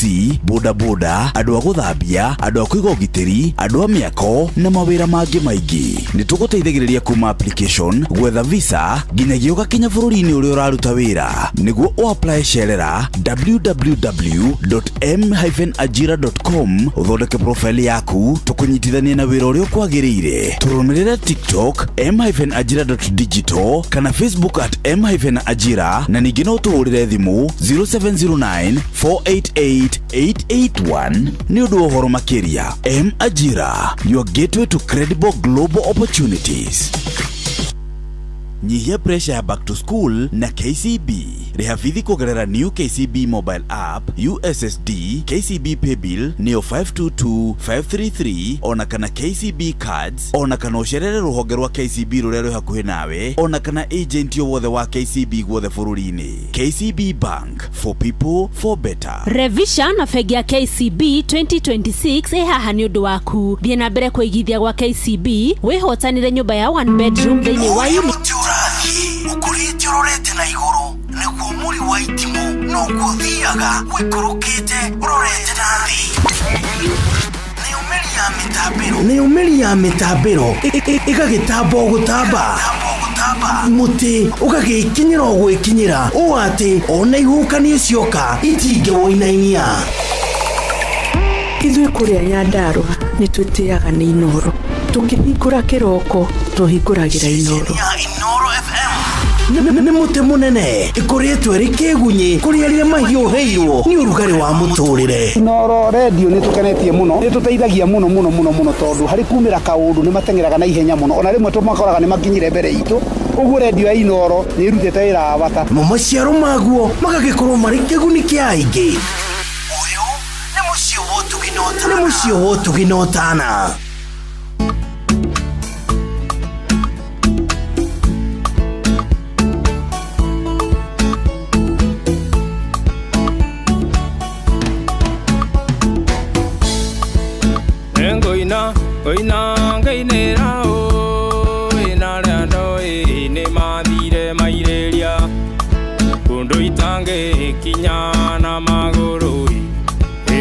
taxi, bodaboda, andũ a gũthambia, andũ a kũiga ũgitĩri, andũ a mĩako na mawĩra mangĩ maingĩ. Nĩtũgũteithagĩrĩria kuma application, gwetha visa, nginyagia ũgakinya bũrũri-inĩ ũrĩa ũraruta wĩra. Nĩguo ũapply cerera www.m-ajira.com ũthondeke profile yaku, tũkũnyitithanie na wĩra ũrĩa ũkwagĩrĩire. Tũrũmĩrĩre TikTok m-ajira.digital kana Facebook @m-ajira, na ningĩ no tũhũrĩre thimũ 0709488881 nĩ ũndũ wa ũhoro makĩria. M-Ajira, your gateway to credible global opportunities. Nyihia pressure ya back to school na KCB. Rĩha bithi kũgerera new KCB mobile app, USSD, KCB Paybill, Neo 522533, ona kana KCB Cards, ona kana ũcerere rũhonge rwa KCB rũrĩa rwĩ hakuhĩ nawe, ona kana agent o wothe wa KCB guothe bũrũri-inĩ. KCB Bank, for people, for better. Revision na bengi ya KCB 2026 haha nĩ ũndũ waku. Thiĩ na mbere kũigithia gwa KCB, wĩhotanĩre nyũmba ya one bedroom thĩinĩ wa ũkũrĩte ũrorete na igũrũ nĩguo mũri wa itimũ no gũthiaga wĩkũrũkĩte ũrorete na thĩ. Nĩ ũmĩri ya mĩtambĩro ĩgagĩtamba o gũtamba, mũtĩ ũgagĩkinyĩra o gwĩkinyĩra, ũũ atĩ ona ihũkanio cioka itingĩwoinainia. Ithuĩ kũrĩa Nyandarua nĩ twĩtĩaga nĩ Inoro, tũkĩhingũra kĩroko tũhingũragĩra Inoro. Nĩ mũtĩ mũnene ĩkoretwo ĩrĩ kĩgunyi kũrĩa rĩrĩa mahiũhĩirwo nĩ ũrugarĩ wa mũtũrĩre. Inoro radio nĩ tũkenetie mũno, nĩ tũteithagia mũno tondũ harĩ kumĩra kaũndũ nĩ matengeraga na ihenya mũno, ona rĩmwe tũmakoraga nĩ makinyire mbere itũ. Ũguo radio ya Inoro nĩ ĩrutĩte wĩra wa bata. Maciaro maguo magagĩkorwo marĩ kĩguni kĩa aingĩ. Ũyũ nĩ mũciĩ wa ũtugi na ũtana. Oina ngainera o ina rando ni mathire maireria kundu itange kinyana maguru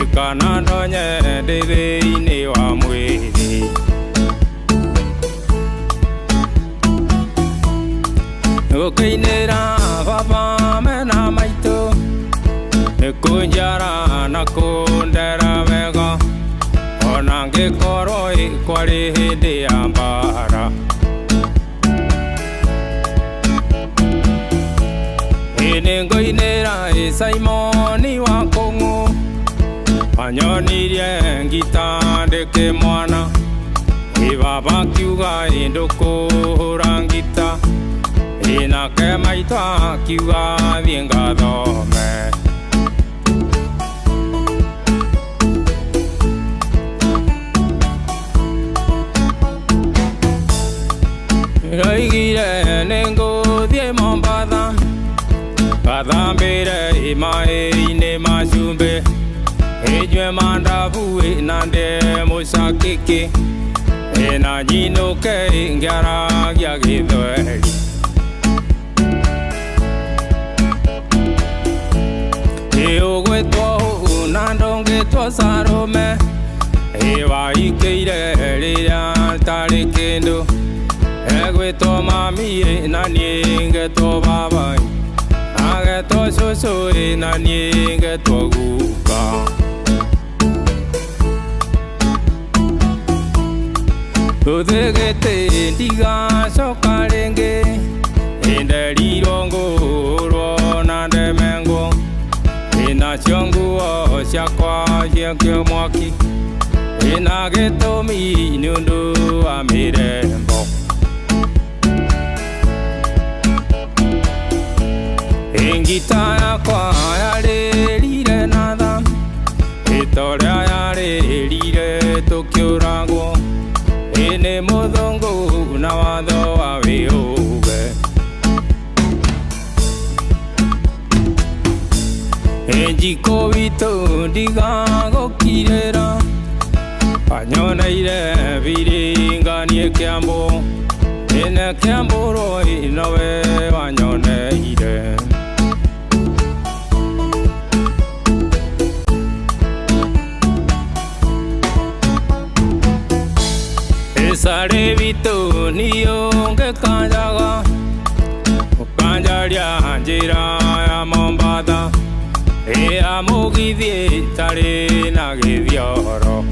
ikana ndonye ndithini wa mwiri ukainera baba mena maito nikunjara na kundera wega ona ngĩkorwo kwarĩ hĩndĩ ya mbara. Nĩ ngũinĩra Simoni wa Kũng'ũ anyonirie ngita ndĩkĩ mwana, baba kiuga ndũkũhũra ngita, nake maitũ akiuga thiĩ ngathome. Raigire nengũthiĩ Mombatha gathambĩre maĩ-inĩ macumbi, ĩnyue mandabu na ndĩe mũcakiki, na nyinũke ngĩaragia Gĩthweri. Ũgwĩtwo na ndũngĩtwo Salome, waikĩire rĩrĩa tarĩ kĩndũ, egwĩtwo mami na niĩ ngetwo baba, agetwo cũcũ na niĩ ngetwo guka. Tũthĩgĩtĩ ndigacoka rĩngĩ, nderirwo ngũrwo na ndemengwo, nacio nguo ciakwa ciakio mwaki, na gĩtũmi nĩ ũndũ wa mĩrembo. Ngita yakwa yarĩrire na tha, ĩtorĩa yarĩrire tũkĩũragwo, nĩ mũthũngũ na watho wa wĩũge. Njiko witũ ndigagũkirĩra, anyoneire biringanie Kiambu, ene Kiambu roi nowe wanyoneire. Sare vitu nionge kanjaga Kanjaria njira ya Mombasa Ea mugithi tari na githioro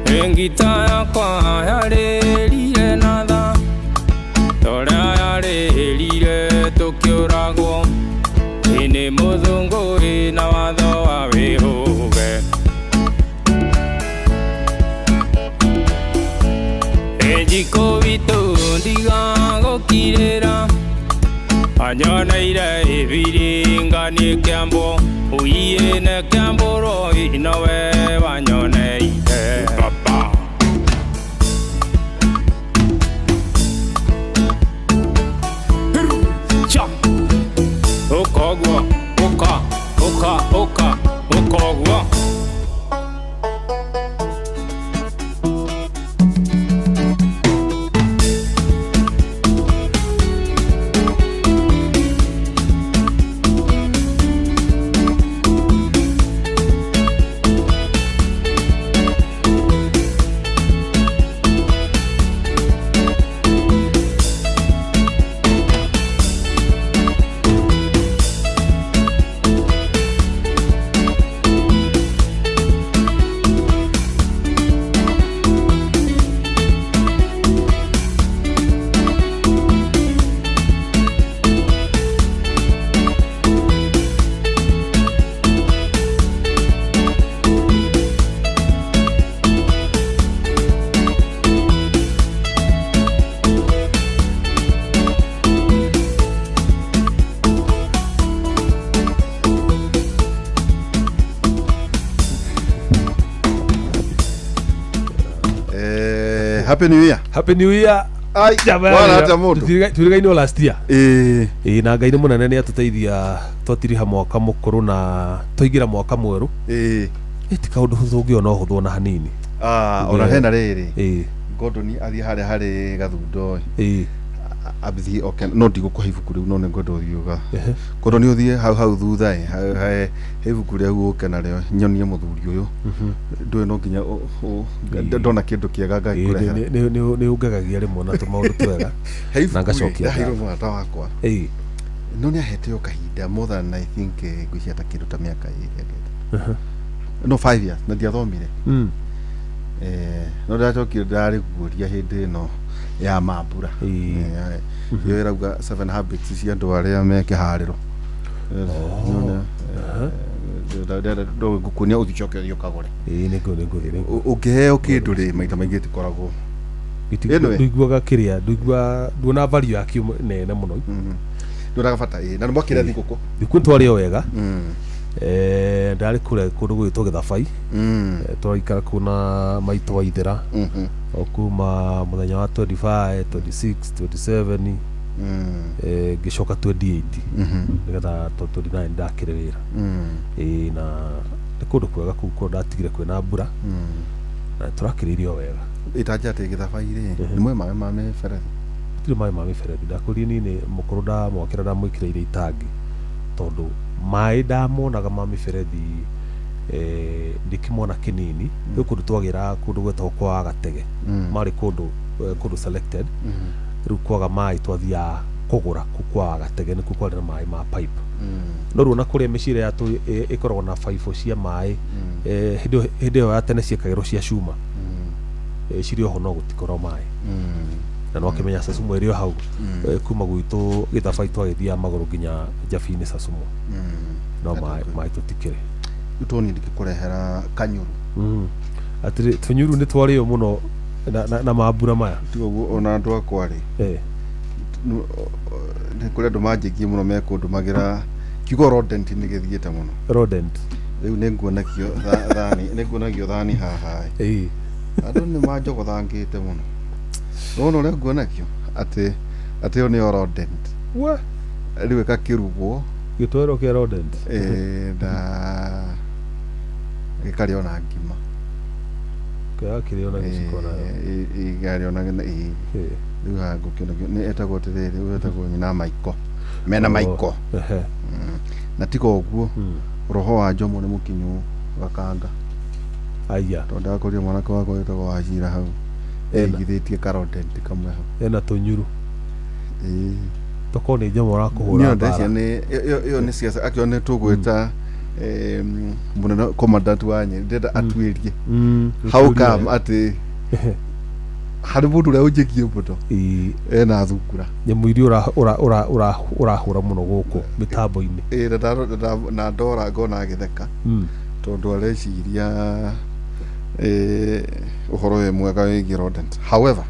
Engita yakwa yarĩrire na tha Torĩa yarĩrire tũkĩũragwo Nĩ mũthũngũ wĩna watho wa wĩhũge Ejiko witũ ndigagũkirĩra Anyoneire ĩbiringanie Kiambu Ũiyĩne Kiambu roi nowe wanyoneire Papa Cha Ukogwo Uka Ukogwo Happy New Year. Happy New Year. Ai, wala hata moto. Turigaino last year. Na Ngai nĩ mũnene nĩ atũteithia twatiriha mwaka mũkũrũ na tũingĩra mwaka mwerũ. Ti kaũndũ hũthũ ũngĩona ũhũthũ na hanini. Ona hena rĩrĩ. Gordon athiĩ harĩ gathundo. Abithi okay no ndigũkũhe ibuku rĩu no nĩ ngwenda ũthiũga. Gordon ũthiĩ hau thutha he ibuku rĩu ũke narĩo nyonie mũthuri ũyũ. Ndũĩ no nginya ndona kĩndũ kĩega ngakũrehe. Nĩ ũngagagia rĩmwe na tũmaũndũ twega. Na ngacokia. Hairo mwata wakwa. No nĩ ahete o kahinda more than I think ngwĩcia ta kĩndũ ta mĩaka ĩrĩ. No 5 years na ndiathomire. No ndacokire ndarĩ guoria hĩndĩ ĩno ya mambura yo irauga 7 habits cia andũ arĩa me kĩharĩro ndo ngukunia ũthicokerio kagore ũngĩheo kĩndũ rĩ maita maingĩ tikoragwo ndiguaga kĩrĩa nduona value yakĩo nene mũno ndoraga bata na nĩmwakĩra thikũkũ thikũ twarĩ o wega ndarĩ kũrĩa kũndũ gwĩtwo Gĩthabai twaikara kuna maitũ wa Ithera okuma mũthenya wa 25 26 27 ngĩcoka 28 nĩgetha 29 ndakĩrĩ wĩra na nĩ kũndũ kwega kũu kũndũ ndatigire kwĩna mbura na tũrakĩrĩirio wega ĩtanja atĩ Gĩthabai rĩ nĩ mwe maĩ ma mĩberethi tũtirĩ maĩ ma mĩberethi ndakũrire nini mũkũrũ ndamwakĩra ndamwĩkĩrĩire itangi tondũ maĩ ndamonaga ma mĩberethi ndikimona kĩnini rĩu kũndũ twagĩra kũndũ gwetagwo kwa Gatege marĩ kũndũ selected rĩu kwaga maĩ twathiaga kũgũra kwa Gatege nĩkuo kwarĩ na maĩ ma pipe no rĩu ona kũrĩa mĩciĩ yatũ ĩkoragwo na baibũ cia maĩ hĩndĩ ĩyo ya tene ciekagĩrwo cia cuma cirĩ oho no gũtikorwo maĩ na no akĩmenya Sasumu ĩrĩ o hau kuma gwitũ Gĩthabai twagĩthiaga magũrũ nginya Jabi-inĩ Sasumu no maĩ tũtikĩrĩ utoni ndikũrehera kanyuru atĩ tũnyuru nĩ twarĩo mũno na mambura maya tiguo ona andũ akwa rĩ nĩ kũrĩ andũ manjĩkie mũno mekũndũmagĩra kiugo rodent nĩ gĩthiĩte mũno rodent rĩu nĩ nguonagio thani haha andũ nĩ manjogothangĩte mũno no ũrĩa nguonakio atĩ ĩyo nĩyo rodent rĩu ĩgakĩrugwo gĩtoero kĩa rodent gĩkarĩo na ngima kĩrĩo na gĩciko igĩarĩo na rĩu hangũkĩonagio nĩ etagwo atĩrĩrĩ rĩu etagwo nyina maiko mena maiko na tiko guo roho wa Jomo ni mukinyu gakanga aya tonda koria mwanake wako wetagwo Wachira hau egithitie content kamwe hau ena tunyuru toko ni Jomo rakuhura bara yo ni siasa akione tugweta munene commandant wanye ndenda atwirie how come ati hari mundu ria unjikie muto ena thukura nyamu iri urahura muno guku mitambo-ini na ndora ngona agitheka tondu areciria uhoro we mwega wigie rodent. However,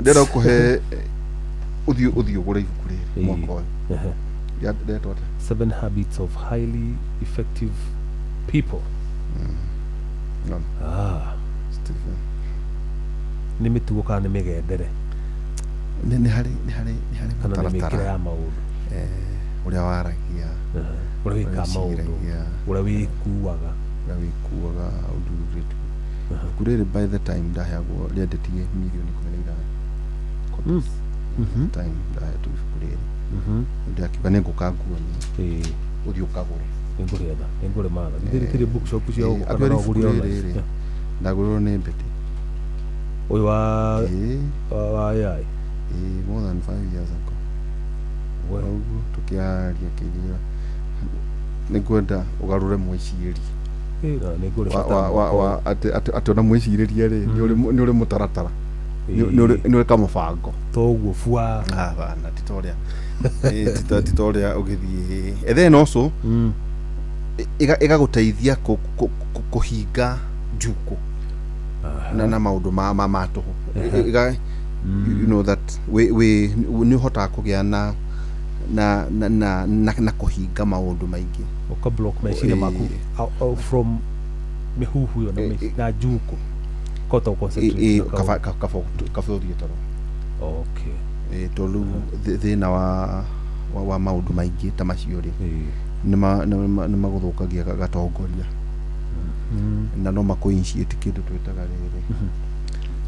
ndera kuhe uthio gure ibuku riri mwaka uyu ya ndetwa 7 habits of highly effective people. Stephen ni mitugo kana ni migendere ni hari kana ni mikira ya maundu uria waragia uria wika maundu uria wikuaga udurite kurere by the time ndahagwo riendetie milioni 15 time ndahatu kurere ndakiba nengukanguoni uthio kagure ngure mana ndiri bookshop cio kana uguri online ndagurwo ni mbeti uyu wa yai more than 5 years ago well tukiaria kiria nigwenda ugarure mwiciri atona mwiciriria ri ni uri mutaratara ni uri kamubango toguo bua bana titoria titoria ugithie and then also igaguteithia kuhinga njuku na maundu matuhu you know that we ni hota kugia na kuhinga maundu maingi uka block meciria maku from mihuhu yo na njuku kota concentrate kaforia taro okay tolu thina wa maundu maingi ta macio ri ni maguthukagia gatongoria na no makuinitiate kindu twitaga riri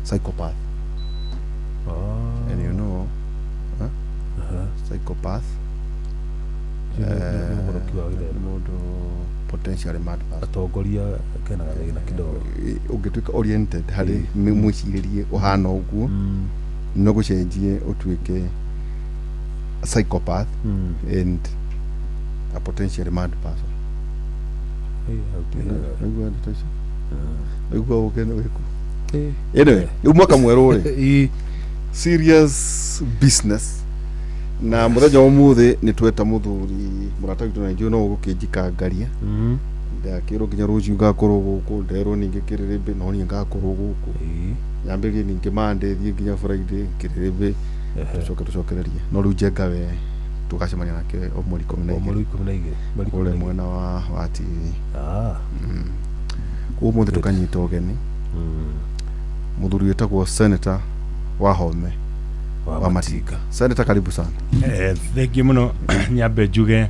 psychopath. And you know psychopath mundu potentially mad person atongoria kena na kidogo ungituika oriented hari mwiciririe uhana uguo no gucenjie utuike psychopath and a potentially mad person. Anyway, umwaka mweru ri serious business na muthenya umuthi ni tweta muthuri murata witu na njio no gukinjikangaria ndakiro nginya ruciu ngakorwo guku ndero ningi kiririmbe no ni ngakorwo guku nyambirie ningi mandethie nginya Friday kiririmbe tucokererie no riu njenga we tukacemania nake omuri 12 ule mwena wa TV umuthi tukanyita ugeni muthuri wetagwo Senator Wahome wa Matinga. Senator, karibu sana. Thank you muno. Nyambe njuge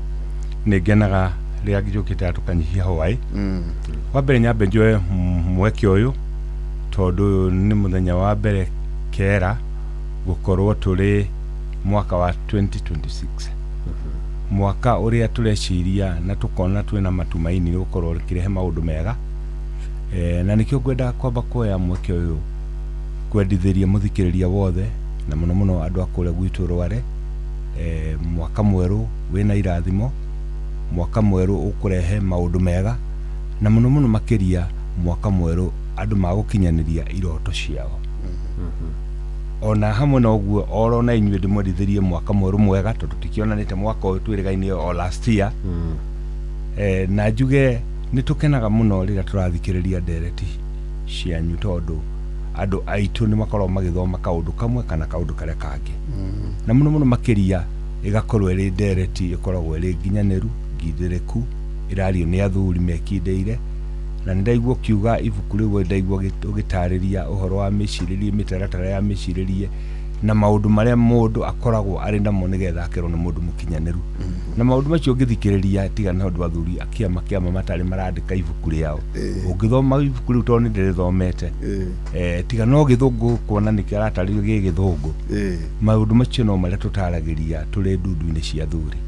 ningenaga ria njukite atukanyihia Hawaii wa mbere nyambe njue mweke uyu tondu ni muthenya wa mbere kera gukorwo turi mwaka wa 2026 mwaka uria tureciria na tukona twina matumaini gukorwo rikirehe maundu mega na nikio ngwenda kwamba kuoya mweke uyu kwendithiria muthikiriria wothe na muno muno andu akure gwitu Rware mwaka mweru wina irathimo mwaka mweru ukurehe maundu mega na muno muno makiria mwaka mweru andu magukinyaniria iroto ciao ona hamwe na uguo oro na inywe ndimwendithirie mwaka mweru mwega tondu tikionanite mwaka uyu twirigaine o last year na njuge nitukenaga muno rira turathikiriria ndereti cianyu tondu andu aitu ni makorwo magithoma kaundu kamwe kana kaundu karia kangi na muno muno makiria igakorwo iri ndereti ikoragwo iri nginyaniru ngindiriku irario ni athuri mekindeire na ndaigwo kiuga ibuku riu ndaigwo gitariria uhoro wa miciririe mitaratara ya miciririe na maundu maria mundu akoragwo ari namo nigetha akerwo ni mundu mukinyaniru na maundu macio ngithikiriria tiga na undu athuri akiama matari marandika ibuku riao ungithoma ibuku riu tondu ndirithomete tiga no githungu kuona nikirataririo githungu maundu macio no maria tutaragiria turi ndundu-ini cia athuri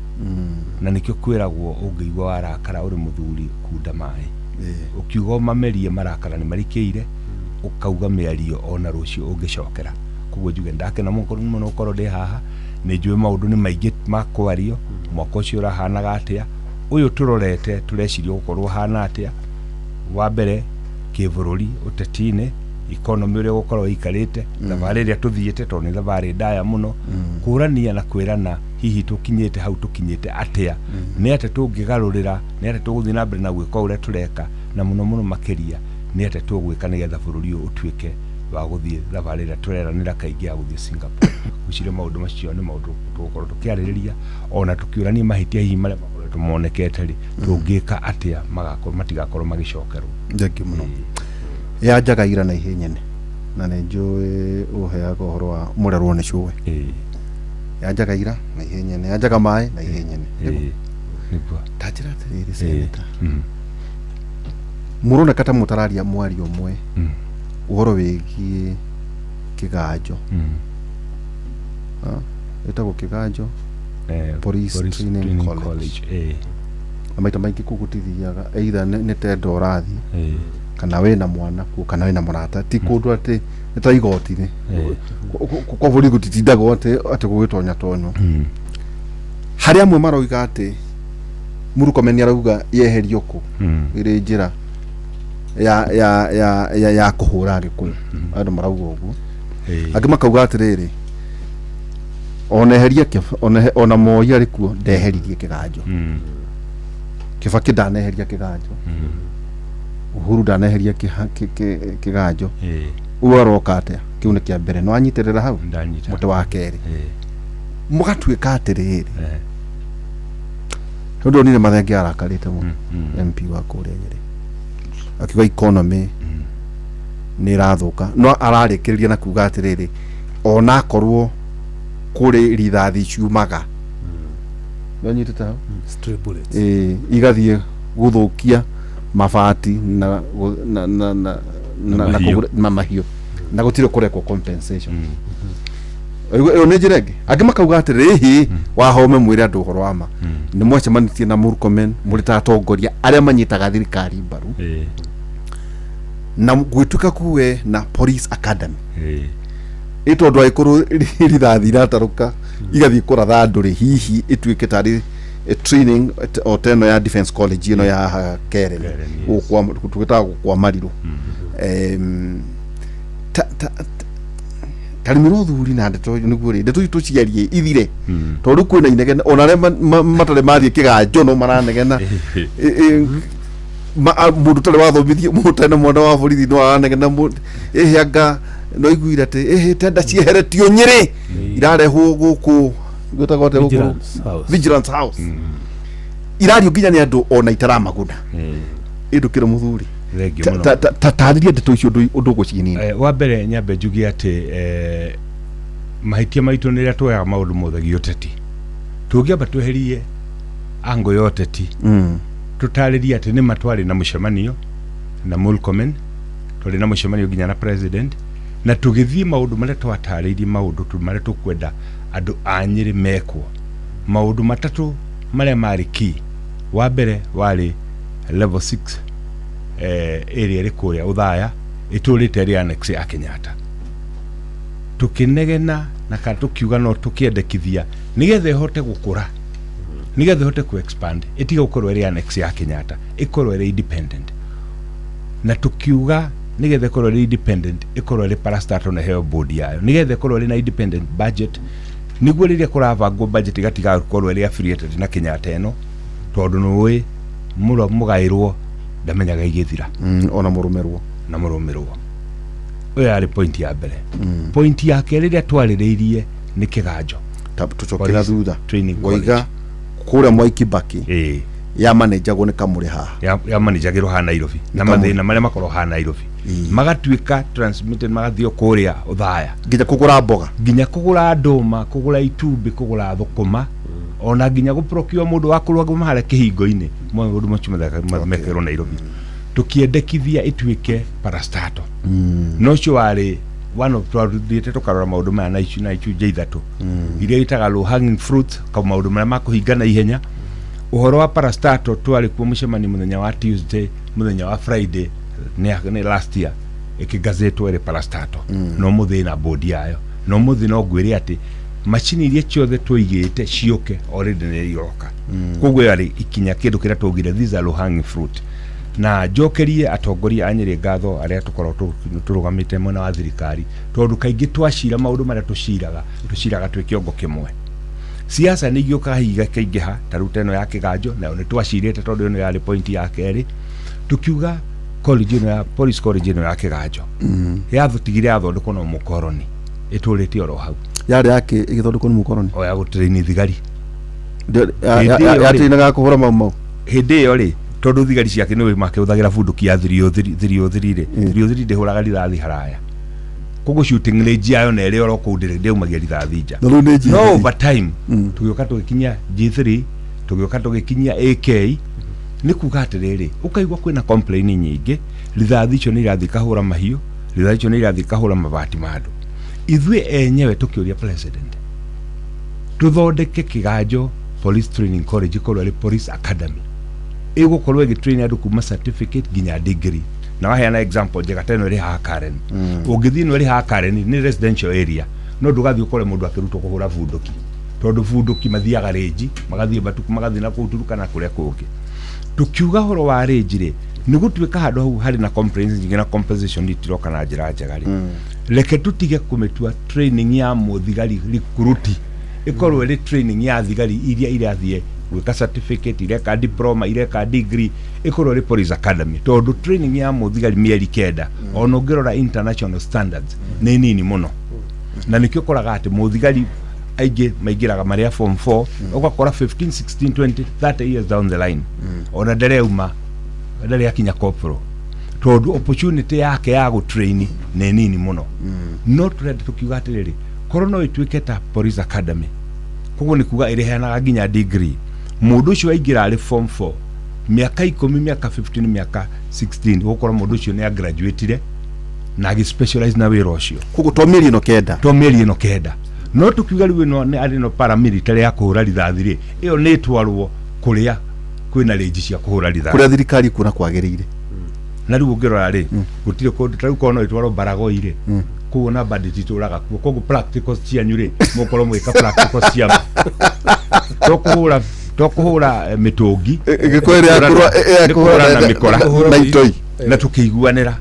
na nikio kwiragwo ungiigwa warakara uri muthuri kunda mai ukiuga mamerie marakara ni marikiire ukauga miario ona rucio ungicokera kugo njuge ndake na muno ukoro ndi haha ni njue maundu ni maingi makwario mwako cio rahanaga atia uyu turorete turecirio gukorwo hana atia wa mbere kibururi utetine economy uri gukorwo ikarite thabari ria tuthiite to ni thabari ndaya muno kurania na kwirana hihi tukinyite hau tukinyite atia ni ate tungigarurira ni ate tuguthii na mbere na gwika uria tureka na muno makiria ni ate tugwika nigetha bururi utuike wa guthii thabari ria tureranira kaingi ya guthii Singapore gucire maundu macio ni maundu tugukorwo tukiaririria ona tukiurania mahitia hihi maria makoretwo monekete ri tungika atia magakorwo matigakorwo magicokerwo ngi muno ya njagaira na ihenyene na nä njå uheaga horo wa må rerwo nä cåwe ya njagaira na ihenyene ya njaga maä na ihenyene tanjä ra atä rä rä seneta må roneka ta må tararia mwario mwe å horo wä giä kä ganjo ätagwo kä ganjo Police Training College na maita maingä kå gå tithiaga either nä tenda å rathi kana wena mwana ku kana wena murata ti kundu ati ta igoti ni ko buri gutitindaga ati gwitonya tonyo hari amwe maroiga ati Murkomen arauga yeherio ku iri njira ya kuhura gikuyu andu marauga uguo angi makauga atiriri oneheria ona moi ari kuo ndeheririe kiganjo Kibaki ndaneheria kiganjo Uhuru ndaneheria kiganjo uroka atia kiu ni kia mbere no anyitirira hau muti wa keri mugatuika atiriri ndu ni mathengi arakarite mu MP wa kuria Nyeri akiwa economy ni rathuka no ararikiriria na kuga atiriri ona akorwo kuri rithathi ciumaga nyitita stray bullets igathie guthukia mabati na mahio na gutire kurekwo compensation ero ne jirege agi makauga atiriri wa home mwire andu horo wama ni mwacemanitie na Murkomen muri tatongoria aria manyitaga thirikari mbaru na gwituka kuwe na Police Academy ito ndo aikuru rithathi rataruka igathie kuratha andu ri hihi ituike tari training oteno ya Defense College ino ya Keren ukwa tukita kwa Mariro tarimiro thuri na ndeto niguo ri ndeto itu ciarie ithire tondu kwina inegena onare matare mathie kiganjo no maranegena mundu tare wathomithie mutene mwana wa borithi no aranegena anga no iguira ati tenda cieheretio Nyeri irarehwo guku gutagote guku Vigilance House irario nginya ni andu ona itaramagunda indukira muthuri tataririe ndeto icio undu gucinini wa mbere nyambe njugi ati mahitia maitu niria twoyaga maundu mothe gioteti tungiamba tweherie ango yoteti tutaririe ati ni matwari na mucemanio na Murkomen tuli na mucemanio nginya na president na tugithie maundu maria twataririe maundu maria tukwenda andu a Nyeri mekwo maundu matatu maria mari ki wa mbere wari level 6 area rikuria uthaya iturite area annex ya Kenyatta tukinegena na ka tukiuga no tukiendekithia nigethe hote gukura nigethe hote ku expand itiga gukorwo area annex ya Kenyatta ikorwo area independent na tukiuga nigethe korwo area independent ikorwo area parastatal na heo board yayo nigethe korwo area independent budget niguo riria kuravangwo budget gatiga korwo area affiliated na Kenyatta eno tondu nui mugairwo ndamenyaga igithira ona murumerwo na murumerwo oya ari point ya mbere point ya keri ria twaririirie ni kiganjo tucokera thutha goiga kuria Mwai Kibaki ya manager ni kamuri haha ya manager ha Nairobi na mathina maria makorwo ha Nairobi magatuika transmitted magathio kuria uthaya nginya kugura mboga nginya kugura nduma kugura itumbi kugura thukuma ona nginya guprocure mundu wa kurwa mahare kihingo-ini maundu macio mekero Nairobi tukiendekithia ituike parastatal no cio wari wano twathiĩte tũkarora maũndũ maya na icunjĩ ithatũ iria itaga low hanging fruit ka maũndũ marĩa makũhinga na ihenya. Ũhoro wa parastato twarĩ kuo mũcemanio mũthenya wa Tuesday, mũthenya wa Friday nĩ last year ĩkĩgazetwo ĩrĩ parastato no mũthĩ na bodi yayo no mũthĩ no ngwĩre atĩ macini iria ciothe tũigĩte ciũke already nĩ iroka. Koguo yarĩ ikinya kĩndũ kĩrĩa twaugire these are low hanging fruit. Na njokerie atongoria a Nyeri ngatho arĩa tũkorwo tũrũgamĩte mwena wa thirikari tondũ kaingĩ twacira maũndũ marĩa tũciraga twĩ kĩongo kĩmwe. Siasa nĩ igĩũkaga higa kaingĩha ta rĩu teno ya Kĩganjo nayo nĩ twacirĩte tondũ ĩno yarĩ point ya kerĩ tukiuga college ĩno ya police college ĩno ya Kĩganjo yathũtigire yathondekwo na mũkoroni ĩtũrĩte oro hau yarĩ yake ĩgĩthondekwo nĩ mũkoroni o ya gũtrain thigari yatrinaga kũhũra mau hĩndĩ ĩyo rĩ tondũ thigari ciake nĩ makĩhũthagĩra bunduki ya 303 ndĩhũraga rithathi haraya. Koguo shooting range yayo na ĩrĩ oro kũu ndĩumagia rithathi nja. No over time tũgĩũka tũgĩkinya G3 tũgĩũka tũgĩkinya AK nĩ kuga atĩrĩrĩ ũkaigua kwĩna complain nyingĩ rithathi icio nĩ irathiĩ kahũra mahiũ rithathi icio nĩ irathiĩ kahũra mabati ma andũ. Ithuĩ enyewe tũkĩũria president tũthondeke Kĩganjo Police Training College ĩkorwo ĩrĩ Police Academy ĩgũkorwo ĩgĩtrain andũ kuma certificate nginya degree. Na waheana example njega teno ĩrĩ haha Karen ũngĩthiĩ no ĩrĩ haha Karen nĩ residential area no ndũgathiĩ ũkore mũndũ akĩrutwo kũhũra bunduki tondũ bunduki mathiaga range magathiĩ Batuku magathiĩ na kũu Turukana kũrĩa kũngĩ. Tukiuga horo wa range rĩ nĩ gũtuĩka handũ hau harĩ na comprehensive nyingĩ na compensation itiroka na njĩra njega rĩ reke tutige kũmĩtua training ya mũthigari recruit ĩkorwo ĩrĩ training ya thigari iria irathiĩ gwĩka certificate ireka diploma ireka degree ĩkorwo ĩrĩ Police Academy tondũ training ya mũthigari mĩeri 9 ona ũngĩrora international standards nĩ nini mũno na nĩkĩo ũkoraga atĩ mũthigari aingĩ maingĩraga marĩa form 4 ũgakora 15 16 20 30 years down the line ona ndereuma ndarĩ akinya corporal tondũ opportunity yake ya gũtrain nĩ nini mũno. No tũrenda tũkiuga atĩrĩrĩ korwo no ĩtuĩke ta Police Academy koguo nĩ kuga ĩrĩheanaga nginya degree mũndũ ũcio aingĩra arĩ form 4 mĩaka 10 mĩaka 15 mĩaka 16 gũkorwo mũndũ ũcio nĩ graduate na agi specialize na wĩra ũcio koguo to mĩeri ĩno kenda no tukiuga rĩu ĩno nĩ arĩ no paramilitary ya kũhũra rithathi rĩ ĩyo nĩ twarwo kũrĩa kwĩna range cia kũhũra rithathi kũrĩa thirikari kuona kwagĩrĩire na rĩu ũngĩrora rĩ gũtirĩ kũndũ ta rĩu kono ĩtwarwo Baragoi-rĩ koguo na bandit itũraga kuo koguo practicals cianyu rĩ mũkorwo mwĩka practicals cia tũkũhũra mĩtũngi ĩgĩkũhũra na mĩkora na itoi na tukĩiguanĩra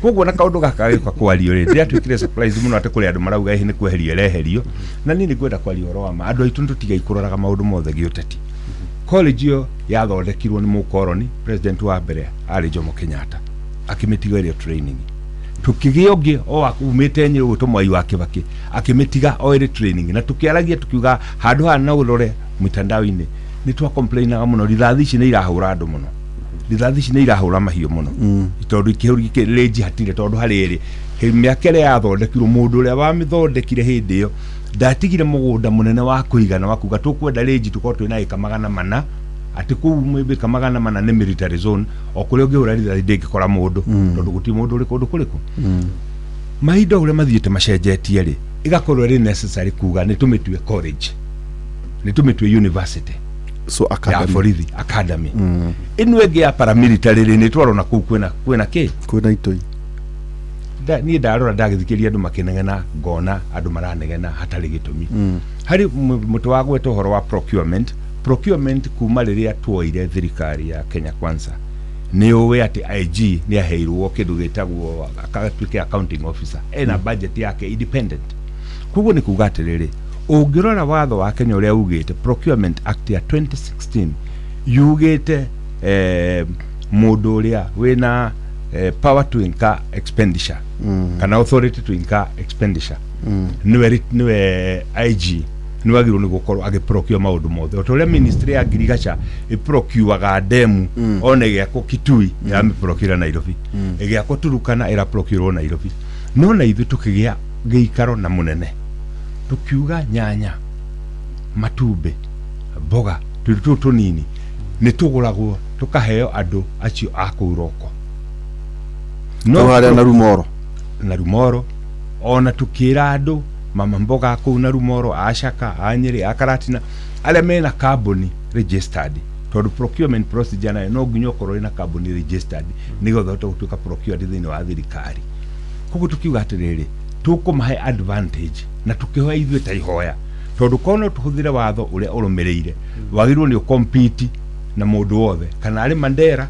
koguo na kaũndũ gaka gĩũka kwario rĩ ndĩatuĩkire surprise mũno atĩ kũrĩ andũ marauga nĩ kweherio ereherio na niĩ nĩngwenda kwaria ũhoro wa ma andũ aitũ tũtiga ikũroraga maũndũ mothe gĩũteti. College ĩyo yathondekirwo nĩ mũkoroni president wa mbere arĩ Jomo Kenyatta akĩmĩtiga ĩrĩ training tukĩgĩa ũngĩ o akumĩte Nyeri gwĩtwo Mwai wa Kĩbakĩ akĩmĩtiga o ĩrĩ training na tukĩaragia tukiuga handũ hana na ũrore mitandao-inĩ nĩ twa complainaga mũno rithathi ici nĩ irahũra andũ mũno rithathi ici nĩ irahũra mahiũ mũno tondũ ikĩhũri range hatirĩ tondũ harĩ ĩrĩ mĩaka ĩrĩa yathondekirwo mũndũ ũrĩa wamĩthondekire hĩndĩ ĩyo ndatigire mũgũnda mũnene wa kũigana wa kuga tũkwenda range tũkorwo twĩna ĩka 400 atĩ kũu mwĩbĩka 400 nĩ military zone o kũrĩa ũngĩhũra rithathi ndĩngĩkora mũndũ tondũ gũtirĩ mũndũ ũrĩ kũndũ kũrĩkũ. Mahinda ũrĩa mathiĩte macenjetie rĩ ĩgakorwo ĩrĩ necessary kuga nĩ tũmĩtue college nĩ tũmĩtue university so academy ĩno ĩngĩ ya paramilitary rĩ nĩ twarwo na kũu kwĩna kĩ kwĩna itoi niĩ ndarora ndagĩthikĩria andũ makĩnegena ngona andũ maranegena hatarĩ gĩtũmi harĩ mũtĩ wa gweta ũhoro wa procurement kuma rĩrĩa tuoire thirikari ya Kenya Kwanza nĩ ũĩ atĩ IG nĩ aheirwo kĩndũ gĩtagwo akatuĩke accounting officer ena budget yake independent. Koguo nĩ kuga atĩrĩrĩ ũngĩrora watho wa Kenya ũrĩa ugĩte Procurement Act ya 2016 yugĩte mũndũ ũrĩa wĩna power to incur expenditure kana authority to incur expenditure niwe IG nĩ wagĩrĩirwo nĩ gũkorwo agĩprocure maũndũ mothe o ta ũrĩa ministry ya agriculture ĩprocureaga ndemu ona ĩgĩakwo Kitui yamĩprocure Nairobi ĩgĩakwo Turukana ĩraprocurewo Nairobi no na ithuĩ tũkĩgĩa gĩikaro na mũnene tukiuga nyanya matumbĩ mboga tũtũ tũnini nĩ tũgũragwo tũkaheo andũ acio a kũu roko no harĩa na Rumoro ona tukira andu mama mboga kuu na Rumoro, Ashaka, Anyeri, Akaratina aria mena carbon registered tondu procurement procedure nayo no nginya ukorwo na carbon registered nigo thota gutuika procured thini wa thirikari. Koguo tukiuga atiriri tukumahe advantage na tukihoya ithuĩ ta ihoya tondu kono tuhuthire watho uria urumireire wagirwo ni compete na mundu wothe kana ari Mandera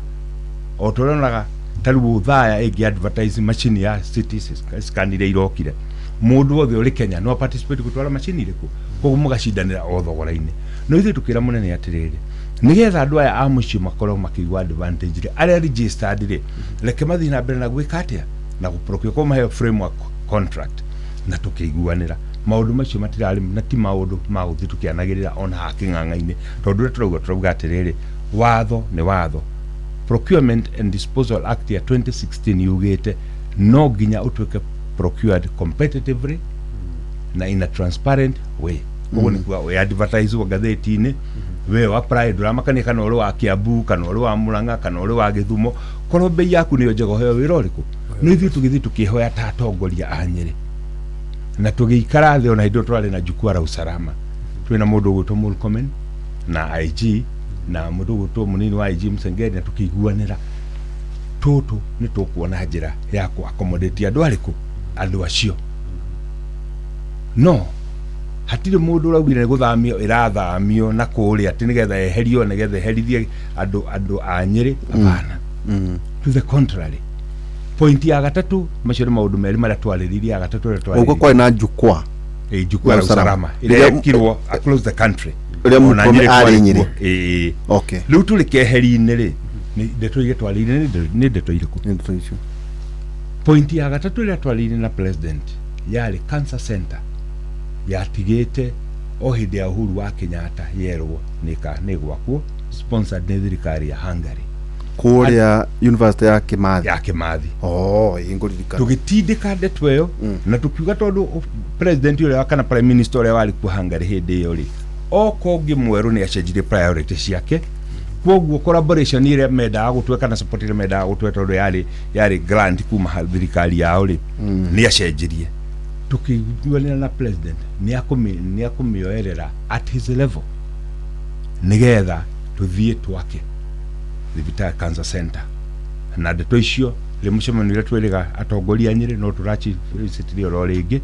o turonaga taru thaya igi advertise machine ya cities scanire irokire mundu wothe uri Kenya no participate gutwara machine iriku koguo mugacindanira o thogora-ini no ithuĩ tukira munene atiriri nigetha andu aya a mucio makorwo makigwa advantage ri aria registered ri reke mathi na mbere na gwika atia na guprocure ko mahe framework contract na tukiguanira maundu macio matirari na ti maundu ma guthi tukianagirira ona haking'ang'a-ini tondu turauga atiriri watho ni watho. Procurement and Disposal Act ya 2016 yugite no nginya utuike procured competitively na in a transparent way. Koguo ni kwa advertise wa gatheti-ini we wa pride ramakani kana uri wa Kiambu kana uri wa Murang'a kana uri wa Githumo korwo bei yaku niyo njego heo wira uriku no ithuĩ tugithi tukihoya ta atongoria a Nyeri na tugiikara thĩ ona indo twari na jukwaa la usalama twina mundu gwitwo Murkomen na IG na mundu gwitwo munini wa IG Msengeri na tukiguanira tutu ni tukuona njira ya ku accommodate andu ariku andu acio no hatire mundu uraugire guthamio irathamio na kuria ati nigetha eherio nigetha eherithie andu a Nyeri apana to the contrary. Point ya gatatu macio ni maundu meri maria twaririria gatatu ugo kwa na jukwaa jukwaa la usalama ile kirwo across the country ile Murkomen ari Nyeri okay riu tuli keheri-ini ri ni ndeto ile twariririe ni ndeto iriku point ya gatatu ile twariririe na president yari cancer center yatigite o hindi ya Uhuru wa Kenyatta yerwo ni gwakwo sponsored ni thirikari ya Hungary kuria University ya Kimathi ingurika tugitindika ndeto iyo na tukiuga tondu president ule kana prime minister ule wali ku Hungary hindi iyo ri okongi mweru ni acenjire priorities yake koguo collaboration ile meda gutweka na support ile meda gutweka tondu yari grant kuma thirikari yao ri ni acenjirie tukijuanira na president ni akumioerera at his level nigetha tuthie twake Thibitari Cancer Center na ndeto icio limucemano ile twiriga atongoria Nyeri no turachi sitiri oro ringi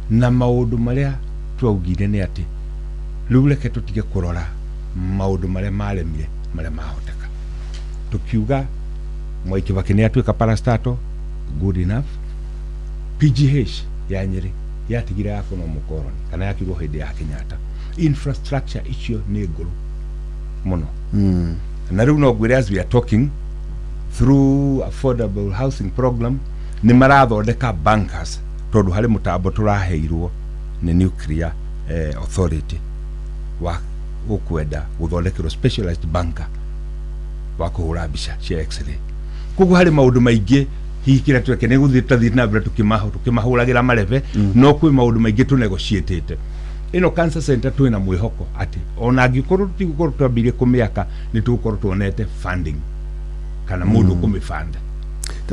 na maundu maria twaugire ni ati riu reke tutige kurora maundu maria maremire maria mahoteka tukiuga Mwai Kibaki ni atuika parastato good enough. PGH ya Nyeri yatigire yako no mukoroni kana yakirwo hindi ya Kenyatta infrastructure icio ni nguru muno na riu no gwire as we are talking through affordable housing program ni marathondeka bankers tondu hari mutambo turaheirwo ni nuclear authority wa ukwenda guthondekero specialized banker wa kuhura mbica cia x-ray koguo hari maundu maingi hihi kira tweke ni guthitathi na mbere tukimahuragira mareve no kwi maundu maingi tu negotiate ino cancer center twina mwihoko ati ona angikorwo tigukorwo twambirie kumiaka ni tugukorwo tuonete funding kana mundu kumifanda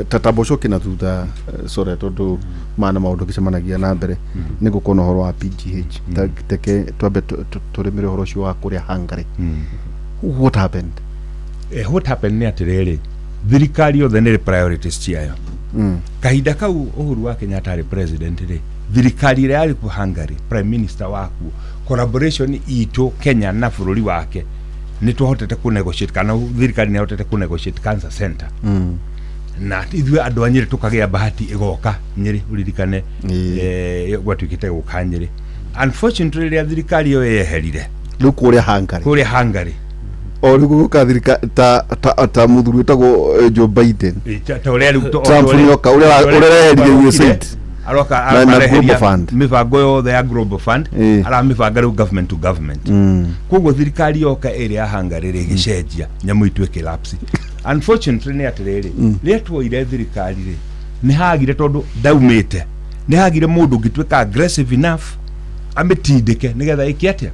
tatabocoke na thutha sore tondu mana maundu gicemanagia na mbere ni gukona horo wa PGH teke twambe turimire horo cio wa kuria Hungary what happened what happened ni atiriri thirikari yothe ni priorities ciayo kahinda kau Uhuru wa Kenyatta ari president ri thirikari ria ari ku Hungary prime minister waku collaboration itu Kenya na bururi wake ni tuhotete ku negotiate kana thirikari ni hotete ku negotiate cancer center na ithuĩ andũ a Nyeri tukagia bahati igoka Nyeri uririkane gwatuikite guka Nyeri unfortunately ria thirikari yo yeherire riu kuria Hungary o riu guka thirikari ta muthuri tagwo Joe Biden ta uria riu Trump nyoka uria reherire USAID aroka mibango yothe ya global fund ara mibanga riu government to government koguo thirikari yoka area ya Hungary rigicenjia nyamu itweke lapse unfortunately ni atiriri retwo ire thirikari ri ni hagire tondu daumite ni hagire mundu ngitweka aggressive enough amitindike nigetha ikiatia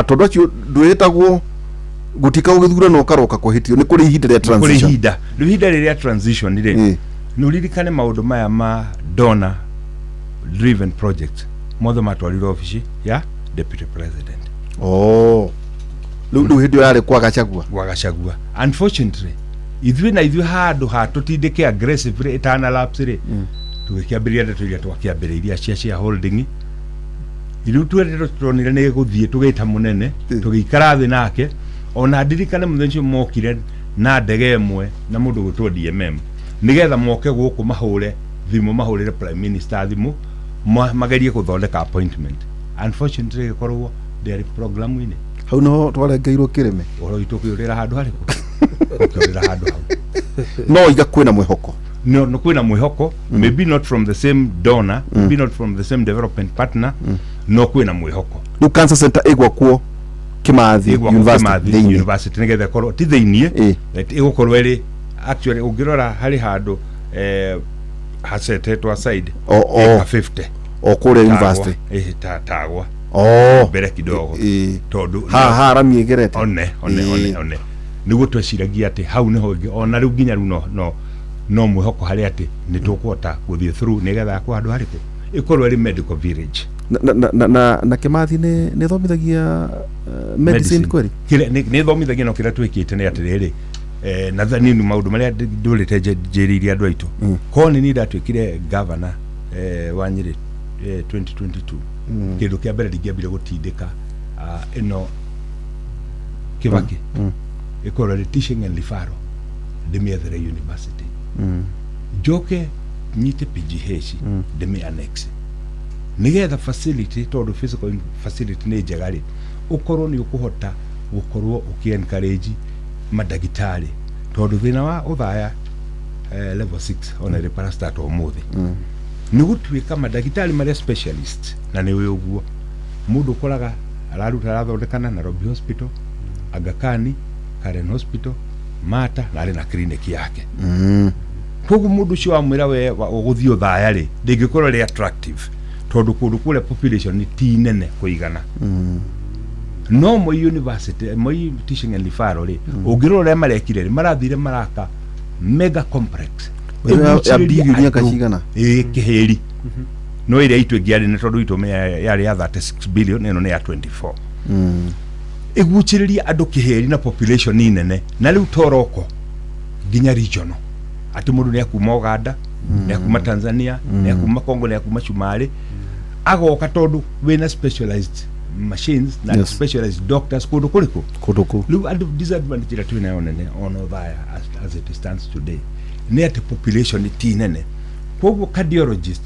tondu acio ndwitagwo gutika ugithura no karoka kuhitio ni kuri ihinda ria transition riria transition ri nuririkane maundu maya ma donor driven projects mothe matwarirwo ofici ya deputy president. Riu hindi yari kwa Gachagua unfortunately ithuĩ handũ ha tũtindĩke aggressively itana lapse rĩ tũgĩkĩambĩrĩria ndeto iria twakiambĩrĩiria cia holding rĩu tuonire nĩ gũthiĩ tũgĩta mũnene tũgĩikara thĩ nake ona ndirikane mũthenya ũcio mokire na ndege ĩmwe na mũndũ gwĩtwo DMM nigetha moke gũkũ mahũre thimũ mahũrĩre prime minister thimũ magerie gũthondeka appointment. Unfortunately gĩkorwo ndĩarĩ programu-inĩ hau no twarengeirwo kĩrĩme ũhoro witũ ũkĩũrĩra handũ harĩkũ ũkĩũrĩra handũ hau no iga kwĩna mwĩhoko no kwĩna mwĩhoko maybe not from the same donor maybe not from the same development partner no kwĩna mwĩhoko. Rĩu cancer center ĩgwakwo Kimathi University nigetha korwo ti thĩiniĩ ĩgũkorwo ĩrĩ actually ũngĩrora harĩ handũ hacetetwo side 50 kũrĩa university tagwa mbere kidogo tondu haramie gerete one niguo tweciragia ati hau niho ngi ona riu nginya riu no mwihoko hari ati ni tukwota guthie through nigetha kwa andu hariku ikorwo ri medical village na Kimathi ni thomithagia medicine kweli ni thomithagia no kira twikite ni ati riri na thani ni maundu maria ndurite njiriria andu aitu ko ni ndatwikire governor wa Nyeri 2022 kindu kia mbere ndingiambire gutindika ino Kibaki ikorwo teaching and referral ndimiethere university joke nyite PGH ndimi annex nigetha facility tondu physical facility ni njegari ukorwo ni ukuhota gukorwo ukiencourage madagitari tondu thina wa uthaya level 6 ona repara start umuthi ni gutwika madagitari maria specialist na ni we uguo mundu koraga araruta arathondekana Nairobi Hospital, Aga Khan, Karen Hospital, Mata na ari na clinic yake koguo mundu cio amwira we uguthio thaya ri ndingikorwo ri attractive tondu kundu kule population ni ti nene kuigana no mo university mo teaching and referral ri ungirora marekire ri marathire maraka mega complex ya bilioni kashigana kiheri no ire itu ngiari ne tondu itu yari ya 36 billion eno ne ya 24 iguchiriria andu kiheri na population ni nene na riu toroko ginya regional ati mundu ni akuma Uganda ni akuma Tanzania ni akuma Congo ni akuma Shumari agoka tondu wina specialized machines na specialized doctors kundu kuliko riu andu disadvantage ira twina yo nene ono thaya as it stands today ni ati population ti nene koguo cardiologist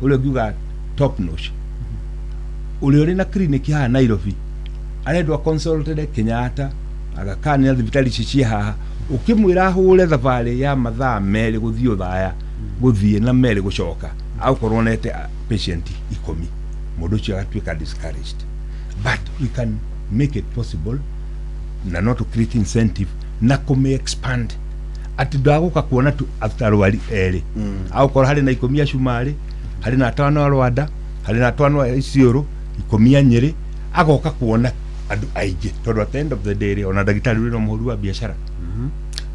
ule giuga top notch ule uri na clinic ha Nairobi arendwa consulted Kenyatta Aga Khan na thibitari cici haha ukimwira hure thabari ya mathaa meri guthio thaya guthie na meri gucoka au koronete patient 10 mundu cio atwika discouraged but we can make it possible na not to create incentive na come expand ati ndaguka kuona tu after wali eri au kor hari na 10 ya Shumari hari na 5 ya Rwanda hari na 5 ya Isiolo 10 ya Nyeri agoka kuona andu aige tondu at the end of the day ona dagitari wino muhuru wa biashara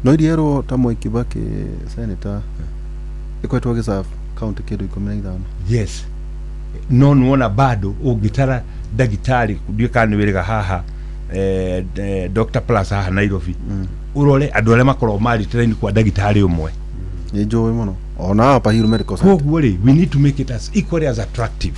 no iriero ta Mwai Kibaki senator ikwetwa gisafu county kidu 15 yes no nuona bado ugitara dagitari ndikani wiriga haha Dr. Plus haha Nairobi urore andu aria makoro mari train kwa dagitari umwe ni jowe muno ona hapa Hiru Medical Center koguo ri we need to make it as equally as attractive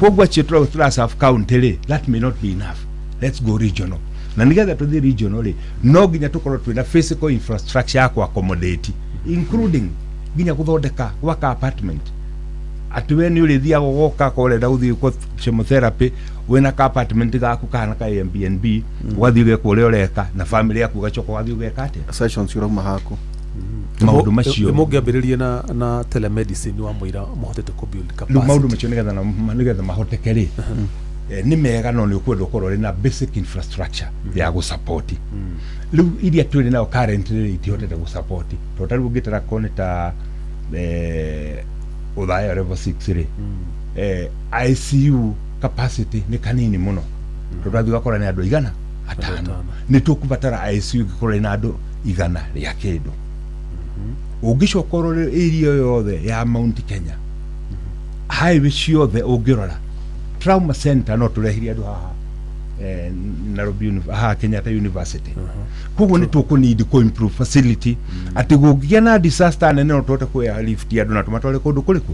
koguo chitro class of county ri that may not be enough, let's go regional na nigetha tuthi regional ri no ginya tukorwo twina physical infrastructure ya ku accommodate including ginya guthondeka gwaka apartment atiwe ni uri thia gogoka korenda uthi ku chemotherapy wena ka apartment gaku kana ka Airbnb ugathi geko uri ureka na family yaku gachoka ugathi ugeka ate sessions urauma haku maundu macio mugiambiririe na telemedicine wa mwira muhotete ku build capacity maundu macio nigetha mahoteke ri ni mega no ni ukwenda ukorwo na basic infrastructure ya go support riu iria twiri nayo currently itihotete go support to tari ugitara koneta uthaya level 6 ri ICU capacity ni kanini muno to tari gakora ni andu igana atano ni tukubatara ICU gikora ni andu igana ria kindu ugicokorwo area yothe ya Mount Kenya highway ciothe ũngĩrora trauma center no tũrehirie andũ haha Nairobi haha Kenyatta University koguo nĩ tũkũnidi ku improve facility atĩ gũngĩgĩa na disaster nene no tũhote kuoya lift andũ na tũmatware kũndũ kũrĩkũ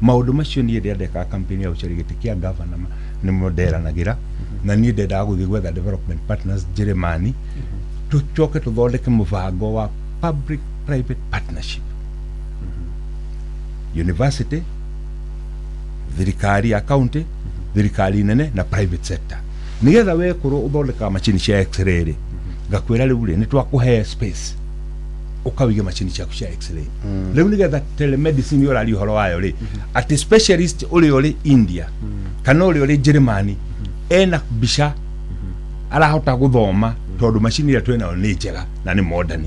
maũndũ macio niĩ ndĩandĩka campaign ya ũcerigĩti kĩa governor nĩ moderanagĩra na niĩ ndendaga gũthiĩ gwetha development partners Jeremani tũcoke tũthondeke mũbango wa public private partnership university thirikari ya county thirikari nene na private sector nigetha wekũrwo ũthondeka macini cia x-ray rĩ ngakwĩra rĩu rĩ nĩ twakũhe space ũkawĩige macini ciaku cia x-ray rĩu nigetha telemedicine ũrari ũhoro wayo rĩ atĩ specialist ũrĩa ũrĩ India kana ũrĩa ũrĩ Germany ena mbica arahota gũthoma tondũ macini iria twĩnayo nĩ njega na nĩ modern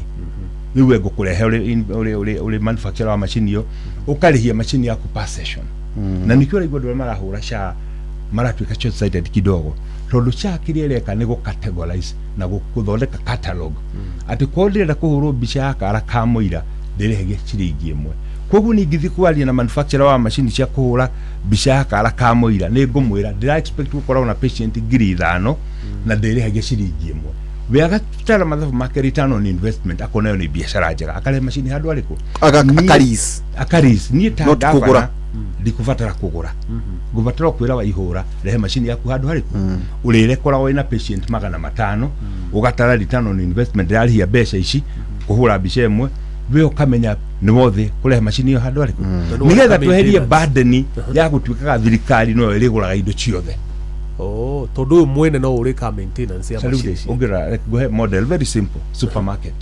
rĩu ngũkũrehe ũrĩ manufacturer wa macini ĩyo ũkarĩhia macini yaku per session na nĩkĩo rĩu andũ marahũra SHA maratuĩka short sighted kidogo tondũ SHA kĩrĩa ĩreka nĩ gũ-categorize na gũthondeka catalog atĩ kwa ndĩrenda kũhũrwo mbica ya kara ka mũira ndĩrĩhagia ciringi ĩmwe koguo ningĩthiĩ kwaria na manufacturer wa macini cia kũhũra mbica ya kara ka mũira nĩ ngũmwĩra ndĩra expect gũkorwo na patient 5,000 na ndĩrĩhagia ciringi ĩmwe we agatara mathabu make return on investment akona yo nĩ biashara njega akarehe macini handũ arĩkũ akaris niĩ ta ngavana ndikubatara kũgũra ngũbatara kwĩra wa ihũra rehe macini yaku handũ harĩkũ ũrĩrekoragwo ina patient 500 ũgatara return on investment yarĩhia mbeca ici kũhũra mbica ĩmwe we ũkamenya nĩ wothe kũrehe macini ĩyo handũ harĩkũ nigetha tweherie burden ya gũtuĩkaga thirikari no ĩrĩgũraga indo ciothe tondu uyu mwene no urika maintenance ya machine ungira go model very simple supermarket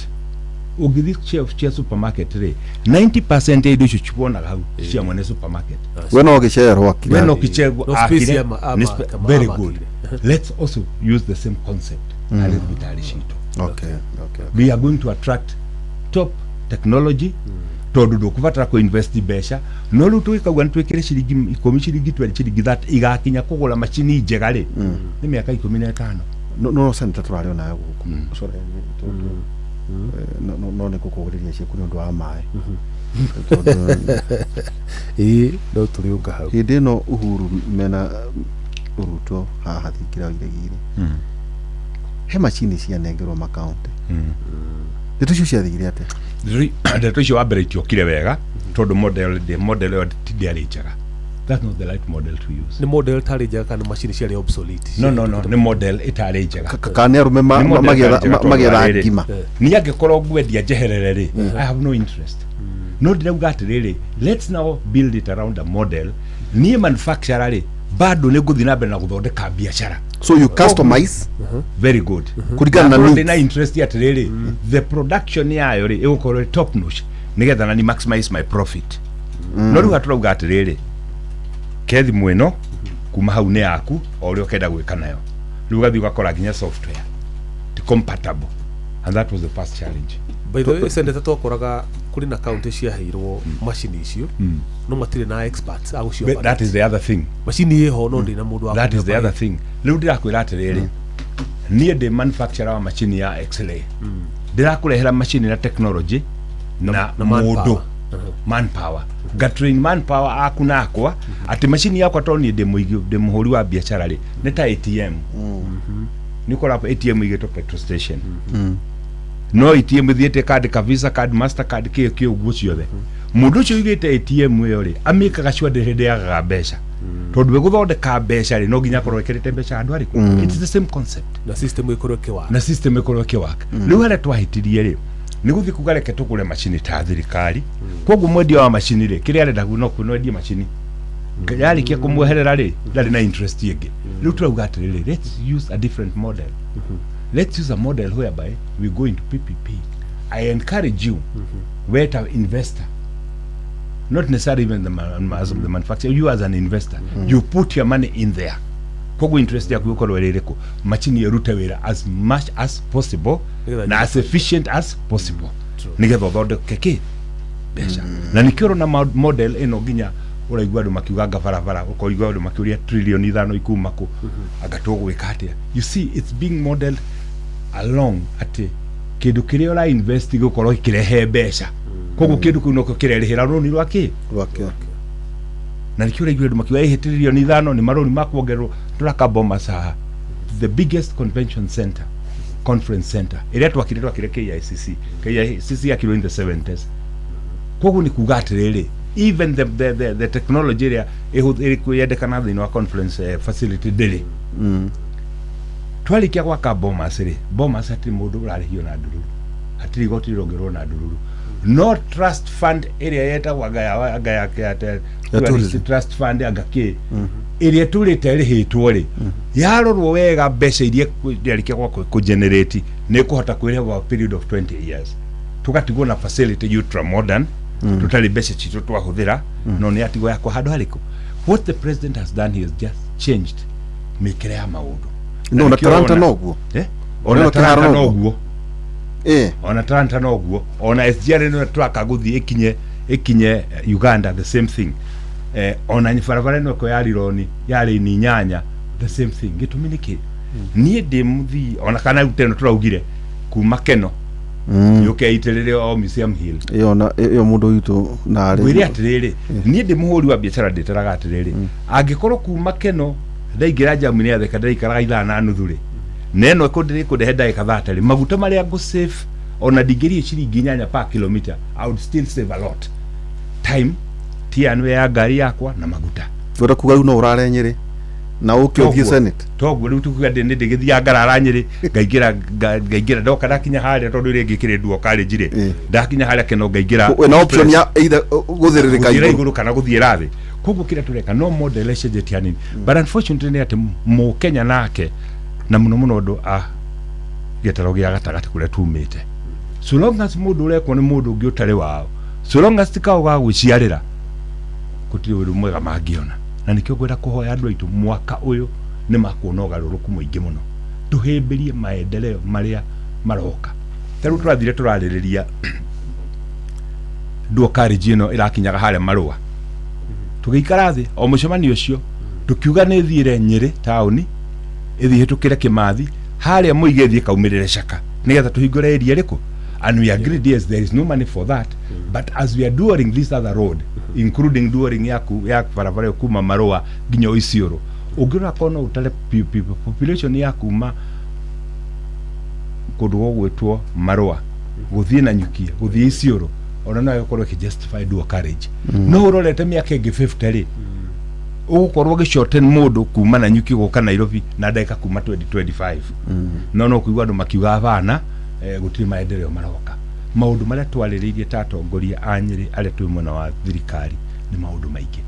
ugithi chia supermarket re 90% indo icio chiponaga hau cia mwene supermarket we no gicherwo akire we no gicherwo akire very good let's also use the same concept ali vitali shito okay we are going to attract top technology tondu ndukubatara ku invest besha no ru twikagwa ntwikire ciringi 10 ciringi 20 ciringi that igakinya kugura macini njega ri ni miaka 15 no center turari ona guku sore no ne kukuguriria ciku ndu wa mai no turi unga hau hindi no Uhuru mena Ruto haha thikira gire he macini cia nengerwo makaunti ndeto cio ciathire ate ndeto cio wambere kire wega tondu model yo ndiarĩ njega that's not the right model to use ni model tarĩ njega kana macini ciarĩ obsolete no ni model itarĩ njega kana arume magetha ngima ni angĩkorwo ngwendia njeherere rĩ I have no interest no ndirauga atĩrĩrĩ let's now build it around a model niĩ manufacturer rĩ bado nĩ ngũthiĩ na mbere na gũthondeka biashara so you customize very good kurigana na needs na interest atĩrĩrĩ the production yayo rĩ ĩgũkorwo top notch nigetha na ni maximize my profit no rĩu aturauga atĩrĩrĩ kethi mweno kuma hau nĩ yaku o ũrĩa ũkenda gwĩka nayo rĩu ũgathiĩ ũgakora nginya software ti compatible and that was the first challenge by the way sendeta twakoraga kuri na county ciaheirwo macini icio no matirĩ na experts agũcio that is the other thing macini ĩho no ndĩ na mũndũ wa that is the other thing rĩu ndĩrakwĩra atĩrĩrĩ niĩ ndĩ manufacturer wa macini ya x-ray ndĩrakũrehera macini na technology na mũndũ manpower gatrain manpower aku nakwa ati machine yakwa to ni ndĩ mũhũri wa biashara rĩ nĩ ta ATM ni kora ATM igeto petrol station no ATM thiete card ka Visa card Mastercard kĩ ũguo ciothe mũndũ ũcio igĩte ATM ĩyo rĩ amĩkaga cio ndĩrĩ ndĩagaga mbeca tondu we guthondeka mbeca rĩ no nginya korwo ĩkĩrĩte mbeca andũ arĩkũ it's the same concept na system ĩkorwo ĩkĩwaka rĩu harĩa twahĩtirie rĩ nĩ gũthiĩ kuga reke tũgũre macini ta thirikari koguo mwendia wa macini rĩ kĩrĩa arenda no kwendie macini yarĩkia kũmweherera rĩ ndarĩ na interest ĩngĩ rĩu turauga atĩrĩrĩ let's use a different model let's use a model whereby we go into PPP I encourage you wait an investor not necessarily even the manufacturer you as an investor you put your money in there koguo interest yaku ikorwo ĩrĩkũ macini ĩrute wĩra as much as possible na as efficient as possible nigetha ũthondeke kĩ mbeca na nĩkĩo na model ĩno nginya ũraigua andũ makiuganga barabara ũkoigua andũ makiuria trillion 5 ikuma kũ agatwo gwĩka atĩa you see it's being modeled along atĩ kĩndũ kĩrĩa ũra invest gũkorwo kĩrehe mbeca koguo kĩndũ kĩu no kĩrerĩhĩra rũni rwake na nikio regio ndu makiwa ihitiririo ni thano ni maroni makuongerwo turaka Bomas haha the biggest convention center conference center iria twakire KICC yakirwo in the 70s koguo ni kuga atiriri even the technology area yendekana thini wa conference facility ndiri twalikia gwaka Bomas ati mundu urarihio na ndururu atiri goti rongerwo na ndururu no trust fund area yetagwa gaya trust fund agake area turite rihitwo ri yarorwo wega mbeca iria yalikia gwa ku generate ni kuhota kwireva period of 20 years tugatigwo na facility ultra modern tutari mbeca citu twahuthira no ni atigo yakwa handu hariko. What the president has done, he has just changed mikire ya maundu no na Taranta noguo ona Taranta noguo ona Taranta noguo ona SGR no twaka guthi ikinye Uganda the same thing ona nyifarabara no ko yari ni nyanya the same thing gituminiki nie demuthi ona kana uteno turaugire kuma Keno yuke iterere o Museum Hill yo mundu witu na ari wiri atiriri nie ndi muhuri wa biashara nditaraga atiriri angikorwo kuma Keno ndaigira jamu ni atheka ndaikaraga ithana nuthuri neno kunde heda ikathatari maguta maria go save ona digiri ciringi nyanya per kilometer I would still save a lot time tianwe ya gari yakwa na maguta tora kuga no urare Nyeri na ukiothie Senate toguo riu tukuga ndi ngithia ngarara Nyeri ngaigira ndoka ndakinya haria tondu ri ngikire nduo kari njire ndakinya haria Keno ngaigira na option ya either guthiririka iguru kana guthie rathi koguo kira tureka no moderation jetiani but unfortunately ati mu Kenya nake na muno ndu getarogia gatagati kure tumite so long as mundu urekwo ni mundu ungi utari wao so long as tikao ga gwiciarira kutiri windu mwega mangiona na nikio gwira kuhoya andu aitu mwaka uyu ni makuona ugaruruku muingi muno tuhimbirie maendeleo maria maroka taru turathire turaririria nduo carriage ino irakinyaga haria Marua tugiikara thi o mucemani ucio tukiuga ni thiire Nyeri tauni ithi hitukire Kimathi haria muigethie kaumirire Shaka nigetha tuhingure area riku and we agreed yes there is no money for that but as we are doing this other road including doing ya barabara kuma Marua nginya Isiolo ugira kono utale population ya kuma kudugo gwetwo Marua guthie na nyukia guthie Isiolo ona no yakorwo ki justify dual carriage no urorete miaka ingi 50 ri ugukorwo gishorten mundu kuma na nyuki guka Nairobi na ndeka kuma 2025 no kuigwa andu makiuga bana gutiri maendeleo maroka maundu maria twariririe tatongoria a Nyeri aria twi mwena wa thirikari ni maundu maingi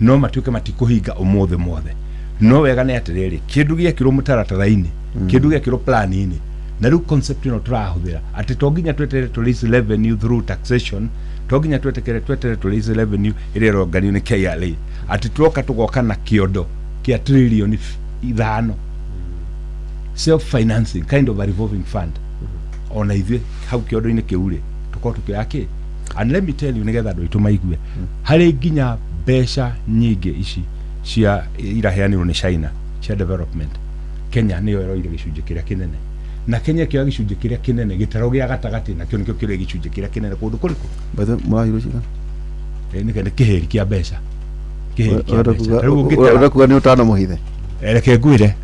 no matuke matikuhinga umuthe mothe no wega ni atiriri kindu giekirwo mutaratara-ini kindu giekirwo plan-ini na riu concept ino turahuthira ati tonginya twetere to raise revenue through taxation tonginya twetere to raise revenue iria ronganio ni KRA ati tuoka tugoka na kiondo kia trillion 5 self financing kind of a revolving fund ona ithe hau kiondo-ini kiure tuko tukiyake and let me tell you nigetha andu itu maigue hari nginya besha nyingi ici cia iraheanirwo ni China cia development Kenya niyo eroire gicunji kiria kinene na Kenya kio gicunji kiria kinene gitaro gia gatagati na kio nikio kire gicunji kiria kinene kundu kuriku bathe murahiro cigana ni kende kiheri kia besha kiheri kia besha urakuga ni utana muhithe reke ngwire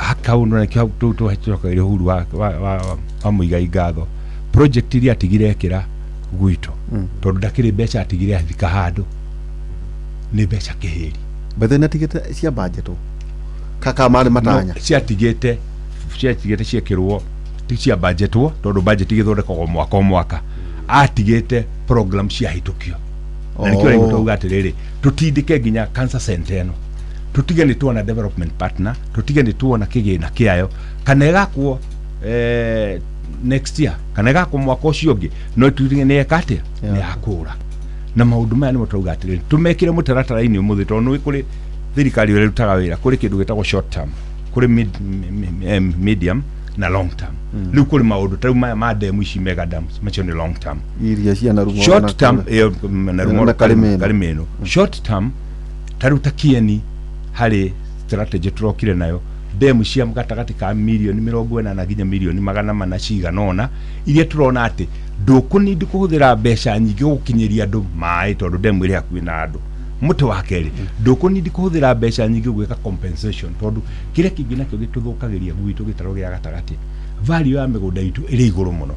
akaundu na kio tu hatuka ile huru wa muigai ngatho project iria atigire ekira gwitu tondu ndakiri besha atigire athika handu ni besha kiheri bathe natigite cia budget kaka mari matanya ciatigite ciekirwo ti cia budgetwo tondu budget igithondekagwo mwaka atigite program cia hitukio na nikio ringo tuga atiriri tutindike nginya cancer center eno tutige ni tuona development partner tutige ni tuona kigina kiayo kana igakwo next year kana igakwo mwaka ucio ungi no tutige ni ekate ni akura na maundu maya ni mutuga atiriri tumekire mutaratara-ini umuthi tondu ni kuri thirikari ire rutaga wira kuri kindu gitagwo short term kuri medium na long term riu kuri maundu tau ma demu ici mega dams macio ni long term iria cia na rumo short term na rumo karimeno short term taruta kieni hari strategy turokire nayo demu cia gatagati ka milioni 40 na nginya milioni 400 ciganona iria turona ati ndukunindi kuhuthira mbeca nyingi gukinyiria andu mai tondu demu iri hakuhi na andu muti wa keri ndukunidi kuhuthira mbeca nyingi gwika compensation tondu kire kingi nakyo gituthukagiria gwitu gitaro gia gatagati value ya migunda itu iri iguru muno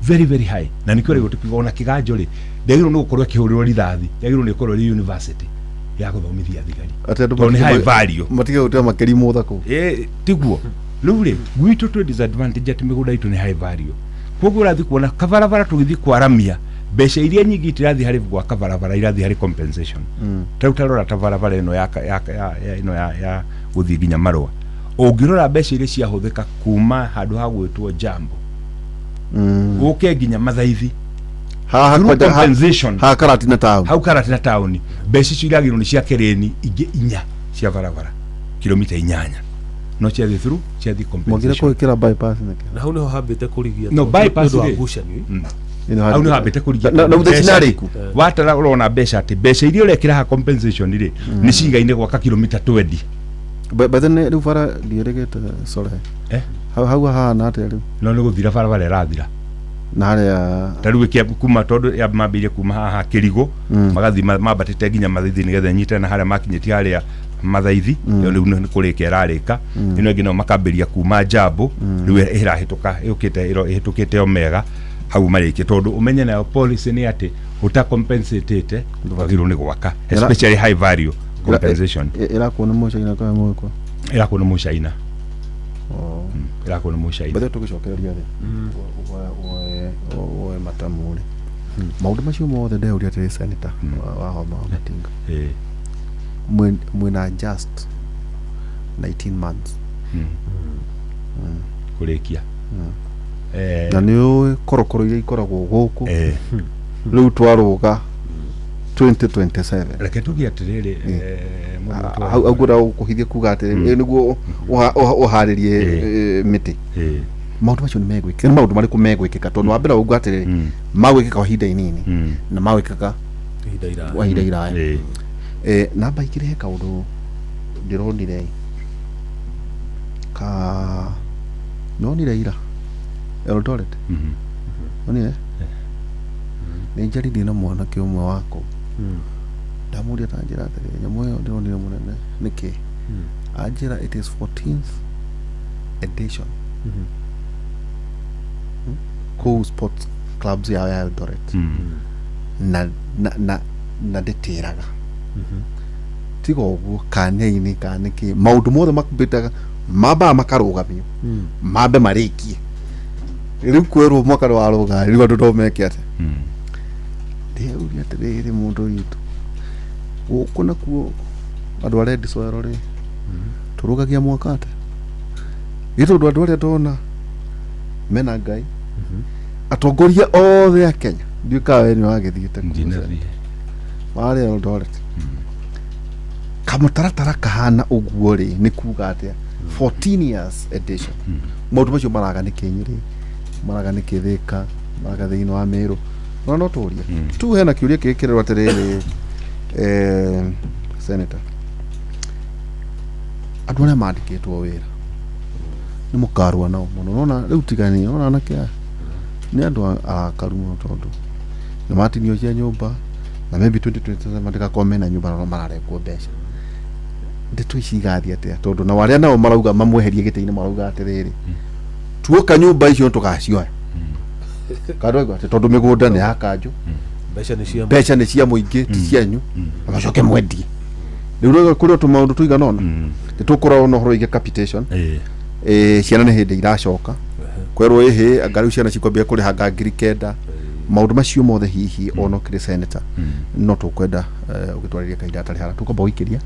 very very high na nikyo ri gutukigona kiganjo ri ndagiro no gukorwo kihurirwo rithathi ndagiro ni gukorwo ri university ya guthomithia thigari atendu ni high value matiga gutua makeri muthako tiguo riu ri gwitu tu disadvantage ati migunda itu ni high value koguo rathi kuona kavaravara tugithi kwaramia mbeca iria nyingi itirathi hari gwa kavaravara irathi hari compensation tarora tavaravara ino ya guthi nginya marwa ungirora mbeca iria ciahuthika kuma handu ha gwitwo jambo uke nginya mathaithi ha Karatina town mbeca icio iragirwo ni cia kereni ingi 4 cia varavara kilomita 8 no cia through cia thi compensation mongire kwikira bypass na hau niho hambite kurigia no bypass wa ngucanio au ni hambite kurigia na uthe ku watara urona mbeca ati mbeca iria urekira ha compensation ri ni cigaine gwaka kilomita 20 but then riu bara ndieregete sore hau hana ate riu no ni guthira varavara irathira na haria tariu kia kuma tondu ya mambirie kuma haha kirigo magathi mabatite nginya mathithi nigetha nyite na haria makinyiti haria mathaithi riu ni kurika irarika ino ngino makambiria kuma jambo riu irahituka ihitukite omega hau mariki tondu umenye na policy ni ati uta compensate nduvagirwo ni gwaka especially high value compensation irakuona mucaina kwa mweko irakuona mucaina irakuona mucaina bado tugicokereria thi oe matamuri maundu macio mothe ndeuria ati senator wa Homa Matinga mwina just 19 months kurikia na niyo korokoro iria ikoragwo guku riu twaruga 2027 reke tugie atiriri agura kuhithia kuga atiriri niguo uharirie miti maundu macio ni megwikika maundu mariku megwikika tondu wambere uga atiriri magwikika hinda inini na magwikika hinda iraya namba ikire kaundu ndironire ka nonire ira Eldoret onire ni njari na mwana kiumwe wako ndamuria tanjira atiriri nyamu yo ndironire munene niki anjira it is 14th edition co sports clubs ya Eldoret na detiraga tigo uguo kaneini kaniki maundu mothe makubitaga mamba makarugamio mambe marikie riu kwerwo mwaka wa ruga riu andu tomeke ate ndiuria atiriri mundu witu guku nakuo andu aredi soero ri turugagia mwaka ate itu andu aria tona mena ngai atongoria othe a Kenya ndiukawe ni wagithiite wale Eldoret kamutaratara kahana uguo ri ni kuga atia 14 years edition maundu macio maraga ni Kinyiri maraga ni Kithika maraga thiini wa Meru no turia tu hena kiuria kikirwa atiriri senator andu aria mandikitwo wira ni mukarwa nao muno nona riu tigani nona na kia ni andu akaru muno tondu ni matinio cia nyumba na maybe 2027 mandika komena nyumba no mararekwo mbeca ndeto ici igathia atia tondu na waria nao marauga mamweherie giteini marauga atiriri tuoka nyumba icio tukacioya kadwa ati tondu migunda ni hakanju mbeca ni cia muingi ti cianyu amacoke mwendie riu kuri tumaundu tuiganona nitukorwo no horo ige capitation ciana ni hindi iracoka kwerwo ihi angariu ciana cikwambia kuriha ngiri 9 maundu macio mothe hihi ono kire senator no tukwenda ugitwariria kaida atari hara tukomba wikiria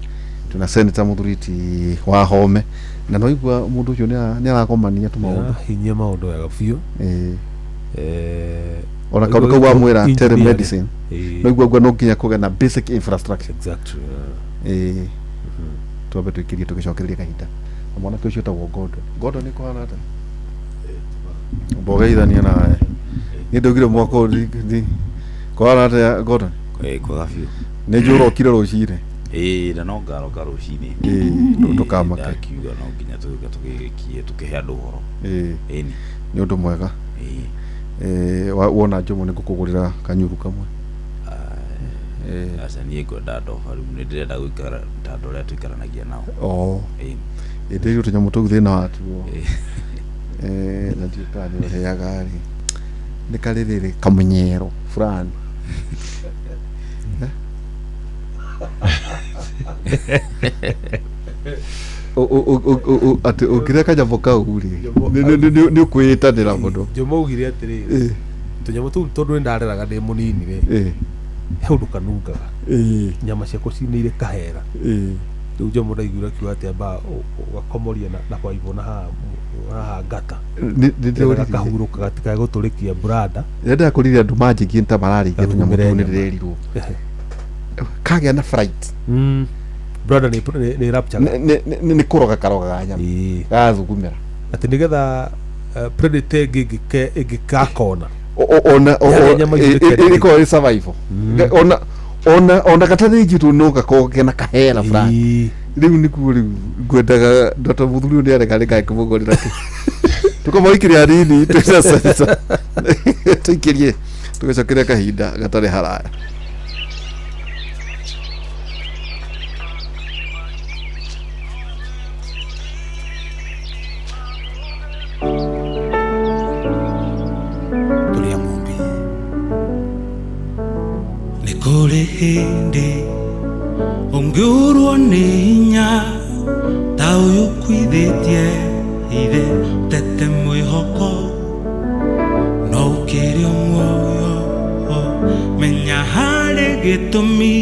tuna senator muthuriti wa Home na no igwa mundu ucio ni arakomania tumaundu hinya maundu ya gafio ona kaundu kau wa mwira telemedicine no igwa no nginya kugena basic infrastructure exactly tuambe twikirie tugicokereria kahinda mwana kio ta Gordon ni kuhana ata bogeithania nawe ni ndogire mwaka ndi kuhana ata Gordon kwa gafio ni njuro kire rucire na no ngaro rucini tukamaka kiuga no nginya tugikie tukihe andu horo ni undu mwega wona njumu ni gukugurira kanyuru kamwe Asa niä kwenda ndoba rä u nä ndärenda gå ikara ta andå arä a tå ikaranagia nao ä ndä tå nyamå tå u thä na watuo na ndiå kana nä å heaga rä nä karä rä rä kamunyero fulani atä å ngä rä kanyamå kau rä nä å kwä ä tanä ra må no njå maugire atä rä tå nyamå tå u tondå nä ndareraga ndä må nini rä he å ndå kanungaga nyama ciakwo cinä irä kahera rä u njamå ndaiguire akiuga atä amba gakomoria na baibå na haha ngata kahurå ka gatikae gå tå rä kia brada rä ndä rakå rire andå manjä nä ta mararä ngä tå nyamå tå nä rä rerirwo kagä a na brada nä rapchaga nä kå roga karogaga nyama gathugumä ra atä nä getha predator ä ngä gakona ĩkorwo ĩ survival ona gatarĩ njitũ no gakorwo kena kahera fulani rĩu nĩkuo rĩu ngwendaga ndota mũthuri nĩ arega rĩkae kũmũgũrĩra tũkamũikĩria hanini tũcaca tũikĩrie tũgĩcokeria kahinda gatarĩ haraya kore hindi ongiurwo nĩ hinya ta ũyũ kwithĩtie ithe tete mwĩhoko no ũkĩrĩ muoyo menya harĩ gĩtũmi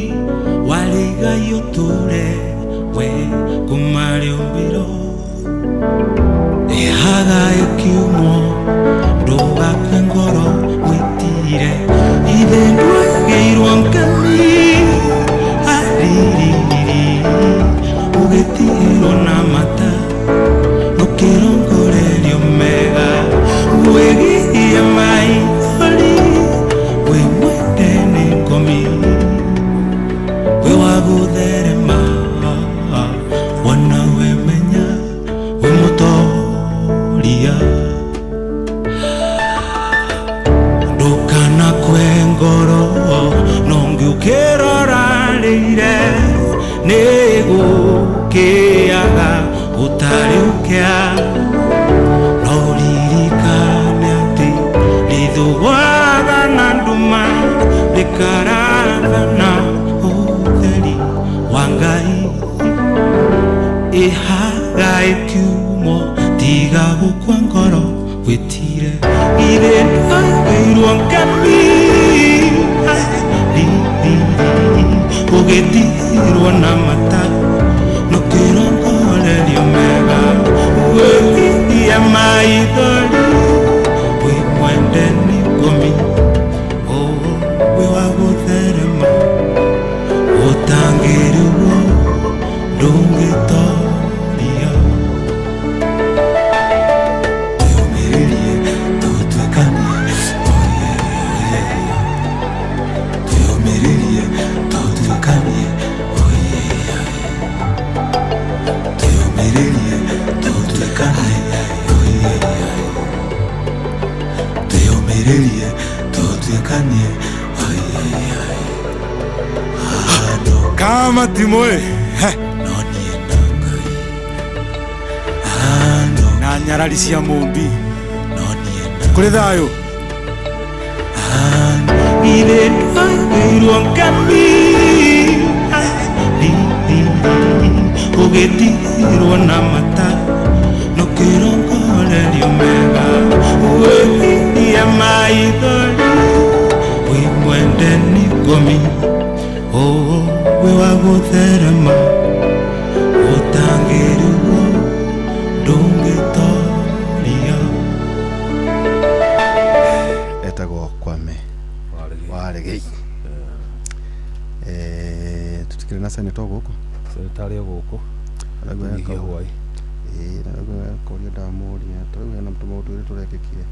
warĩgai ũtũre we kuma rĩũmbĩro ĩhaga ĩkiumwo ndũgakue ngoro wĩtire ithe ndwagĩirwo ngami aririri ũgĩtigĩrwo na mata ũkĩrongorerio mega wĩgirie maithori wĩ mwende nĩ ngomi wĩ wa gũtherema wona wĩmenya wĩ mũtoria ndũkanakue ngoro nongĩũkĩrorarĩire nĩgũkĩaga ũtarĩũkĩa no ririkane atĩ rĩthũaga na nduma rĩkarathana ũtheri wa Ngai ĩhaga ĩkiumwo tiga gũkua ngoro wĩtire ithe ndwagĩirwo ngami ũgĩtigĩrwo na mata nũkĩrongorerio mega wĩgirie maithori wĩ mwende nĩ ngomi wĩ wa gũtherema ũtangĩrĩrwo ndũngĩtoria twĩyũmĩrĩrie tũtuĩkanie twĩyũmĩrĩrie tũtuĩkanie twĩyũmĩrĩrie tũtuĩkanie twĩyũmĩrĩrie tũtuĩkanie kama timoe no niĩ na Ngai na nyarari cia mũmbi no niĩ na kũrĩ thayũ ithe ndwagĩirwo ngami ũgĩtigĩrwo na mata nũkĩrongorerio mega wĩgirie maithori wĩ mwende nĩ ngomi wĩ wa gũtherema ũtangĩrĩrwo ndũngĩtoria etagwo Kwame Waregei tũtikĩrĩ na seneta gũkũ senetari gũkũ nyihia hwai koria ndamũria tarĩu hena tũmaũndũ twĩrĩ tũrekĩkire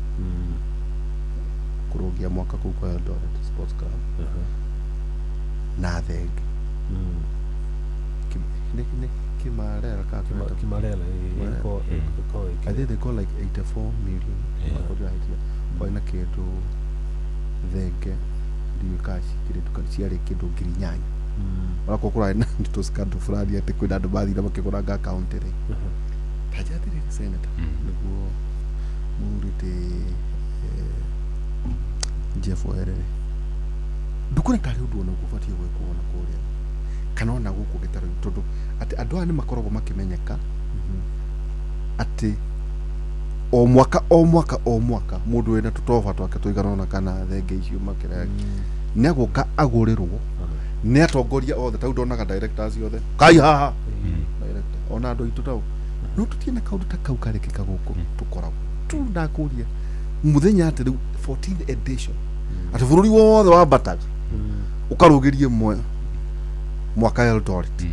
kũrũngia mwaka kũu kwa Eldoret Sports Club na thenge Kimarela I think they got like 84 million kwa ina kĩndũ thenge ndiyo kashi kile tukasiare kido ngirinyanya wako kura na to scandal fulani ate kwenda andu bathi na makiguraga account ri tajatire senator niguo murite Jeff Werere ndukuna tari undu ona kufatie gweko ona kuria kana ona guku gitaro tondu ati andu ani makorogo makimenyeka ati o mwaka mundu wena tutoba twake tuigana ona kana thenge icio makira ni aguka agurirwo ni atongoria othe tau ndonaga directors othe kai haha director ona andu itu tau no tutiena kaundu ta kau karekeka guku tukoragwo tu ndakuria muthenya ati riu 14th edition ati bururi wothe wa bataga ukarugirie mwaka Eldoret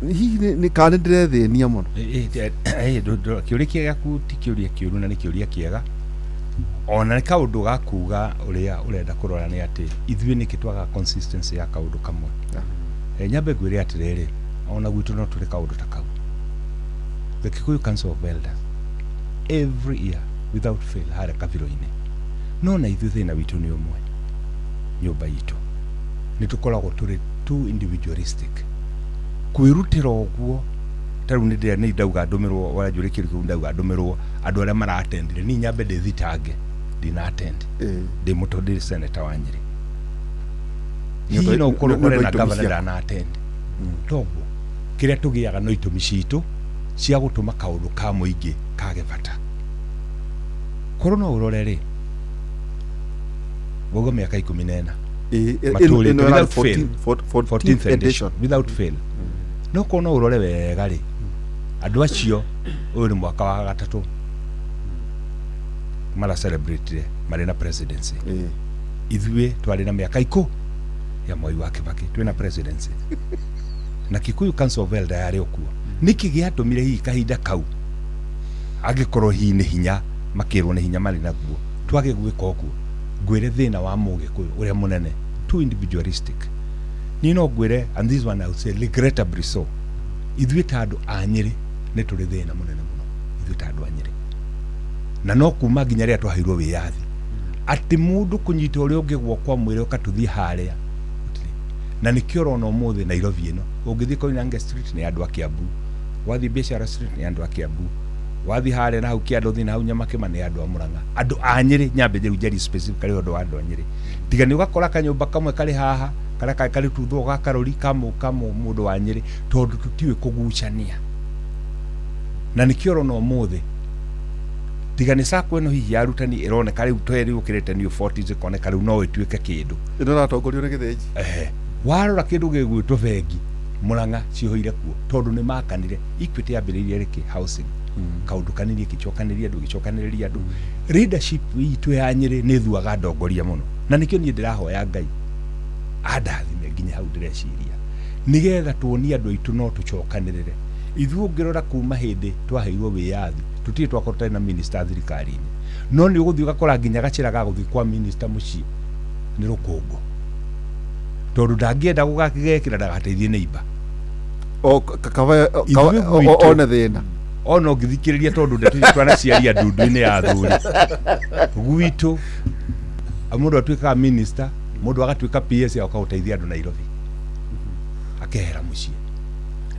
hihi ni kana ndirethenia muno kiuria kiaku ti kiuria kiuru na ni kiuria kiega ona ni kaundu gakuga uria urenda kurora ni ati ithuĩ nĩ kitwaga consistency ya kaundu kamwe nyambe ngwĩre atirĩrĩ ona gwitũ no tũrĩ kaundu ta kau the Kikuyu Council of Elders every year without fail harĩa kabiro-inĩ no na ithuĩ thĩna witũ nĩ ũmwe nyũmba itũ nĩ tũkoragwo tũrĩ too individualistic kwirutira oguo taru ni ndia ni ndauga ndumirwo wa njuri kiriku ndauga ndumirwo andu aria mara attendire ni nyambe ndithitange ndina attend ndi mutondiri senator wa Nyeri ni no ukoro kore na governor na attend toguo kiria tugiaga no itumi citu cia gutuma kaundu ka muingi kage bata koro no urorere gogo miaka 14 14th edition without fail no kono urore wega ri andu acio uri mwaka wa gatatu mara celebrate mari na presidency ithuĩ twari na miaka iko ya Mwai wa Kibaki twina presidency na Kikuyu Council of Elders yari okuo niki giatumire hi kahinda kau agikorwo hi ni hinya makirwo ni hinya mari naguo twage gwika okuo ngwire thina wa Mugikuyu uria munene too individualistic ni no ngwire and this one I would say regrettably so ithuĩ ta andu a Nyeri ni turi thina munene muno ithuĩ ta andu a Nyeri na no kuma nginya ria twaheirwo wiyathi ati mundu kunyita uria ungi gwokwa mwire ukatuthie haria na nikio no muthi Nairobi ino ungithie Koinange street ni andu a Kiambu wathi Biashara street ni andu a Kiambu wathi haria na hau Kiando thina hau Nyamakema ni andu a Murang'a andu a Nyeri nyambe njeri specifically andu a Nyeri tiga ni ugakora kanyumba kamwe kari haha kari tutho gakarori kamo mundu wa Nyeri tondu tutiwe kugucania na nikio no muthi tiga ni sako eno hihi arutani ironeka riu tweri ukirete ni 40 zikoneka riu no ituike kindu ino ratongorio ni githenji warora kindu gigwitwo bengi Murang'a cihoire kuo tondu ni makanire Equity yambiririe riki housing kaundu kanini gichokaniria andu gichokaniria andu leadership itu ya Nyeri ni thuaga ndongoria muno na nikio ni ndirahoya Ngai adathime nginya hau ndireciria nigetha tuonia andu itu no tucokanirire ithuĩ ngirora kuma hindi twaheirwo wiyathi tutie twakorota na minister thirikari-ini no ni uguthii ugakora nginya gacira ga guthii kwa minister muci ni rukungu tondu ndangienda gugakigekira ndagateithie neighbor ona thina ona ngithikiriria tondu ndetu twanaciaria ndundu-ini ya thuri gwitu mundu atuikaga minister mundu agatuika PS akaũteithia andu Nairobi akehera muci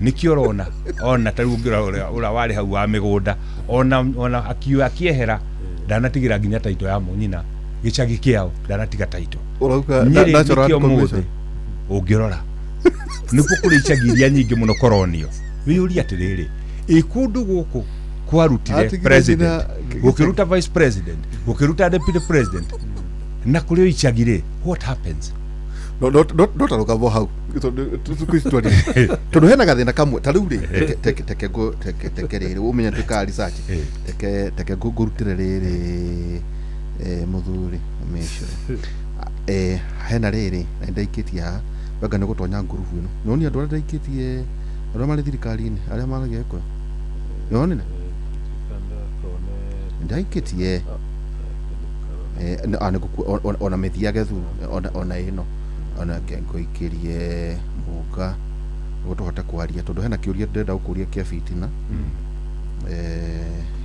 nikio rona ona tariu ngira ura wari hau wa migunda ona akiehera ndanatigira nginya taito ya munyina gicagi kiao ndanatiga taito urauka natural commission ungirora nikuo kuri icagiria nyingi muno koronio wiyuri atiriri ikundu guku kwarutire president gukiruta vice president gukiruta deputy president na kuri icagire what happens no taruka bo hau tondu hena gathina kamwe tariu ri teke riri umenya twika research teke ngurutire riri muthuri mesho hena riri ndaikitia baga ni gutonya ngurubu ino noni andu ndaikitie andu mari thirikari-ini aria maragekwa noni ndaikitie ona methia gethu ona ino ona ngoikirie muga gutohota kwaria tondu hena kiuria ndenda gukuria kia fitina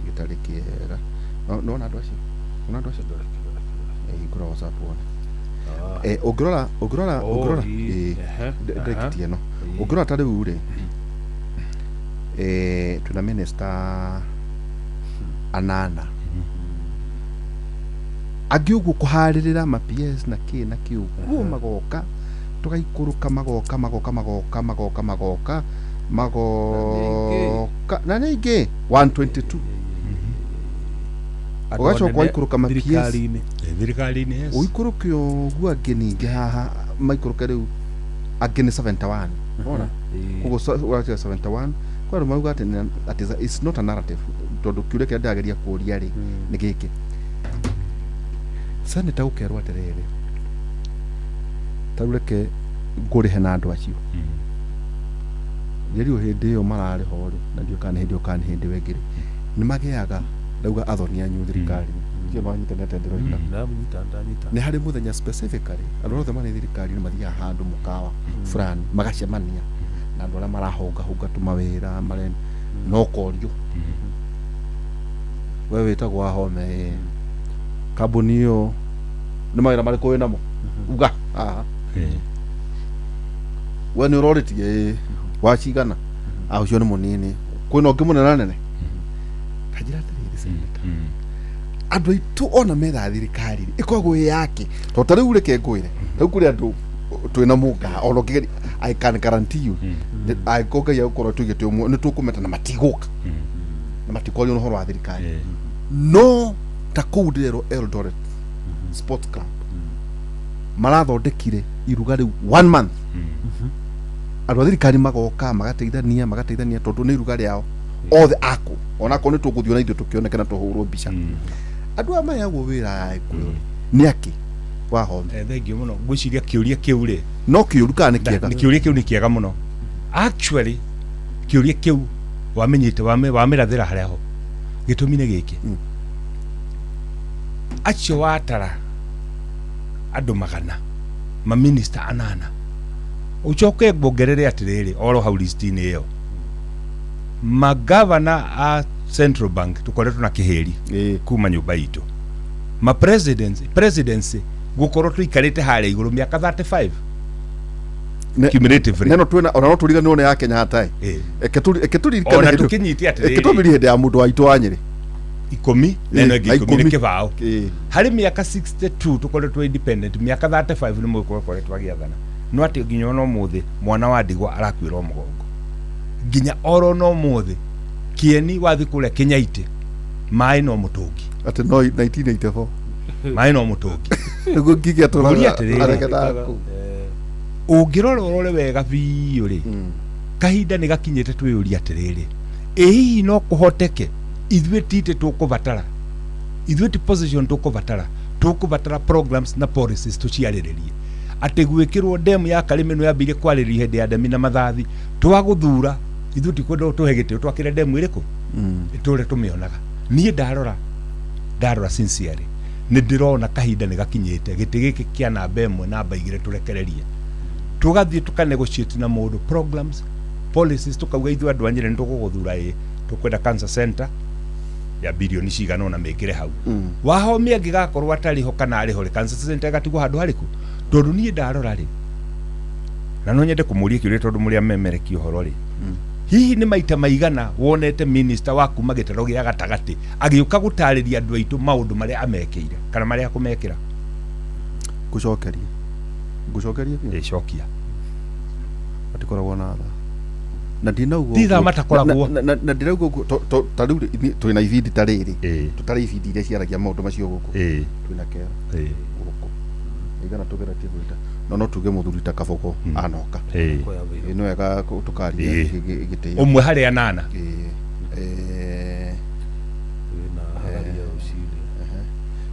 gitari kiega no na andu acio Igura WhatsApp one. Ugurora ndekitieno. Ugurora tari ure. Tuna minister anana. Agiugu kuharirira ma PS na kiu magoka tugaikuruka magoka na ningi 122 ugacho kwa ikuruka ma PS thirikari-ini yes uikurukio gwa geninge haha maikuruka riu ageni 71 ona kugo 71 kwa rumauga ati it's not a narrative tondu kiure kia ndageria kuria ri ni giki Senator ukerwa atiriri tarureke ngurihe na andu acio yerio hindi yo marari hori na ndio kana hindi wengiri ni magiaga ndauga athoni anyu thirikari kio no internet ndiroina ni hari muthenya specifically andu othe mari thirikari ni mathia handu mukawa fulani magacemania na andu aria marahonga tumawira mare no korio wewe witagwa home kabuni yo ni mawira mari ko namo uga wani uroritie wachigana au cio ni munini kwina ngimunena nene kajira tiriri Senator andu itu ona metha thirikari ikoragwo yake to tari ureke ngwire riu kuri andu twina muka ono kigeri I can guarantee you I koga ya ukoro tugite umwe ni tukumeta na matiguka na matikoli no horo wa thirikari no takudero Eldoret Sports Club marathondekire iruga riu 1 month andu thirikari magoka magateithania tondu ni iruga riao othe ako ona ko ni tuguthio na ithu tukionekana tuhurwo mbica andu amaya go wira ikuri ni aki wa hombe thengio muno gwiciria kiuria kiu ri no kiuru kana ni kiega ni kiuria kiu ni kiega muno actually kiuria kiu wamenyite wamirathira haria ho gitumi ni giki acio watara andu magana ma minister anana uchoke bongerere atiriri oro hau listini iyo magavana a Central Bank tukoretwo na kiheri kuma nyumba itu ma presidency gukorwo tuikarite haria iguru miaka 35 cumulatively neno twena ona no turiga none ya Kenya hatai eketuri ona tukinyiti atiriri eketubiri hende ya mundu waitu wanyiri 10 neno gikumi kibao hari miaka 62 tukoretwo independent miaka 35 ni mukoretwo agiathana no ati nginya no muthi mwana wa ndigwa arakwirwo mugongo nginya oro no muthi kieni wathi kule Kenyaite mai no mutungi ati no 1984 mai no mutungi ngo ngige atura areketa ungirora urore wega biu ri kahinda ni gakinyete twiyuria atiriri hihi no kuhoteke ithuĩ tite tukubatara ithuĩ ti position tukubatara programs na policies tuciarĩrĩrie ati gwikirwo demu ya Karimeno yambire kwarĩrĩria hĩndĩ ya ndemi na mathathi twaguthura ithuĩ ti kwenda tuhe gĩtĩo twakire demu ĩrĩkũ itũre tumĩonaga niĩ ndarora sincerely nĩ ndĩrona kahinda nĩ gakinyĩte gĩtĩ gĩkĩ kĩa namba ĩmwe namba igĩrĩ tũrekererie tugathiĩ tukanegotiate na mũndũ programs policies tukauga ithuĩ andũ anyĩrĩ nĩ tũgũgũthura tukwenda cancer center ya bilioni cigana ona mekire hau wahomia ngigakorwo atari ho kana ari ho ri cancer center gatigwo handu hariku tondu nie ndarora ri na no nyende kumuria kiuri tondu muri amemereki uhoro ri hihi ni maita maigana wonete minister waku magitero gia gatagati agiuka gutariria andu aitu maundu mari amekeire kana mari akumekira gucokeria shokia atikoragwo na tha na ndinaugo titha matakoragwo na ndiraugo tariu twina ibindi tariri tutari ibindi iria ciaragia maundu macio guku twina kera guku igana tugera tigwita no tuge muthuri ta Kaboko anoka no wega tukaria gitei umwe hari anana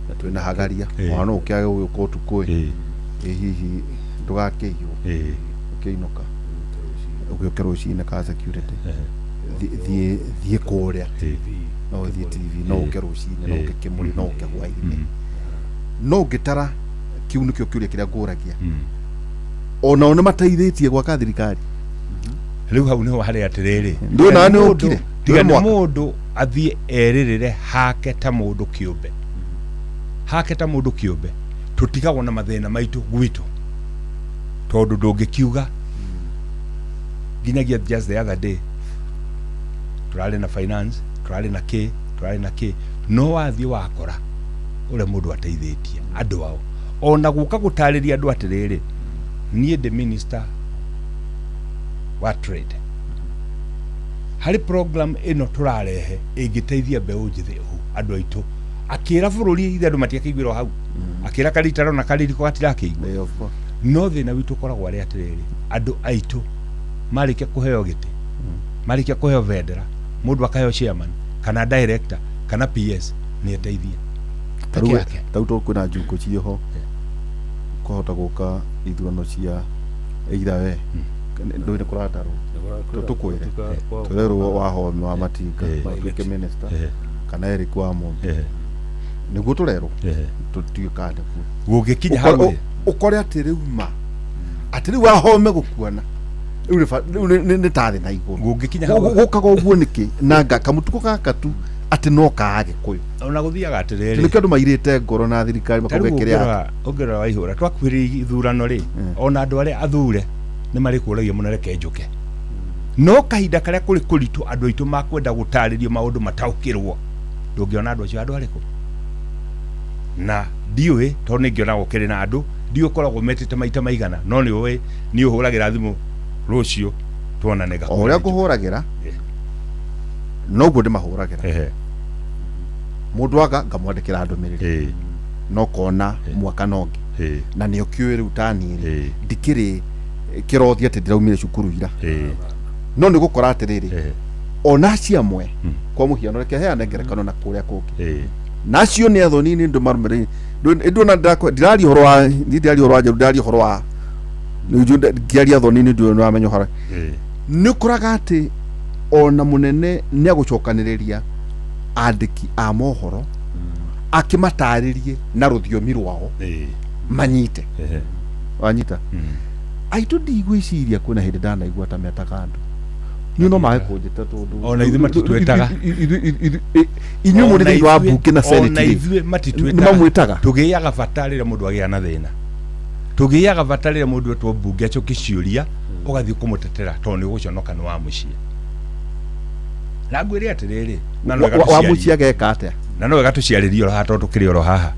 na twina hagaria mwana ukiaga uko utukui hihi ndugakeio ukiinuka ugiokero ucine ka security thie kuria no thie TV no ukero ucine no ukimuri no ukehwaine no gitara kiu nikio kiuria kiria nguragia ona ona mateithitie gwaka thirikari riu hau niho hari atiriri ndio na ni ukire tiga ni mundu athie eririre hake ta mundu kiumbe tutigagwo na mathina maitu gwitu tondu ndungikiuga ginyagia just the other day turali na finance turali na K no wathi wakora ule mundu ateithitie andu ao ona guka gutariria andu atiriri nie the minister wa trade hari program ino turarehe ingiteithia mbeu njithi hu andu aitu akira bururi ithe andu matiakigwira hau akira karitaro na kaririko gatirakiigwa no thina witu koragwo ari atiriri andu aitu marikia kuheo giti marikia kuheo vendera mundu akaheo chairman kana director kana PS ni ateithia tauto kuna njuko ciho kohota guka ithurano cia either ndoine kurataro tukwire turero wa home wa matinga matuike minister kana Eric Wamo niguo turero tutiukande ku gugikinya hau ukore atiriuma atiri wa home gukuana ni tathi na iguru gugikinya hau gukaga uguo niki nanga kamutuko gaka tu ati no kaage kuyo ona guthiaga atiriri ni kindu mairite ngoro na thirikari makogekeria ongerera wa ihura twakwiri ithurano ri ona andu ari athure ni mari kuragia muno reke njuke no kahinda karia kuri kuritu andu aitu makwenda gutaririo maundu mataukirwo ndungiona andu acio andu ariku na ndiwe to ni ngiona gukiri na andu ndio koragwo metete maita maigana no ni we ni uhuragira thimu rucio tuona nega oria kuhuragira no bude mahuragira mundu aka ngamwandikira ndumiriri no kona mwaka nongi na ni okiwiri utani ndikiri kirothia ati ndiraumire cukuru ira no ni gukora atiriri ona ciamwe kwa muhiano reke heane ngerekano na kuria kungi nacio ni athoni ni ndu marumiri ndu na ndirari horo wa ndirari horo wa ndirari horo wa ngiari athoni ni ndu na menyo hara ni kuraga ati ona munene ni agucokaniriria andiki a mohoro akimataririe na ruthiomi rwao manyite wanyita aitu ndigwiciria kuna hindi ndanaigua ta metaga andu ni no mahe kunjita tondu ona ithu matitwetaga inyu muri thini wa bunge na senate ona ithu matitwetaga mamwitaga tugiaga batarira mundu agia na thina tugiaga batarira mundu etwo bunge acio kiciuria ugathi kumutetera tondu guconoka ni wa mucie na ngwiri atiriri na no wa mucie geka atia na no gatuciaririo ha tondu tukiri oro haha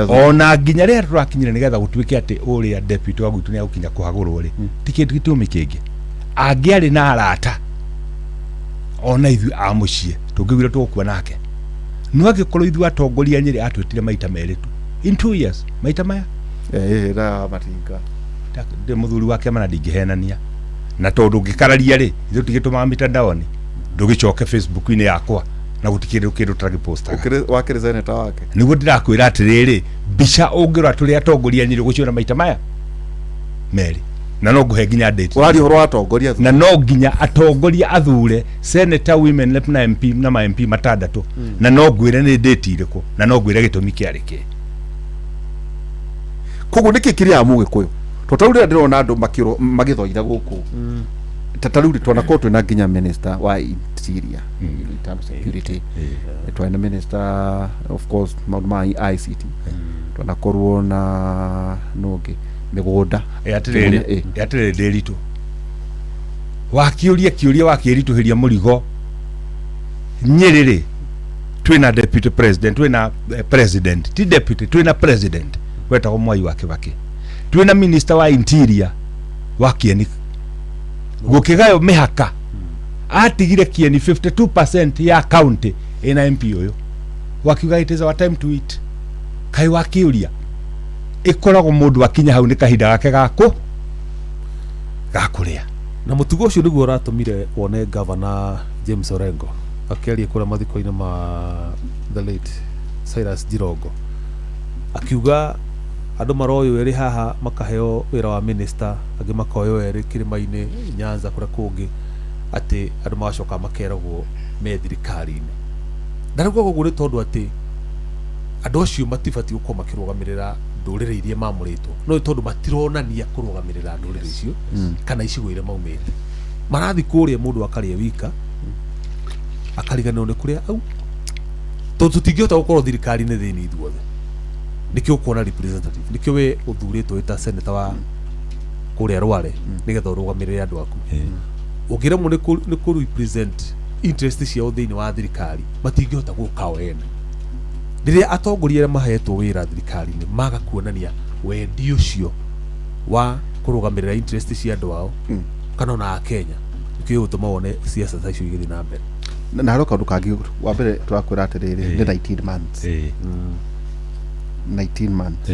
ona nginya ria turakinyire nigetha gutuike ati uria deputy wa gwitu ni agukinya kuhagurwo ri tikindu gitumi kingi angiari na arata ona ithu a mucie tungigwira tukua nake no agikorwo ithu atongoria Nyeri atwitire maita meri tu in 2 years maita maya ra matinga de muthuri wake mana ndingihenania na tondu ngikararia ri ithu tigituma mitandaoni ndugicoke Facebook ini yakwa na gutikire kindu turagiposta wakire seneta wake niguo ndirakwira atiriri bica ungirwa turi atongoria Nyeri guciona maita maya meri na no nguhe nginya date urari horo atongoria na no nginya atongoria athure senator women rep na MP na ma MP matandatu na no ngwire ni date iriku na no ngwire gitumi kiariki koguo niki kiri amuge kuyo totaurira ndirona andu makiro magithoira guku tataruri twana ko twina nginya minister wa interior internal security twana minister of course ma ICT twana korwo na noge migunda yatiriri ndiritu wakiuria wakirituhiria murigo Nyeri twina deputy president twina president ti deputy twina president wetagwo Mwai wa Kibaki twina minister wa interior wa Kieni gukigayo mihaka atigire Kieni 52% ya county ina MP uyu wakiuga it is our time to eat kai wakiuria ikoragwo mundu akinya hau ni kahinda gake gakuria na mutugo ucio niguo uratumire wone governor James Orengo akiaria kura mathiko-ini ma the late Cyrus Jirongo akiuga andu maroyo eri haha makaheo wira wa minister agi makoyo eri Kirima-ini Nyanza kura kungi ati andu macoka makeragwo me thirikari-ini ndarugwo gugure tondu ati andu acio matibati gukorwo makirugamirira ndurire iria mamuritwo no tondu matironania kurugamirira ndurire icio kana icigo ire maumite marathi kuria mundu akaria wika akariganwo ni kuria au tondu tutingihota gukorwo thirikari-ini thini ithuothe nikio kuona representative nikio we uthuritwo ita senator wa kuria Rware nigetha urugamirire andu aku ukiremwo ni ku represent interest cia thiini wa thirikari matingihota guka wene riria atongoria mahetwo wira thirikari-ini maga kuonania wendi ucio wa kurugamirira interest cia andu ao kana na Kenya nikio utuma wone siasa ta icio igiri na mbere na haroka ndu kangi wa mbere turakwira atiriri ni 19 months 19 months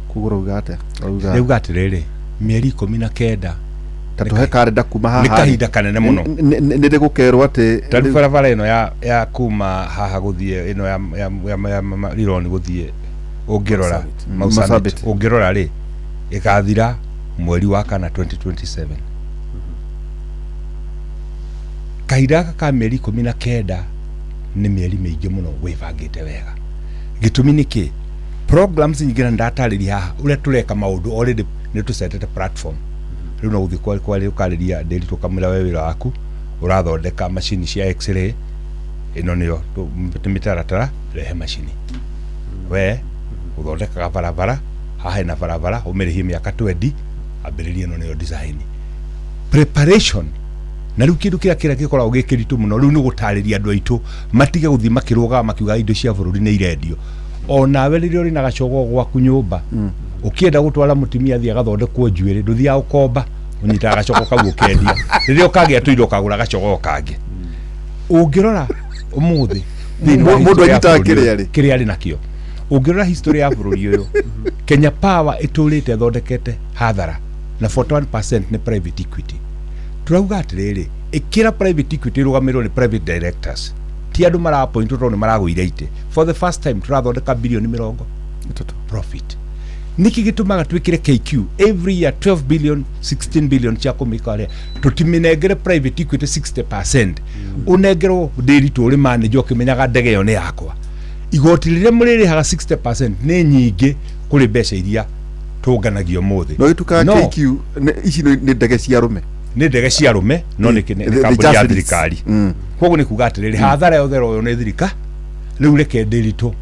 kugura ugate reuga atiriri mieri 19 tatu he karenda kuma haha ni kahinda kanene muno ni gukerwo ati tari barabara ino ya kuma haha guthie ino ya rironi guthie ungirora Mausabit ungirora ri ikathira mweri wa kana 2027 kahinda ka mieri 19 ni mieri mingi muno wibangite wega gitumi niki programs nyingi ndatariria haha uria tureka maundu already ni tusetete platform riu no guthie kwari ukariria nderi tukamira we wira waku urathondeka machine cia x-ray ino niyo mitaratara rehe machine we uthondeka barabara haha na barabara umirihie miaka 20 ambiririe no niyo design preparation na riu kindu kira gikora ugikiritu muno riu ni gutariria andu aitu matige guthie makiruga makiuga indo cia bururi ni irendio ona we ririo rina gacogo gwaku nyumba ukienda gutwara mutimia thia gathondekwo njuiri nduthia ukomba unyita gacogo kau ukendia ririo kage atuiro kagura gacogo kage ungirora umuthi mundu anyita kiria ri nakio ungirora history ya bururi uyu Kenya Power iturite thondekete hathara na 41% ni private equity turauga atiriri ikira private equity rugamirwo ni private directors ti andu mara point to ni maraguire ite for the first time turathondeka bilioni 30 profit niki gitumaga twikire KQ every year 12 billion 16 billion cha kumikale tutiminegere private equity 60% unegero deri turi manage okimenyaga ndege yo ni yakwa igoti rire muriri haga 60% ni nyingi kuri mbeca iria tunganagio muthi no ituka KQ ici ni ndege cia rume ni ndege cia rume no ni kambuni ya thirikari koguo ni kuga atiriri hathara yo thero yo ni thirika riu reke ndiritu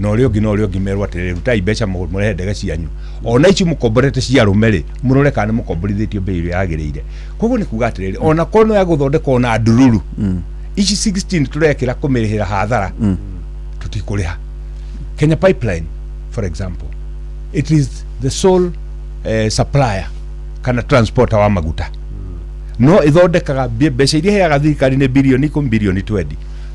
no rio ngi merwa atiriri rutai mbeca murehe ndege cianyu ona ici mukomborete cia rume ri murore kana mukomborithitio bei iri yagirire koguo ni kuga atiriri ona kono ya guthondeka ona ndururu ici 16 turekira kumirihira hathara tutikuriha Kenya Pipeline for example it is the sole supplier kana transporter wa maguta no ithondekaga mbeca iria heaga thirikari ni bilioni 20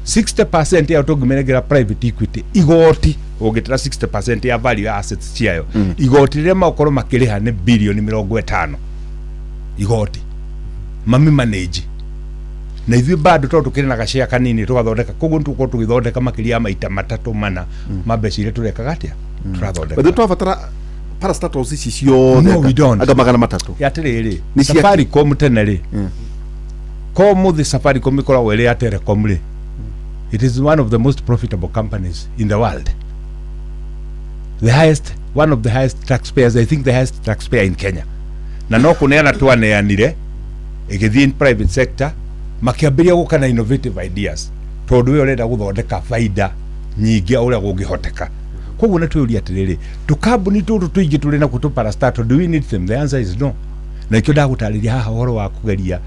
60% ya tugimenegera private equity igoti ugitira 60% ya value ya assets ciayo igoti rire makoro makiriha ni bilioni 50 igoti mami manage na ithuĩ bado to tukiri na gashia kanini tugathondeka koguo tuko tugithondeka makiria maita matatu mana mabeca iria turekaga atia turathondeka but twabatara parastatals ici ciothe anga magana matatu yatiriri Safaricom teneri ko muthi Safaricom ikoragwo iri ya Telecom ri it is one of the most profitable companies in the world, one of the highest taxpayers, I think the highest taxpayer in Kenya, na no kuneana twaneanire igithii in private sector makiambiria gukana innovative ideas tondu we urenda guthondeka faida nyingi uria gungihoteka koguo na twiri atiriri tukambuni tutu tuingi turi na kutu parastatal, do we need them? The answer is no. Na ikyo ndagutariria haha horo wa kugeria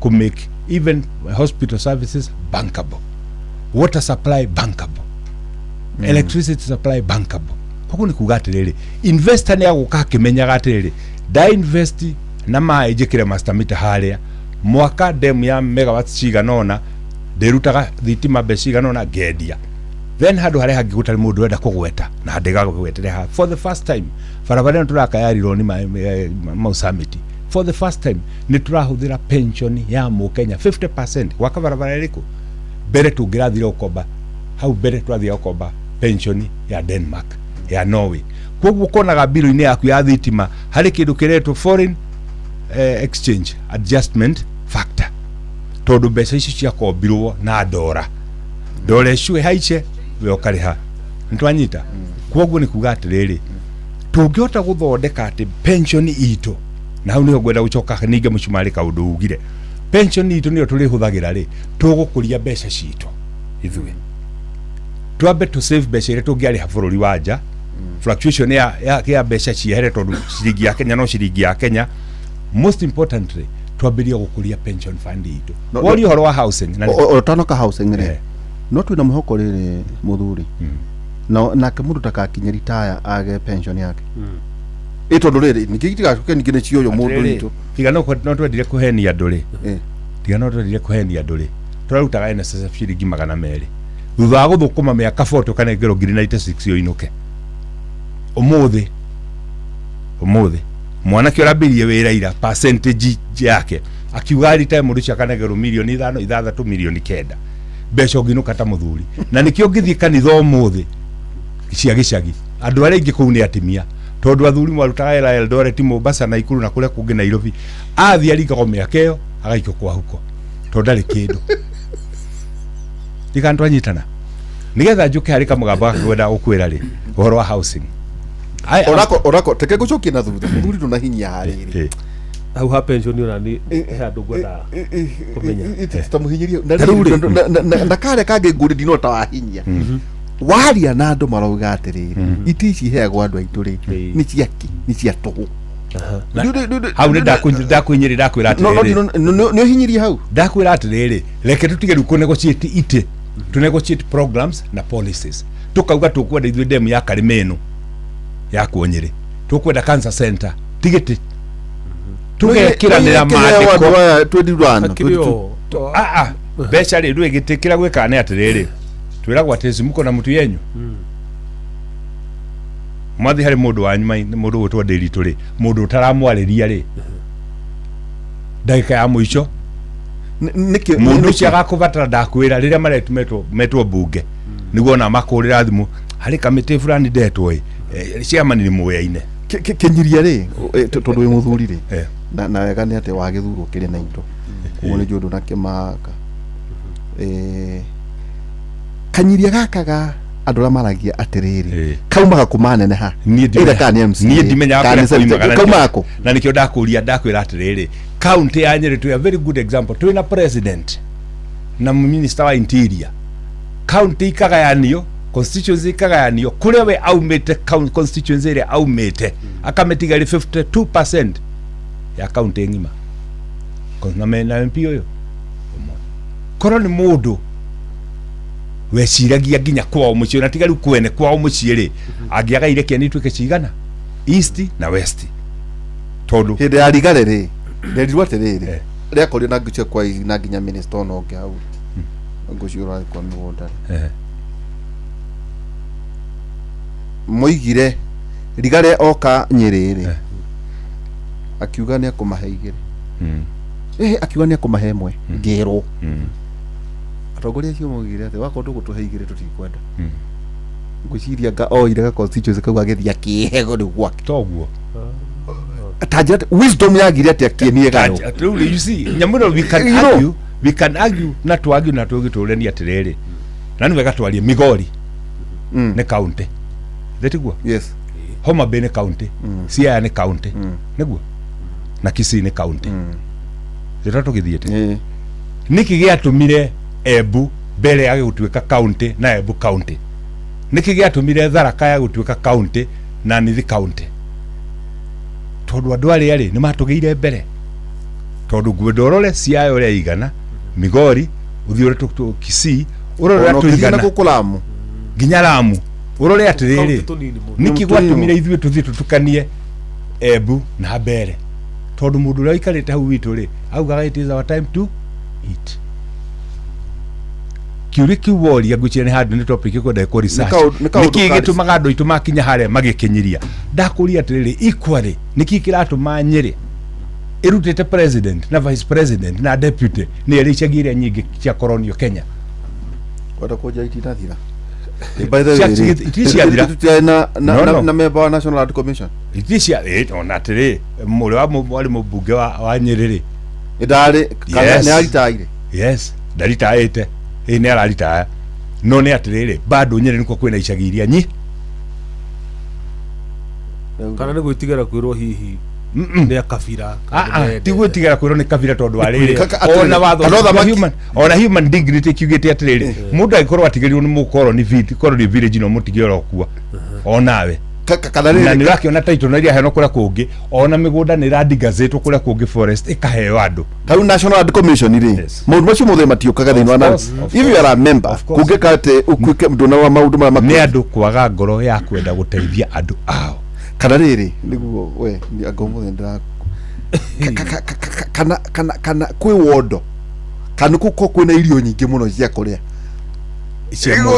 to make even hospital services bankable, water supply bankable, electricity supply bankable. Koguo ni kuga atiriri investor ni aguka kimenyaga atiriri da invest na mai jikire master meter haria mwaka dem ya megawatts ciganona ndirutaga thitima be ciganona ngendia, then handu haria hangi gutari mundu wenda kugweta na ndiga gwetere for the first time barabara ino turakayarirwo ni Mausabit for the first time ni turahuthira pension ya Mukenya 50% gwaka barabara iriku mbere tungirathira ukomba hau mbere twathia ukomba pension ya Denmark ya Norway. Koguo konaga biro-ini yaku ya thitima hari kindu kiretwo foreign exchange adjustment factor tondu mbeca icio cia kombirwo na ndora icio haiche we ukariha ntwanyita. Koguo ni kuga atiriri tungihota guthondeka ati pension itu na hau niho gwenda gucoka ninge mucumari kaundu ugire pension itu niyo turi huthagira ri tugukuria mbeca citu ithuĩ twambe to save mbeca iria tungiariha bururi wa nja fluctuation ya mbeca ciehere tondu ciringi ya Kenya no ciringi ya Kenya. Most importantly twambirie gukuria pension fund itu wori horo wa housing na otanoka housing re no twina muhoko riri muthuri na kemundu takakinya retire age pension yake tondu riri nikigitigacuke ningine cioyo mundu ritu tiga no twendire kuhenia nduri tiga no twendire kuhenia nduri turarutaga NSSF ciringi 200 thutha wa guthukuma miaka 40 kanengero ngiri 96 yo inuke umuthi mwanake urambirie wira ira percentage yake akiuga retire mundu cia kanengero milioni 5 6 milioni 9 mbeca nginuka ta muthuri na nikio ngithie kanitha umuthi cia gicagi andu aria ingi kuu ni atimia tondu athuri marutaga wira Eldoret, Mombasa na Ikuru na kuria kungi Nairobi athia aringago miaka iyo agaikio kwa huko tondu ndari kindu tikandu anyitana nigetha njuke hari kamugamba gwenda gukwira ri uhoro wa housing orako teke gucokia na thutha muthuri tuna hinya hariri au ha pension ona ni handu gwenda kumenya tutamuhinyiria na kare kage nguri dino ta wahinya waria na andu marauga atiriri itici heagwo andu aitu ri ni ciaki ni cia tuhu hau ni ndakuinyiri ndakwira atiriri no hinyiria hau ndakwira atiriri reke tutige ruko negotiate ite to negotiate programs na policies tukauga tukwenda ithuĩ demu ya Karimeno ya kuonyere tukwenda cancer center tigiti tugekiranira maandiko mbeca rĩ ndũ ĩgĩtĩkĩra gwĩka nĩ atĩrĩrĩ twĩragwo atĩ cimuko na mũtu yenyu mwathi harĩ mũndũ wanyu mũndũ gwĩtwo Ndĩritũ rĩ mũndũ ũtaramwarĩria rĩ ndagĩka ya mũico mundu cia gakubatara ndakwira riria metwo bunge niguo na makurira thimu hari kamiti fulani ndetwo ciamani ni muyaine kinyiria ri tondu wi muthuri ri na wega ni ati wagithurwo kiri na into kuo ni jundu na kimaka kanyiria gakaga andu ra maragia atiriri kaumaga kumanene ha ira kani MC ni ndimenya kaumako na nikio ndakuria ndakwira atiriri county ya Nyeri to a very good example to na president na minister wa interior county kagayanio constituency kagayanio kuria we aumete constituency area aumete akametigali 52% ya county ngima na MP yo koro ni mundu weciragia nginya kwao mucio na tiga riu kwene kwao mucie ri angiaga irekia ni twike cigana east na west tondu hindi ya rigare ri nderirwo atiriri ria korio na nguche kwa na nginya minister no ngi hau nguciura kwa migunda moigire rigare oka Nyeri akiuga ni akumahe igiri akiuga ni akumahe mwe ngero atongoria cio mogire ati wakorwo gutuhe igiri tutikwenda nguciria nga oire ga constituency kau agithia kihego ni gwake toguo tajira wisdom yagire ati akienie garo you see nyamuno we can argue na tuargue na tugiturenia atiriri na ni wega twarie Migori ne county ndetigwo yes Homa Bay ne county Siaya ne county niguo na Kisii ne county zira tugithiete niki giatumire Embu mbere ya gutwika county na Embu county niki giatumire Tharaka ya gutwika county na Nithi county tondu andu aria ri ni matugeire mbere tondu gwendorore Siaya uria igana Migori uthiore tu Kisii urore atuigana gukulamu nginya Lamu urore atiriri niki gwatumire ithuĩ tuthie tutukanie Embu na mbere tondu mundu uria ikarite hau witu ri augaga it is our time to eat kiuriki woria nguchire ni handu ni topic kwenda ku research niki gitumaga andu itu makinya hare magikinyiria ndakuria atiriri equally niki kiratuma Nyeri irutite president na vice president na deputy ni ericagiria nyingi cia colonial Kenya kwenda kuja itinathira by the way na member wa National Art Commission itisia ona tiri muri wa mwali mubunge wa Nyeri ri idari kana ni aritaire yes daritaite ni ararita no ni atiriri bado Nyeri niko kwina icagiria nyi kana ni gwitigara kwirwo hihi nä akabira tigwĩtigĩra kwĩrwo nĩ kabira tondũ arĩrĩ ona watho ona human dignity kiugĩte atĩrĩrĩ mũndũ agĩkorwo atigĩrirwo nĩ mũkoroni colony village no mũtige orokua onawe na nä rakä ona taitå na iria heno kå rä a kå ngä ona mä gå nda nä randigazätwo kå rä a kå ngä forest ä kaheo andå kau national land commission rä maå ndå macio mothe matiåkaga thä inä wa if you are a member kå ngä ka atä å kuä ndå na maå ndå marä nä andå kwaga ngoro ya kwenda gå teithia andå ao kana rä rä nä guo we angå må thä kana kwä wondo kana kå korwo kwä na irio nyingä må no cia kå rä a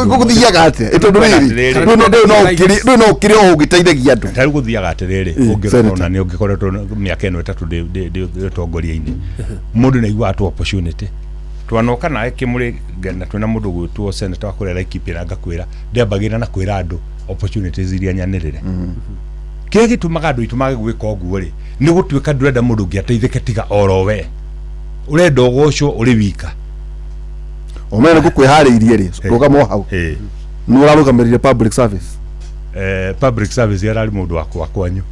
gå thiaga atä ä tondå rä rä no å kä rä o å gä teithagia andå tarä gå thiaga atä rä rä å ngä rona nä å ngä koretwo mä aka ä no ä tatå ndä tongoria-inä må ndå nä aiguaga tå opportunity twanoka nawe kä må rä ngena twä na må ndå gwä two seneta wa kå rä a Laikipia na ngakwä ra ndäambagä ra na kwä ra andå opportunities iria nyanä rä re kä rä a gä tå maga andå aitå mage gwä ka å guo rä nä gå tuä ka ndå renda må ndå å ngä ateithä ke tiga oro we å renda å gocwo å rä wika omena gå kwä harä irie rä rå hau nä å rarå gamä rire public service ararä må ndå wakwa kwanyu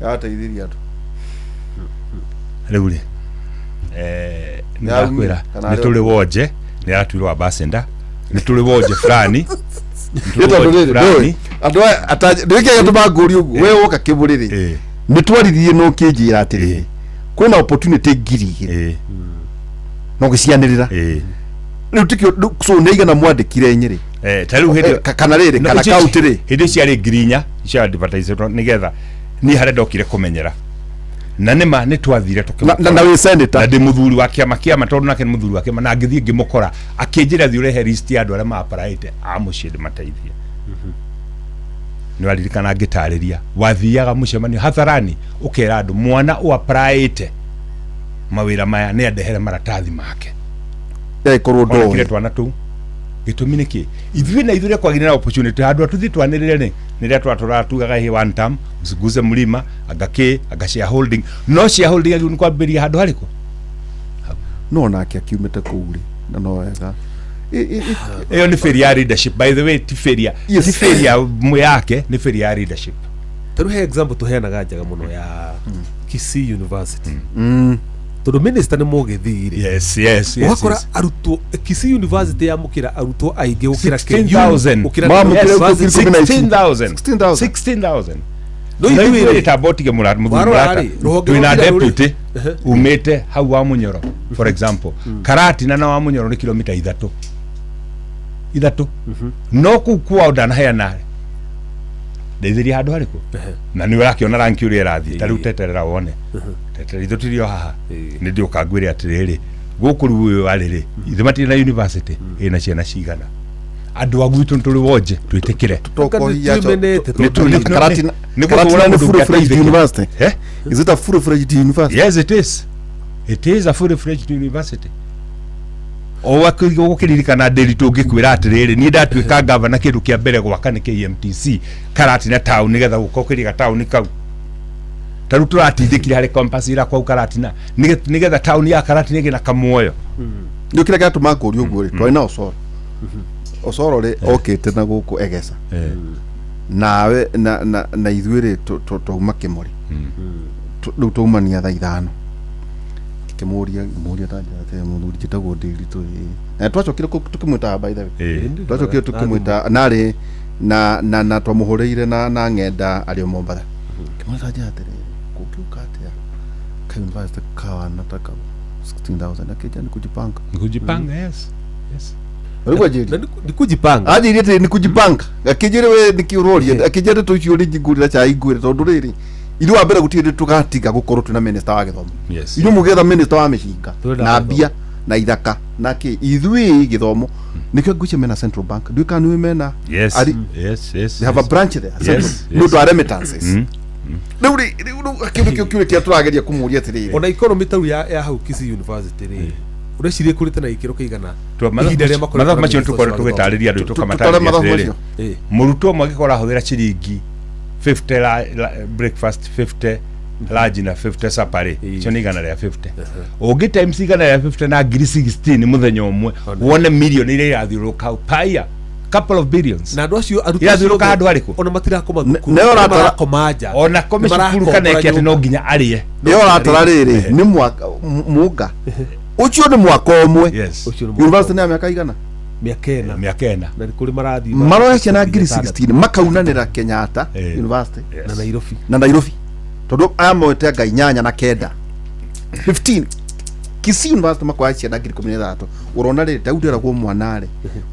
yateithirie andå rä u rä nä rakwä ra nä tå rä wonje nä aratuirwo ambassador nä tå rä wonje fulani andå nä kä gatå mangå ri å guo we woka kä må rä rä nä twaririe no kä njä ra atä rä kwä na opportunity ngiri igä no gä cianä rä ra rä u tikio nä igana mwandä kire nyä rä kana rä rä kana kautä rä hä ndä ciarä ngirinya cia nä getha niä harä ndokire kå menyera na nä ma nä twathire na wä seneta na ndä må thuri wa kä ama tondå nake nä må thuri wa kä ama na ngä thiä ngä må kora akä njä ra thiä å rehe list ya andå arä a maparaä te a må ciä ndä mateithie nä waririkana ngä tarä ria wathiaga må cemanio hatharani å kera andå mwana å aparaä te mawä ra maya nä andehere maratathi make korwo ndokire twana tå gä tå mi nä kä ithuä na ithuä kwagä na opportunity handå atå twanä rä re nä rä a twatåratugaga hä one term msiguze mlima agake aga shareholding no shareholding nä kwambä ria handå harä kå no nake akiumä te kå rä na no wega ä yo nä feri ya leadership by the way ti feri ya mwe yake nä feri ya leadership tarä he example tå heanaga njega må no ya Kisii University tondå minister nä må gä thirä wakora arutwo Kisii University yamå kä ra arutwo aingä gå kä ra 16,000 no ithuä tambotige må twä na deputy umä te hau wa må nyoro for example Karatina na wa må nyoro nä kilomita ithatå no kå u kwao ndanaheana ndeithä handå harä kå na nä å rakä ona ranki å rä a ĩrathiĩ ta rä u teterera wone itå tirio haha nä ndä å ka ngwä re atä rä rä gå kå rä u å yå warä rä ithe matirä na university ä na ciana cigana andå a gwitå nä tå rä wonje twä tä kä re it is a fully fledged university o gå kä ririkana ndäri tå ngä kwä ra atä rä rä niä ndatuä ka ngavana kä ndå kä a mbere gwaka nä KMTC Karatina taå nä getha gå ka å kä riga taå nä kau tarä u tå ratindä kire harä kompasira kwau Karatina nä getha taå ya Karatina ä gä na kamuoyo nä å kä rä a gatå makå ri å guo rä twarä na ocoro rä okä te na gå kå egesa nawe na ithuä rä twauma kä må rä rä u twaumania tha ithano kä må ria må thuri njä tagwo ndä ritå na twacokire tå kä mwä ta twacokire tå kä mwä ta narä na twamå hå rä ire na ng'enda arä o Mombatha kä mwä ta njä atä rä gå kä å ka atä a ka university kawana taka 16,000 akä nä kujipanga ni kujipanga ajiri ati ni kujipanga akijire we nikiuroria akijire tu ciuri ngurira cha ingwire tondu riri iru wa mbere gutire tugatiga gukorwo tuna minister wa githomo iru mugetha minister wa mishinga na mbia na ithaka na ki ithui githomo nikyo nguche mena central bank do can we mena yes they have a branch there no do remittances Nuri akiru kia turageria kumuria atiri ona economy taru ya hau Kisii University ri urecirie kurite na ikiro kigana mathabu macio tukore tugitariria andu tukamatariria murutwo mwe gikora huthira ciringi 50 breakfast 50 lunch na 50 supper cio ni igana ria 50 ungi times igana ria 50 na ngiri 16 muthenya umwe wone million iria irathiuruka paya couple of billions na andu acio irathiuruka handu hariku ona matirakoma thukuru Neo ratara komanja ona kome cukuru kana eki ati no nginya arie yo ratara riri ni mwaka muga ucio ni mwaka omwe university ni miaka igana miaka ena na kuri marathi maroya na ngiri 16 makaunanira Kenyatta University na Nairobi tondu amote ngai nyanya na kenda 15 Kisii University makwaya na ngiri 13 urona riri daudera gwo mwanare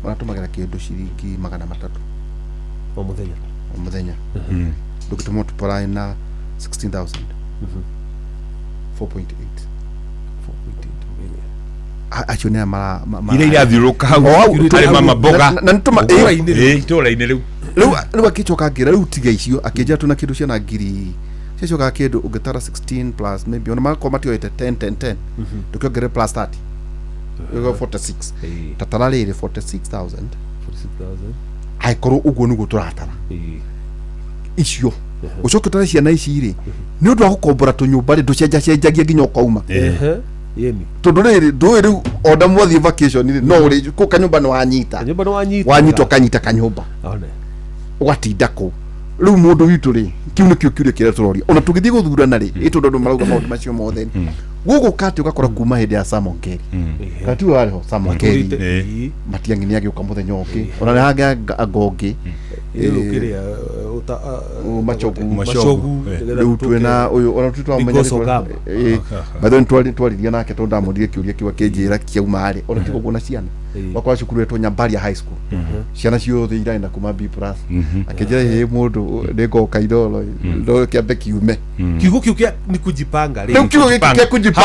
maratumagira kindu ciringi 300 o muthenya ndukite multiply na 16,000 4.8 acio nä ire irathiuruka hau arä mamaboga na ntuma itåra-inä rä u akä coka ngä ra rä u tiga icio akä njä tå na kä ndå ciana ngiri ciacokaga kä ndå å ngä tara 16 plus maybe ona makorwo matioete 10 ndå kä ongere plus 30 46 tatara rä rä 46,000 aikorwo å guo nä guo tå ratara icio å coke tare ciana ici rä nä å ndå wa gå kombora tå nyå mba rä ndå cenjacenjagia nginya å kauma tondu riri ndui riu onda mwathie vacation ri no ri ku kanyumba no wanyita wanyita kanyita kanyumba ugatinda ku riu mundu witu ri kiu nikio kiure kire turori ona tugithie guthurana ri itu ndu marauga maundu macio mothe gugu kati ugakora kuma hindi ya Samuel Ngeri kati wari ho Samuel Ngeri matiangi ni agiuka muthenya ungi ona ni hanga agongi machogu riu twina uyu ona twamenya batho twariria nake tonda mundire kiuria kiwa kinjira kiauma ri ona tiko kuona ciana wakwa cukuru eto Nyambaria high school ciana ciothe iraenda kuma B+ akinjira he mundu ndingoka idolo ndo kiambe kiume kiugo kiu ni kujipanga ri kiugo kia kujipanga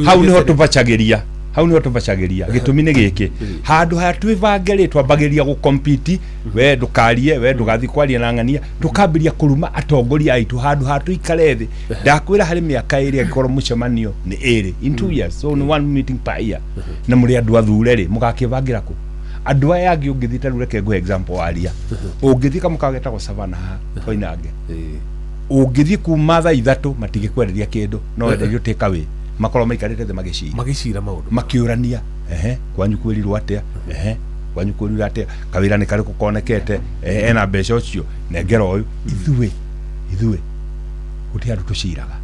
hau niho tubacagiria hau niho tubacagiria gitumi ni giki handu ha twivange twambagiria gu compete we ndukarie we ndugathi kwaria na ng'ania tukambiria kuruma atongoria aitu handu ha tuikare thi ndakwira hari miaka iri angikoro mucemanio ni iri in 2 years so ni one meeting per year na muri andu athure ri mugakivangira ku andu aya angi ungithita rureke ngo example waria ungithika mukageta go Savana koinange ungithie kuma thaa 3 matigikwereria kindu no wenderio take away makoro maikarite the magicira maundu makiurania kwanyu kwirirwo atia kwanyu kwirirwo atia kawira ni kari kukonekete ena mbeca ucio nengera uyu ithue uti andu tuciraga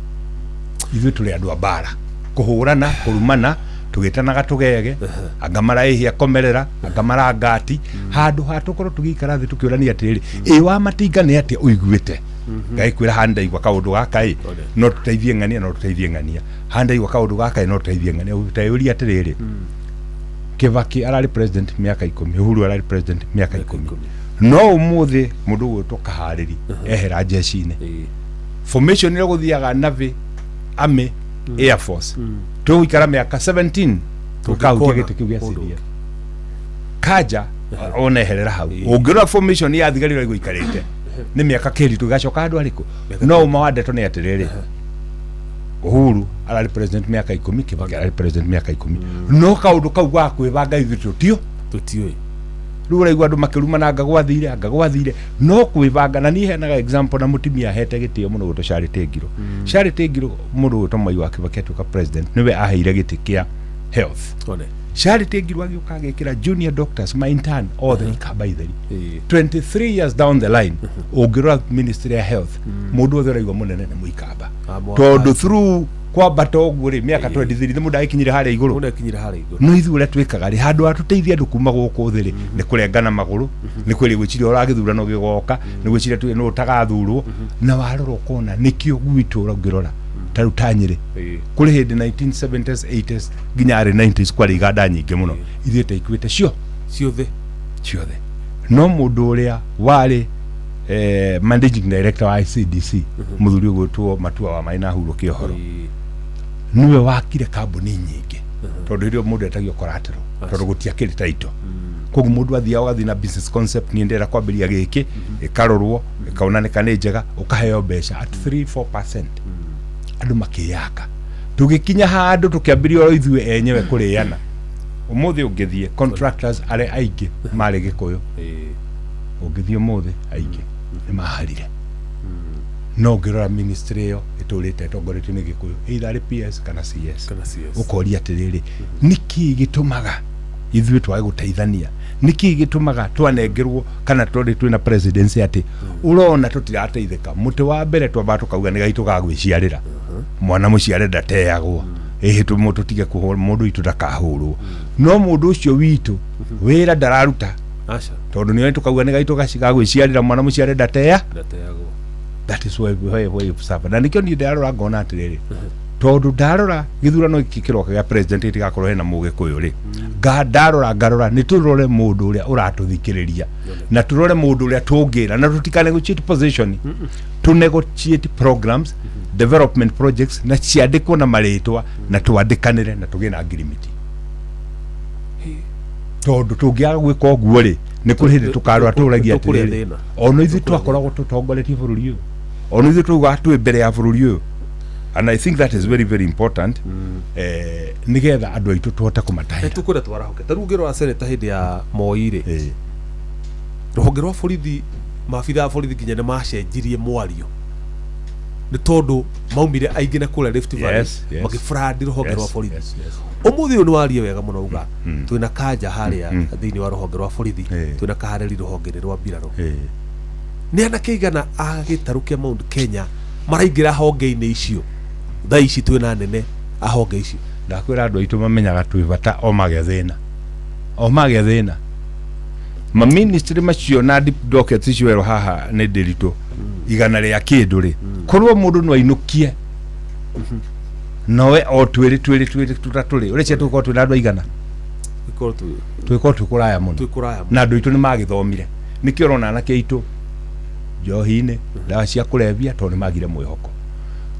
ithue tuli andu abara kuhurana kurumana tugitanaga tugege angamara ihia komerera angamara ngati handu hatukoro tugikara thi tukiurania atiri wa matinga ni atia uiguite ngai kwira handa igwa kaundu gaka no tuteithie ng'ania handa igwa kaundu gaka no tuteithie ng'ania utayuria atiriri Kibaki arari president miaka 10 Uhuru arari president miaka 10 no umuthi mundu gwe tukahariri ehera jeshi-ine formation ile guthiaga Navy Army Air Force tuikara miaka 17 tukaukia gitu kiu siria kaja ona eherera hau ungirwa formation ya thigari ro ikarite ni miaka keri tugacoka andu ariku no mawadeto ni atiriri Uhuru arari president miaka 10 Kibaki arari president miaka 10 no kaundu kau gwa kwivanga ithu tutioi riu raigua andu makiruma na ngagwathire no kwivanga na ni henaga example na mutimia hete gitio muno guto Charity Ngiro mundu guto mai wa Kibaki atuka president niwe aheire giti kia health Charity Ngiro agiuka agikira junior doctors my intern othe ikabaitheri 23 years down the line ungirwa ministry ya health mundu othe raigua munene ni muikamba tondu through kwa bato guri miaka 23 ni mundu akinyire haria iguru no ithu ule twikaga ri handu atuteithia andu kuma guku thiri ni kurengana maguru ni kwiri gwiciri uragithura no gigoka ni gwiciri tu no utagathurwo na waroro kona nikio gwitu uragirora taru tanyire kuri hindi 1970s 80s ginya 90s kwari iganda nyingi muno ithiete ikwite ciothe no mundu uria wari managing director wa ICDC muthuri gwitwo Matua wa Maina Huru Kiohoro niwe wakire kambuni nyingi tondu irio mundu etagio collateral tondu gutiakiri taito kogu mundu athia ugathi na business concept ni ndera kwambiria giki ikarorwo ikaonaneka ni njega ukaheo mbeca at 3-4% andu makiyaka tugikinya handu tukiambiria ro ithue enyewe kuriana umuthi ungithie contractors are aige mari gikuyu ungithie umuthi aige ni maharire no ngirora ministry yo iturite tongoretio ni gikuyu either PS kana CS ukoria atiriri niki gitumaga ithue twa guteithania niki gitumaga twanengerwo kana twina presidency ati urona tutirateithika muti wa mbere twamba tukauga ni gaitu gagwiciarira mwana muciare ndateagwo tutige kuhura mundu itu ndakahurwo no mundu ucio witu wira ndararuta tondu niwe tukauga ni gaitu gagwiciarira mwana muciare ndateagwo that is why we suffer na nikio ni ndarora ngona atiriri tondu ndarora githurano kikiroka gya president itigakorwo hena mugikuyu ri ndarora ni turore mundu uria uratuthikiriria na turore mundu uria tungira na tutika negotiate position to negotiate programs development projects na ciandikwo na maritwa na twandikanire na tugie na agreement tondu tungiaga gwika uguo ri ni kuri hindi tukarwa turagia atiriri ono ithu twakoragwo tutongoretie bururi uyu ono ithu tuga twi mbere ya bururi uyu and I think that is very very important nigetha andu aitu tuhote kumatahira tukure twarahoke tarugiro wa seneta hindi ya Moire ruhonge rwa borithi mabitha a borithi kinya ne macenjirie mwario ni tondu maumire aingi na kula Rift Valley magifradi ruhonge rwa borithi umuthi uyu ni warie wega muno uga twina kanja haria thiini wa ruhonge rwa borithi twina kahareri ruhonge rwa mbiraro ni anakeigana agitarukia Mount Kenya maraingira honge-ini icio tha ici twina nene ahonge icio ndakwira andu aitu mamenyaga twibata o magia thina ma ministry macio na dockets icio ero haha ni ndiritu igana ria kindu ri korwo mundu no ainukie nowe o twiri tutaturi ureche tuko twina andu igana twiko tukuraya muno na andu aitu ni magithomire nikio rona na keitu johine ndawa cia kulevia tondu magire mwihoko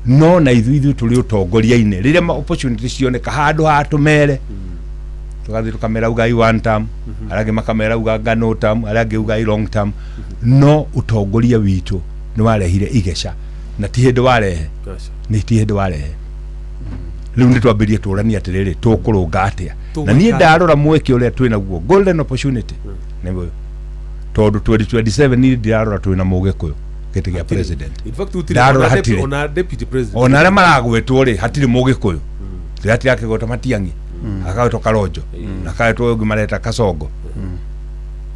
no na ithu tuli utongoria-ini riria ma opportunity cioneka handu hatumere tugathi tukamera ugai one term arage makamera uga no term arage ugai long term no utongoria witu ni warehire igesha na ti hindu warehe ni ti hindu warehe riu ni twambirie turania atiriri tukurunga atia na nie ndarora mweke uria twina guo golden opportunity nebo tondu 2027 ni ndirarora twina mugikuyu giti gia president in fact utirona deputy president ona re maragwetwo ri hatiri mugikuyu tirati yake gota Matiang'i akawetwo Karonjo na akawetwo Gimareta Kasongo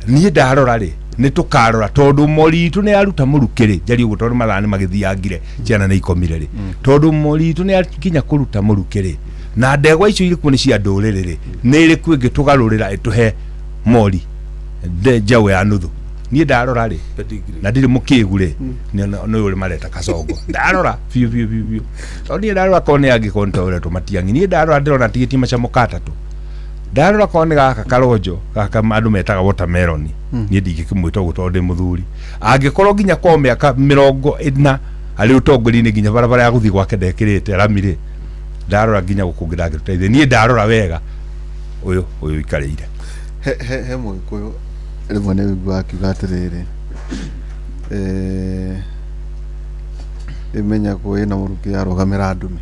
ni ndarora ri ni tukarora tondu Moritu ni aruta murukiri jari ugo tondu mathani magithiangire ciana ni ikomire ri tondu Moritu ni akinya kuruta murukiri na ndegwa icio iri kuo ni cia nduriri ri ni iri kuo ingitugarurira ituhe mori de jawe anuthu ni ndarora ri na ndiri mukigu ri no uri Mareta Kasongo ndarora fiu oni ndarora kone yagi kontora to Matiang'i ni ndarora ndirona tigiti macha mukatatu ndarora kone gaka Karonjo gaka andu metaga watermelon ni ndigikimwita gutonde muthuri angikorwo ginya kwa miaka 40 ari utongori-ini ginya barabara ya guthi gwake ndekirite ramire ndarora ginya gukungira ngiteithie ni ndarora wega uyu ikarire he mwikuyu rimwe ni wigua akiuga atiriri imenya kwina muruki arugamira ndume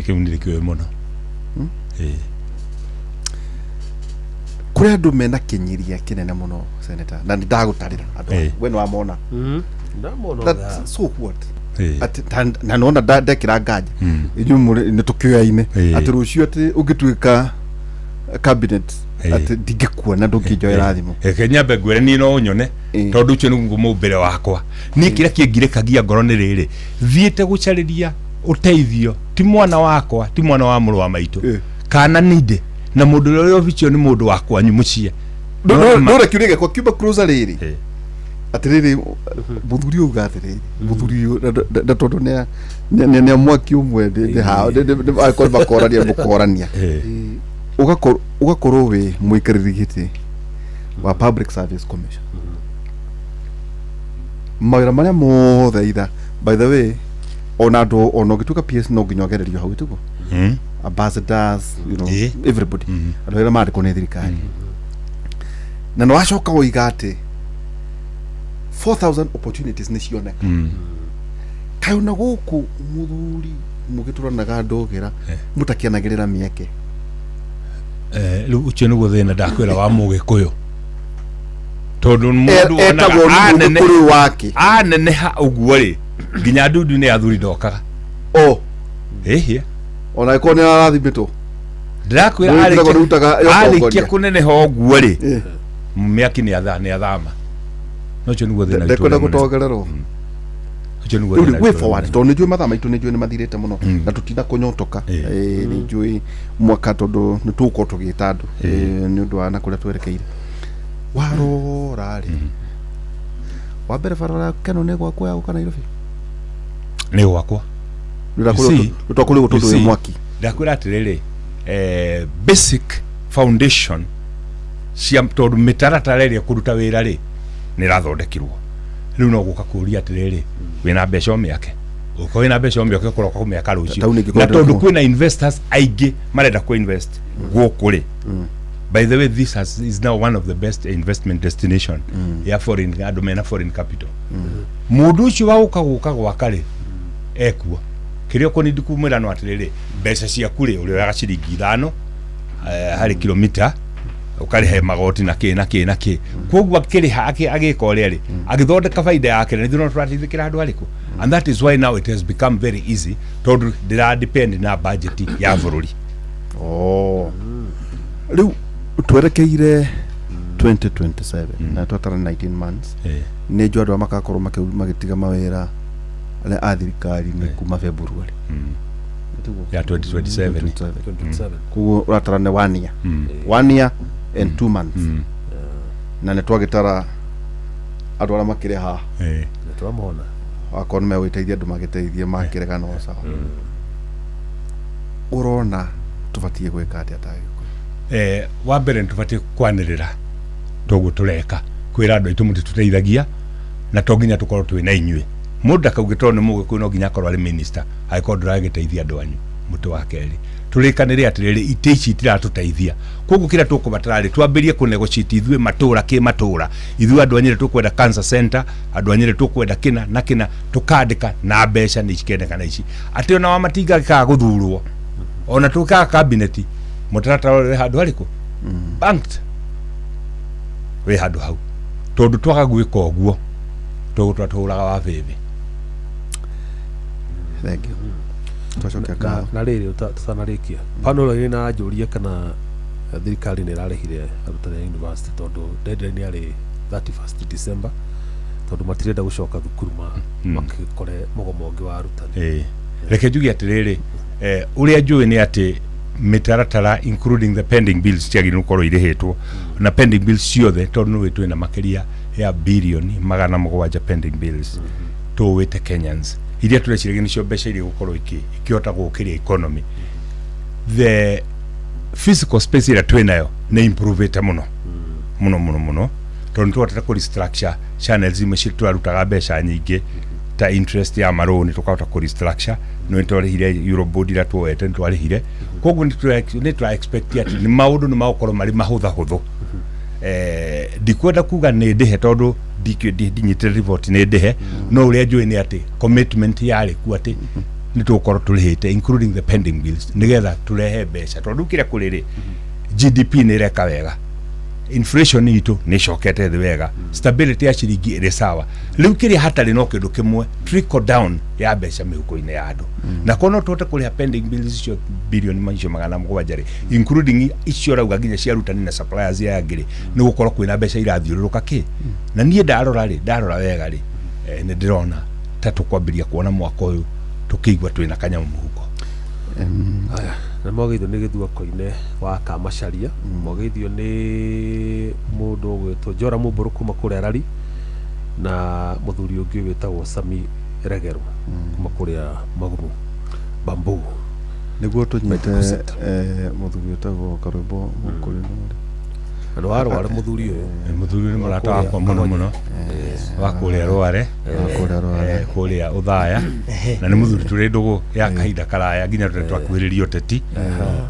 kiu ndirikio muno kuri andu mena kinyiria kinene muno senator na ndagutarira andu we no amona that so what na nona ndekira nganja inyu ni tukioya-ine ati rucio ati ungituika cabinet ati ndingikuona ndungijoera thimu Kenya ngwire ni no nyone tondu ucio ni ngumumbere wakwa ni kira kingirekagia ngoro ni riri thiite gucariria uteithio ti mwana wakwa ti mwana wa muru wa maitu kana ninde na mundu uria oficio ni mundu wakwa nyumucie no rekirige kwa Cuba Cruiser riri atiriri muthuri uga atiriri muthuri da tondu ne mwaki umwe de ha de akor bakorania bukorania ugakorwo we mwikiriri giti wa Public Service Commission mawira maria mothe either by the way ona do ono gituka PS no ginyogererio hau tuko ambassadors you know everybody alo mari kone thirikari na no acoka oiga ati 4000 opportunities ni cioneka kayona guku muthuri mugituranaga ndogira mutakianagirira mieke riu ucio niguo thina ndakwira wa mugikuyu tondu mundu ona wake aneneha uguo ri nginya ndundu ni athuri ndokaga ehia ona ikone arathimitwo ndakwira arikia kuneneha ũguo rĩ mĩaki nĩ athama nocio nĩguo thĩna ndekwenda gũtongererwo rĩu way forward tondũ nĩnjũĩ mathaa maitũ nĩnjũĩ nĩ mathirĩte mũno na tũtinda kũnyotoka nĩnjũĩ mwaka tondũ nĩ tũgũkorwo tũgĩta andũ nĩ ũndũ wa na kũrĩa twerekeire warora rĩ wa mbere barabara keno nĩ gwakwa ya gũka Nairobi nĩ gwakwa tũtakũrĩ gũtũndũ mwaki ndakwĩra atĩrĩrĩ basic foundation cia tondũ mĩtaratara ĩrĩa kũruta wĩra rĩ nĩ ĩrathondekirwo rĩu no gũka kũria atĩrĩrĩ wĩna mbeca ũmĩake ũko wĩna mbeca ũmĩake ũkorwo kũmĩaka rũciũ na tondũ kwĩna investors aingĩ marenda kũ-invest gũkũ rĩ by the way this is now one of the best investment destination ya foreign andũ mena foreign capital mũndũ ũcio wa gũka gwaka rĩ ekuo kĩrĩa ũkũnindi kumĩra no atĩrĩrĩ mbeca ciaku rĩ ũrĩoyaga ciringi 5 harĩ kilomita ũkarĩhe magoti na kĩ koguo akĩrĩha agĩka ũrĩa rĩ agĩthondeka baida yake na ithuĩ no tũrateithĩkĩra andũ arĩkũ and that is why now it has become very easy tondũ ndĩradepend na budget ya bũrũri rĩu twerekeire 2027 na twatara 19 months nĩ njũ andũ a makakorwo magĩtiga mawĩra arĩa a thirikari nĩ kuma February ya 2027 koguo ũratara nĩ 1 year 1 year and 2 months na nĩ twagĩtara andũ arĩa makĩrĩ haha nĩ twamona akorwo nĩ megũteithia andũ magĩteithie makĩrega no sawa ũrona tũbatie gwĩka atĩa ta wa mbere tũbatie kwanĩrĩra toguo tũreka kwĩra andũ aitũ mũtitũteithagia na to nginya tũkorwo twĩ na inyuĩ mũndũ akaugĩtwo nĩ mũgĩkũyũ no nginya akorwo arĩ minister agĩkorwo ndũragĩteithia andũ anyu mũtĩ wa kerĩ tũrĩkanĩre atĩrĩrĩ itĩ ici itiratũteithia koguo kĩrĩa tũkũbatara rĩ twambĩrie kũnegotiate ithuĩ matũra kĩmatũra ithuĩ andũ anyĩrĩ tũkwenda cancer center andũ anyĩrĩ tũkwenda kĩna na kĩna tũkandĩka na mbeca nĩ cikendeka na ici atĩ ona wa matinga gĩkaga gũthurwo ona tũkaga cabinet mũtaratara wĩ handũ harĩkũ banked wĩ handũ hau tondũ twaga gwĩka ũguo tũgũtũraga wa bebe thank you na rĩrĩ tũtanarĩkia panel ĩrĩ na njũria kana thirikari nĩ ĩrarĩhire arutani a university tondũ deadline yarĩ 31st December tondũ matirenda gũcoka thukuru makĩkore mũgomo ũngĩ wa arutani reke njuge atĩrĩrĩ ũrĩa njũĩ nĩ atĩ mĩtaratara including the pending bills ciagĩrĩirwo gũkorwo irĩhĩtwo na pending bills ciothe tondũ nĩ wĩtwĩ na makĩria ya bilioni 700 pending bills tũwĩte Kenyans iria tũreciragia nĩcio mbeca iria gũkorwo ikĩhota gũkĩria economy the physical space ĩrĩa twĩnayo nĩ improvete mũno tondũ tũhotete kũ restructure channels imwe tũrarutaga mbeca nyingĩ ta interest ya marũni tũkahota kũ restructure no nĩtwarĩhire Eurobond ĩrĩa tuoete nĩtwarĩhire koguo nĩ tũra expect atĩ nĩ maũndũ nĩ magũkorwo marĩ mahũthahũthũ ndikwenda kuga nĩ ndĩhe tondũ ndinyitĩte report nĩ ndĩhe no ũrĩa njũĩ nĩ atĩ commitment yarĩ kuo atĩ nĩ tũgũkorwo tũrĩhĩte including the pending bills nĩgetha tũrehe mbeca tondũ kĩrĩa kũrĩ GDP nĩ ĩreka wega inflation itũ nĩ icokete thĩ wega stability ya ciringi ĩrĩ sawa rĩu kĩrĩa hatarĩ no kĩndũ kĩmwe trickle down ya mbeca mĩhuko-inĩ ya andũ na kono tũhote kũrĩha pending bills icio bilioni macio 700 including icio rauga nginya cia arutani na suppliers ya ngĩrĩ nĩ gũkorwo kwĩna mbeca irathiũrũrũka kĩ na niĩ ndarora wega rĩ nĩ ndĩrona ta tũkwambĩria kuona mwaka ũyũ tũkĩigua twĩna kanyamũ mũhuko na mwageithio nĩ gĩthuoko-inĩ wa Kamacharia mwageithio nĩ mũndũ ũgwĩtwo Jora Mũmbũrũ kuma kũrĩa Rari na mũthuri ũngĩ wĩtagwo Sami Regero kuma kũrĩa Magumu Bamboo nĩguo tũnyite mũthuri wĩtagwo Karwĩmbo mũkũrĩ andũ arware mũthuri ũyũ mũthuri nĩ mũrata wakwa mũno wa kũrĩa Rware kũrĩa Ũthaya na nĩ mũthuri tũrĩ ndũgũ ya kahinda karaya nginya twakuhĩrĩria ũteti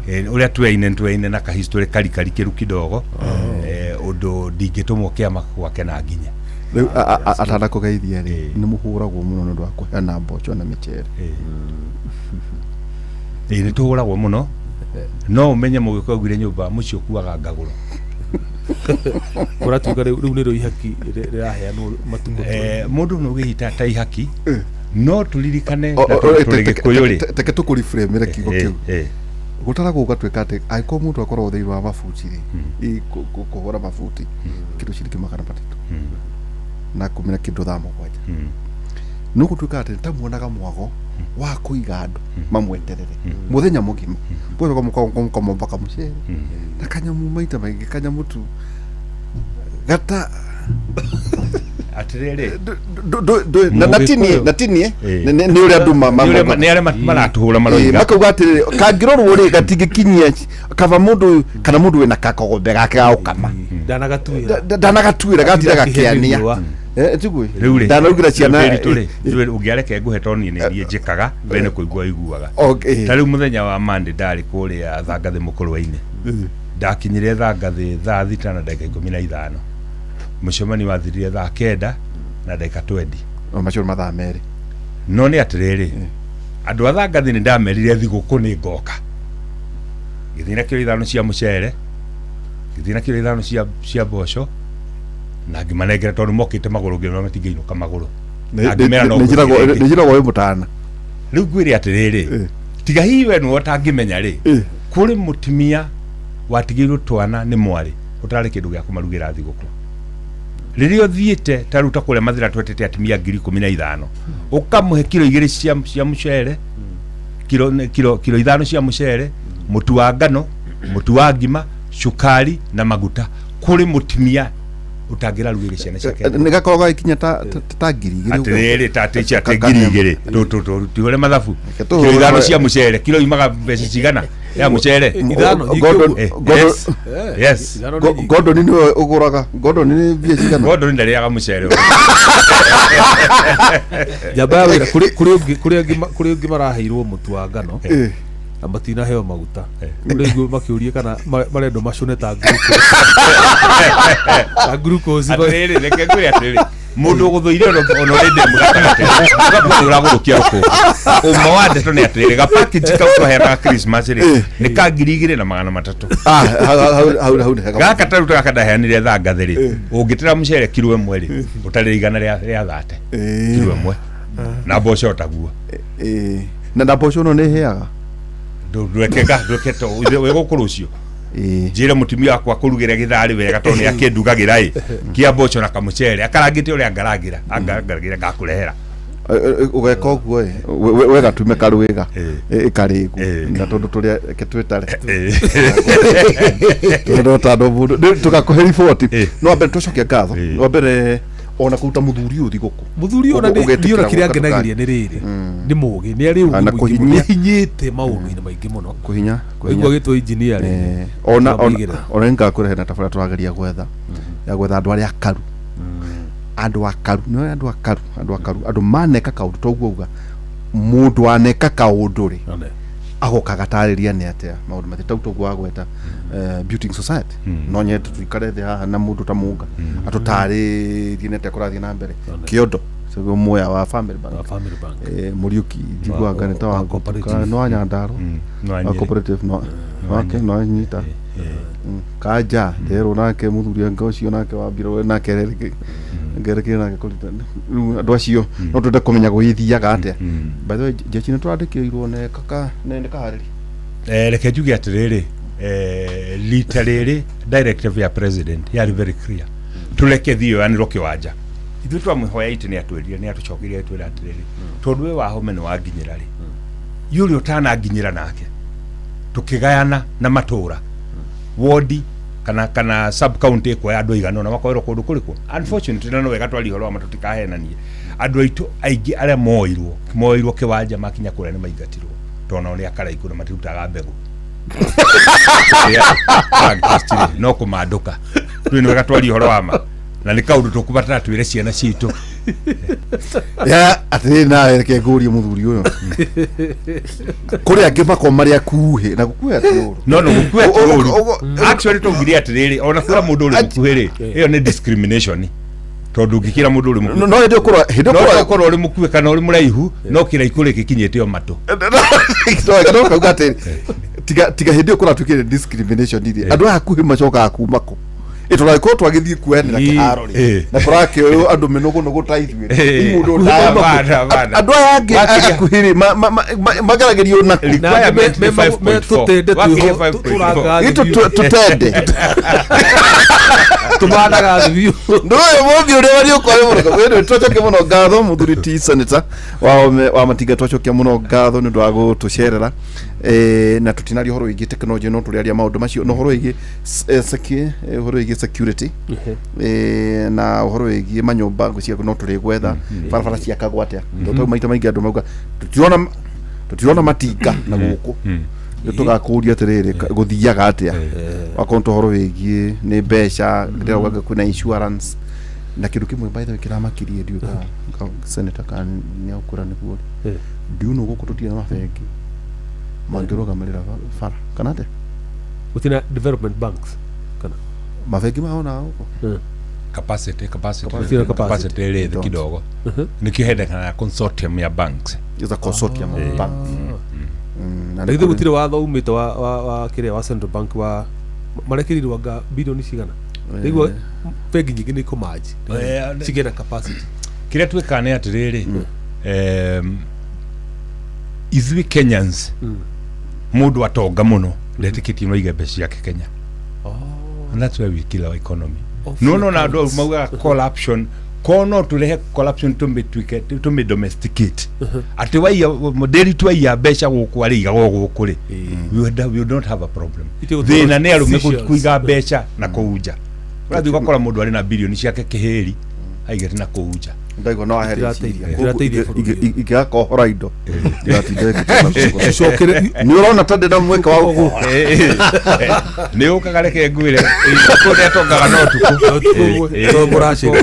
ũrĩa tweine na kahistory kari kĩru kidogo ũndũ ndingĩtũmwo kĩama gwake na nginya rĩu atanda kũgeithia rĩ nĩ mũhũragwo mũno nĩ ũndũ wa kũheana mboco na mĩcere nĩ tũhũragwo mũno no ũmenye mũgĩkũyũ augire nyũmba mũciĩ ũkuaga ngagũro ũratuga rĩu nĩ rĩo ihaki rĩraheanwo matukũ mũndũ no ũgĩhita ta ihaki no tũririkane tũrĩ Gĩkũyũ rĩ teke tũkũriframe kiugo kĩu gutara gugatuika ati aiko mundu akorwo thei wa mafuti ri kuhora mafuti kindu ciringi 300 na kumira kindu thamo kwaja no gutuika ati tamuonaga mwago wa kuiga andu mamweterere muthenya mugima bwo komo mpaka mucere na kanyamu maita maingi kanyamu tu gata atirere na natini ni uri andu ni ari maratuhura maroiga makauga atirire kangirorwo ri gatingikinyia kava mundu kana mundu wina kakogombe gake gaukama ndanagatuira gatira gakiania tugwe ndanarugira ciana ungiareke nguhe toni ni rie njikaga bene kuigua iguaga tari muthenya wa mande ndari kuria thangathi mukurwa-ini ndakinyire thangathi thaa 6 na dakika 15 mucemani wathirire thaa 9 na dakika 20 macio mathaa meri no ni atiriri andu a thangathi ni ndamerire thiguku ni ngoka githina kilo 5 cia mucere githina kilo 5 cia mboco na ngimanengera tondu mokite maguru ngiro matingiinuka maguru nijiragwo we mutana riu ngwire atiriri tiga hiwe no utangimenya ri kuri mutimia watigirwo twana ni mwari utari kindu gya kumarugira thiguku ririo thiete taruta kule mathira twetete atimia 15,000 ukamuhe kilo 2 cia mucere kilo 5 cia mucere mutu wa ngano mutu wa ngima cukari na maguta kuri mutimia utagira rugire ciana ciake nigakorwa ikinya ta ngiri atiriri taticha ngiri igiri tuhore mathabu kilo 5 cia mucere kilo imaga mbeca cigana ya mucere 5 yes Gordon ni uguraga Gordon ni bia cigana Gordon ndariaga mucere jabawira kuri ungi maraheirwo mutu wa ngano amatina heo maguta rĩu makiurie kana marendo macune ta glucose atiriri reke ngwire atiriri mundu guthuire ono rinde mugatagate ngakura gurukia ruko umwe wa ndeto ni atiriri ga package ka kuhera Christmas ri ni ka 2,200 gaka taruta gaka ndaheanire thangathi ri ungitira mucere kilo 1 ri utari igana ria 30 kilo 1 na mboco taguo na mboco no ni heaga ndureketo we gukurucio njire mutumia wakwa kurugira githari wega toni akindugagira kia mboco na kamucere akarangite uria ngaragira ngakurehera ugeka uguo we gatume karuiga ikarigu na tondu turia ketwetare tondu tando mundu tugakuhe report no ambe tucoke ngatho no mbere ona kuruta muthuri uthi guku muthuri ona ndiona kiria ngenagiria ni riri ni mugi ni ari ugu hinyite maundu-ini maingi muno kuhinya igwa gitwa engineer ona ngakurehe na tabara twageria gwetha ya gwetha andu aria akaru andu akaru no andu akaru andu maneka kaundu toguo mundu aneka kaundu ri agoka gatariria ni atia maundu matitau toguo agweta building society no nyetu tuikare thia na mundu ta munga atutari dinete kurathia na mbere kiondo sego moya wa family bank muriuki jigwa ganeta wa cooperative no anyandaro no cooperative no okay no nyita kaja ndero nake muthuri ngocio nake wa biro nake ngereke nake kulita andu acio no twende kumenya guithiaga atia by the way jechine twandikirwo ne kaka ne kahariri reke njuge atiriri literally directive ya president yari very clear tuleke thio yani roki wanja ithu twamhoya ite ni atwirire ni atucokirie twira atiriri tondu we wa home no wanginyira ri yuri utana nginyira nake tukigayana na matura wodi kana sub county kwa andu igana na makoero kundu kuriku unfortunately no wega twali horo matutikahenanie andu aitu aingi aria moirwo kiwanja makinya kuria ni maingatirwo tona uri akaraiku na matirutaga mbegu no kumanduka twi ni wega twali horo wama na ni kaundu tukubatara twire ciana citu ya atiri na reke ngurie muthuri uyo kuri angi makomaria kuhe na gukuhe aturu no gukuhe aturu actually tungiria atiriri ona kura mundu uri mukuhiri iyo ni discrimination tondu ngikira mundu uri mukuhe no ndio kura uri mukuhe kana uri muraihu no kira ikure kikinyete o mato no kauga atiri tiga hindi kura tukire discrimination ndi andu akuhe macoka akumako ituraiko twagithie kuenera kiharo ri na turake uyu andu minogo no gutaithwe imundo andu aya angi akuhiri magaragerio na tutende tumanaga thivio ndoyo mobi uri wari ukore muno twacoke muno ngatho muthuri ti senator wa Matinga twacoke muno ngatho ni ndwago tucerera na tutinari horo igi technology no turi aria maundu macio no horo igi horo igi security na horo igi manyumba gucia no turi gwetha barabara cia kagwatia ndo maita maingi andu mauga tutirona matinga na guku tugakuria atiriri guthiaga atia wakonto horo wigie ni mbeca ndirauga kwina insurance na kindu kimwe by the way kiramakirie ndio ka senator kan nyakura niguo ndio no guku tutia na mabeki mangiroga marira fara kana ate utina development banks kana mabeki maona huko capacity ile kidogo nikihenda kana consortium ya banks is a consortium of banks na ithu gutire watho umite wa kire wa Central Bank wa marekiri wanga bilioni cigana niguo bengi nyingi ni kumaji cigena capacity kire twikane atiriri ithui Kenyans mundu atonga muno ndetikitie no igembe ciake Kenya and that's where we kill our economy no na ndo mauga corruption kono turehe corruption tumbe domesticate ati wai modeli tu ya besha gukwari igago gukuri we don't have a problem thina ne arume kuiga besha na kuuja urathi gukora mundu ari na bilioni ciake kiheri aigete na kuuja ndaigo no aheri iga kohora indo ni urona tande na mweka wa guku ni ukagareke ngwire ko ne tongaga no tuku to murashiri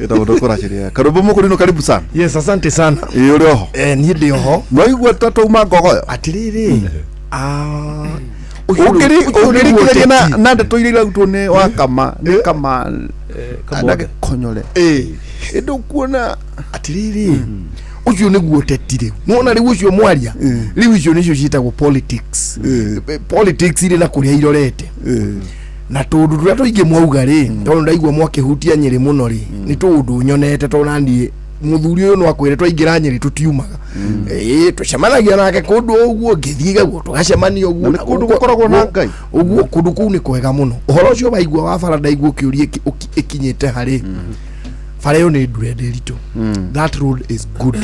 ito ndo kurashiri karibu mukuri no karibu sana yes asante sana uri oho ni ndi oho no igwa tatu magogo atiriri ugiri kire na ndeto ile utone wa kama ni kama anage konyole endo kuona atiriri ucio niguo tetire nona ri ucio mwaria ri ucio nicio ciitagwo politics politics ile na kuria irorete na tundu turia tuingi mwauga ri tondu ndaigua mwakihutia Nyeri muno ri ni tundu nyonete tona ndie muthuri uyu no akwire twaingira Nyeri tutiumaga tucemanagia nake kundu uguo ngithiga guo tugacemania uguo kundu gukoragwo na ngai uguo kundu kuu ni kwega muno uhoro ucio baigua wa bara ndaigua kiuria ikinyite hari bara yo ni ndurenderitu that road is good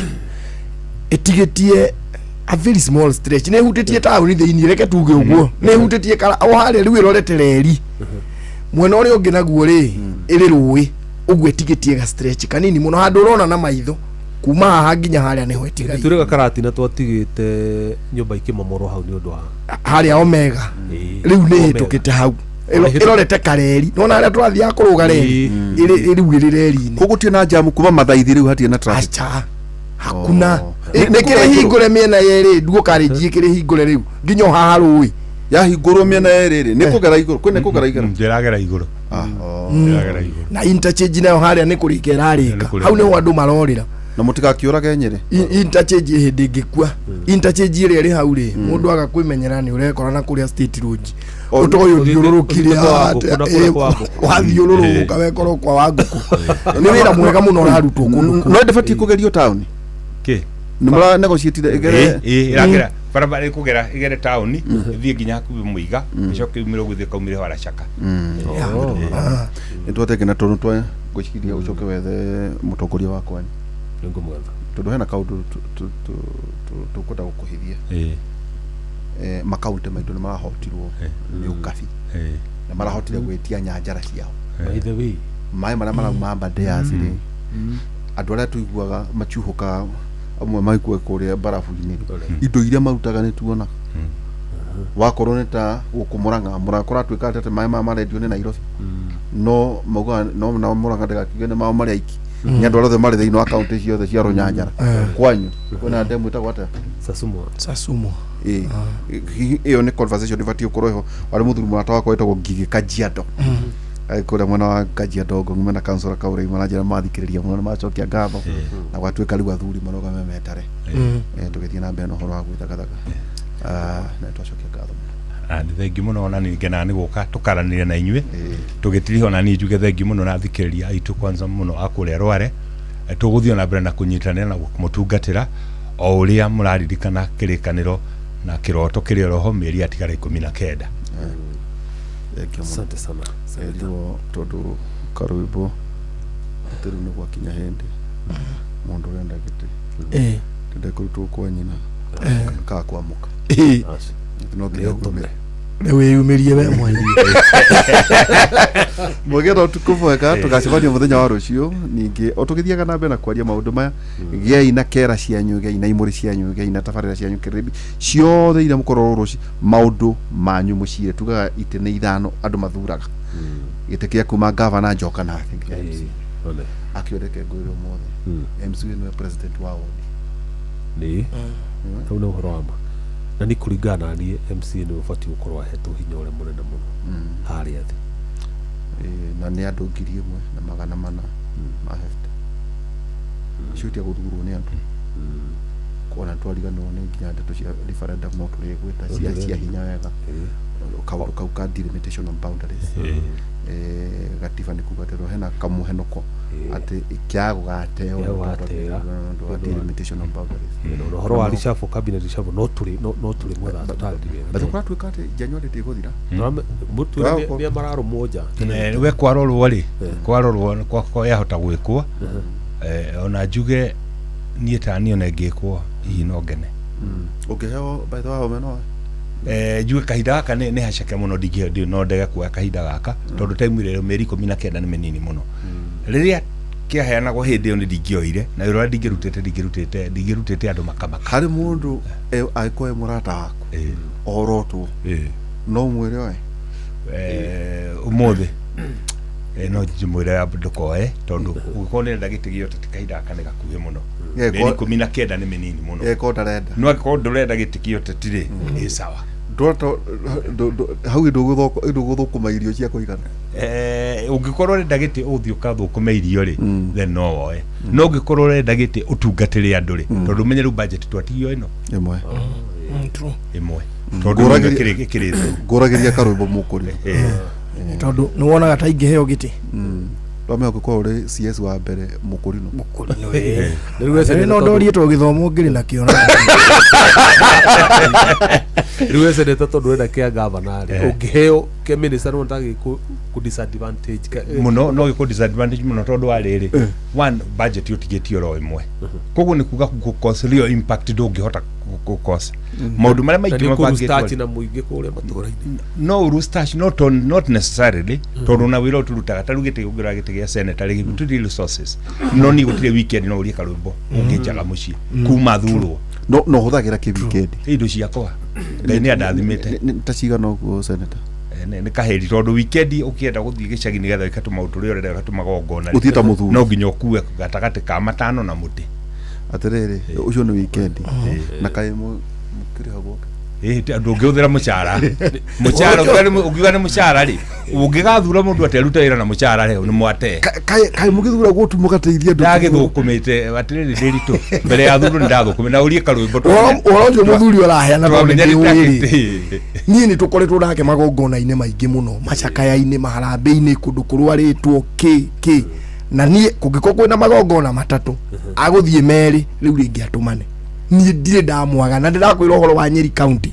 etigetie a very small stretch ne hutetie tauni thiini reke tuge uguo ne hutetie kala o hale riu irorete reri mwena uri ungi naguo ri iri ruwi uguo etigetie ga stretch kanini muno handu urona na maitho kuma haha nginya haria niho etigai turega karati na twatigite nyumba ikimomoro hau ni undu wa haria Omega riu ni hitukite hau irorete kareri nona haria twathia kuruga reri riu reri ni kugutie na jamu kuma mathaithi riu hatie na traffic hakuna nekire hingure miena yeri ndugo kariji kire hingure riu nginyo haha rui ya hingurwo miena yeri ni kugera iguru kwene kugera iguru ndiragera iguru ndiragera iguru na interchange nayo haria ni kurikera rika hau ni andu marorira na mutigakiuraga Nyeri interchange hindi ngikua interchange ire ri hau ri mundu aga kwimenyera ni urekora na kuria state road utoyo thiururukire wathiururuka wekoro kwa wanguku ni wira mwega muno urarutwo kundu no ndefati kugerio town ke nimara negotiate igere iragera barabara kugera igere town thie nginya ku muiga icoke umire guthie kaumire wala chaka ndwate kena tonu twa gucikiria ucoke wethe mutongoria wakwa ngo mwetha tondu hena kaundu tukwenda gukuhithia makaunti maitu ni marahotirwo ni ukabi na marahotire gwetia nyanjara ciao by the way mai mara mamba ndeas ri andu aria tuiguaga machuhuka amwe maikue kuria barafu-ini indo iria marutaga ni tuona wakorwo ni ta gukumuranga murakora twika ate mai ma marendio ni Nairobi no mauga no na muranga ndagakiuge ni mao mari aiki nyandu rothe mari thiini wa county ciothe cia Runyanjara kwanyu kuna ndemu itagwo ata Sasumo iyo ni conversation divatie kuroho wale muthuru mwata wako etagwo Ngigi Kajiado kura mwana wa Kajiado ngoma na councilor Kaure manager mathikiriria muno macokia ngatho na gwatuika riu athuri maroga memetare tugithie na mbere no horo wa gwithagathaga na twacokia ngatho Ni thengi muno ona ni ngena ni guka tukaranire na inywe tugitiri ona ni njuge thengi muno na thikiriria itu kwanza muno akuria Rware tuguthio na mbere na kunyitanira na mutungatira o uria muraririkana kirikaniro na kiroto kiri roho mieri atigara 19. Asante sana. Todo Karwimbo turu ni gwa kinya hindi mundu renda giti tende kurutwo kwa nyina ka kwamuka no nginya kumira we umirie we mwani mugero tukuvweka tugacibania muthenya wa rucio ningi otugithiaga na mbere na kwaria maundu maya gei na kera cianyu gei na imuri cianyu gei na tabarira cianyu kiribi ciothe ira mukorwo ruci maundu manyu mucire tugaga itene ithano andu mathuraga gite kia kuma governor Njoka na akioreke ngwiro mothe MC ni president wao ni tau no horoma na ni kuringana ni MC ni ufati ukorwa hetu hinya ule munene muno hari athi na ni andu 1,000 na 400 mahefta shuti ya guthurwo ni andu kuona twarigano ni nginya ndeto cia referendum no turi gwita cia hinya wega kauka delimitation of boundaries gatiba ni kugatero hena kamuhenoko ati ikyago gateo ndo delimitation of boundaries no horo ali shafu cabinet shafu no turi mwega tutandire bato kwa twikate January tiguthira mutu ni mararo moja we kwarorwo ri kwarorwo kwa yahota gwikwo ona njuge nie tani ona ngikwo hihi no ngene ukiheo by the way omeno njuge kahinda gaka ni hacake muno ndingĩ no ndege kuoya kahinda gaka tondu time ile meri 19 ni menini muno riria kiaheanagwo hindi iyo ni ndingĩoire na rora ndingĩrutĩte andu makamaka hari mundu aikoe murata waku orotwo no mwire we umuthi no njimwire ndukoe tondu ugikorwo ni ndagĩte gĩote kahinda gaka ni gakuhĩ muno meri 19 ni menini muno eko ndarenda no agikorwo ndurenda gĩtĩ gĩote tire sawa ndoto hau nduguthukuma irio cia kuigana ungikorwo renda giti uthi ukathukuma irio ri then no woe no ungikorwo renda giti utungatire andu ri tondu menyeru budget twatigio ino imwe imwe tondu nguragiria Karwimbo mukuri tondu ni wonaga ta ingiheo giti Rome ukikwa uri CS wa mbere mukurino no ndorie to githomo ngiri na kiona riwese de toto ndwenda kia governor ungiheo ke minister no ndagi ku disadvantage muno no ku disadvantage muno tondu wa riri one budget utigitio ro imwe koguo ni kuga ku cause real impact ndungihota ku cause maundu maria maingĩ mabangĩtwo na muingĩ kũrĩa matũũra-inĩ no rustash not necessarily tondu na wira turutaga tarugite ugira gite gia senator gitutiri resources no ni gutire weekend no urie Karwimbo ungijaga muci kuma thurwo no huthagira ki weekend indo ciakwa ngai ni andathimite taciga no ku senator ni kaheri tondu weekend ukienda guthii gicagi ni getha ikatuma uturire urenda gatuma gongona utita muthuru no nginya ukue gatagati ka matano na muti atiriri ucio ni weekend na kai mukiri hagoka ndungiuthira mucara ugiuga ni mucara ri ungigathura mundu ateruta wira na mucara ri ni mwate kai mugithura gutu mugateithia ndu ndagithukumite atiriri ndiritu mbere ya thuru ndathukumite na urie Karwimbo uronjo muthuri uraheana tondu nie ni tukoretwo nake magongona-ini maingi muno macakaya-ini maharambe-ini kundu kurwaritwo ki na nie kungiko kwina magongona matatu aguthie meri riu ringi atumane nie ndire ndamwaga na ndirakwira uhoro wa Nyeri county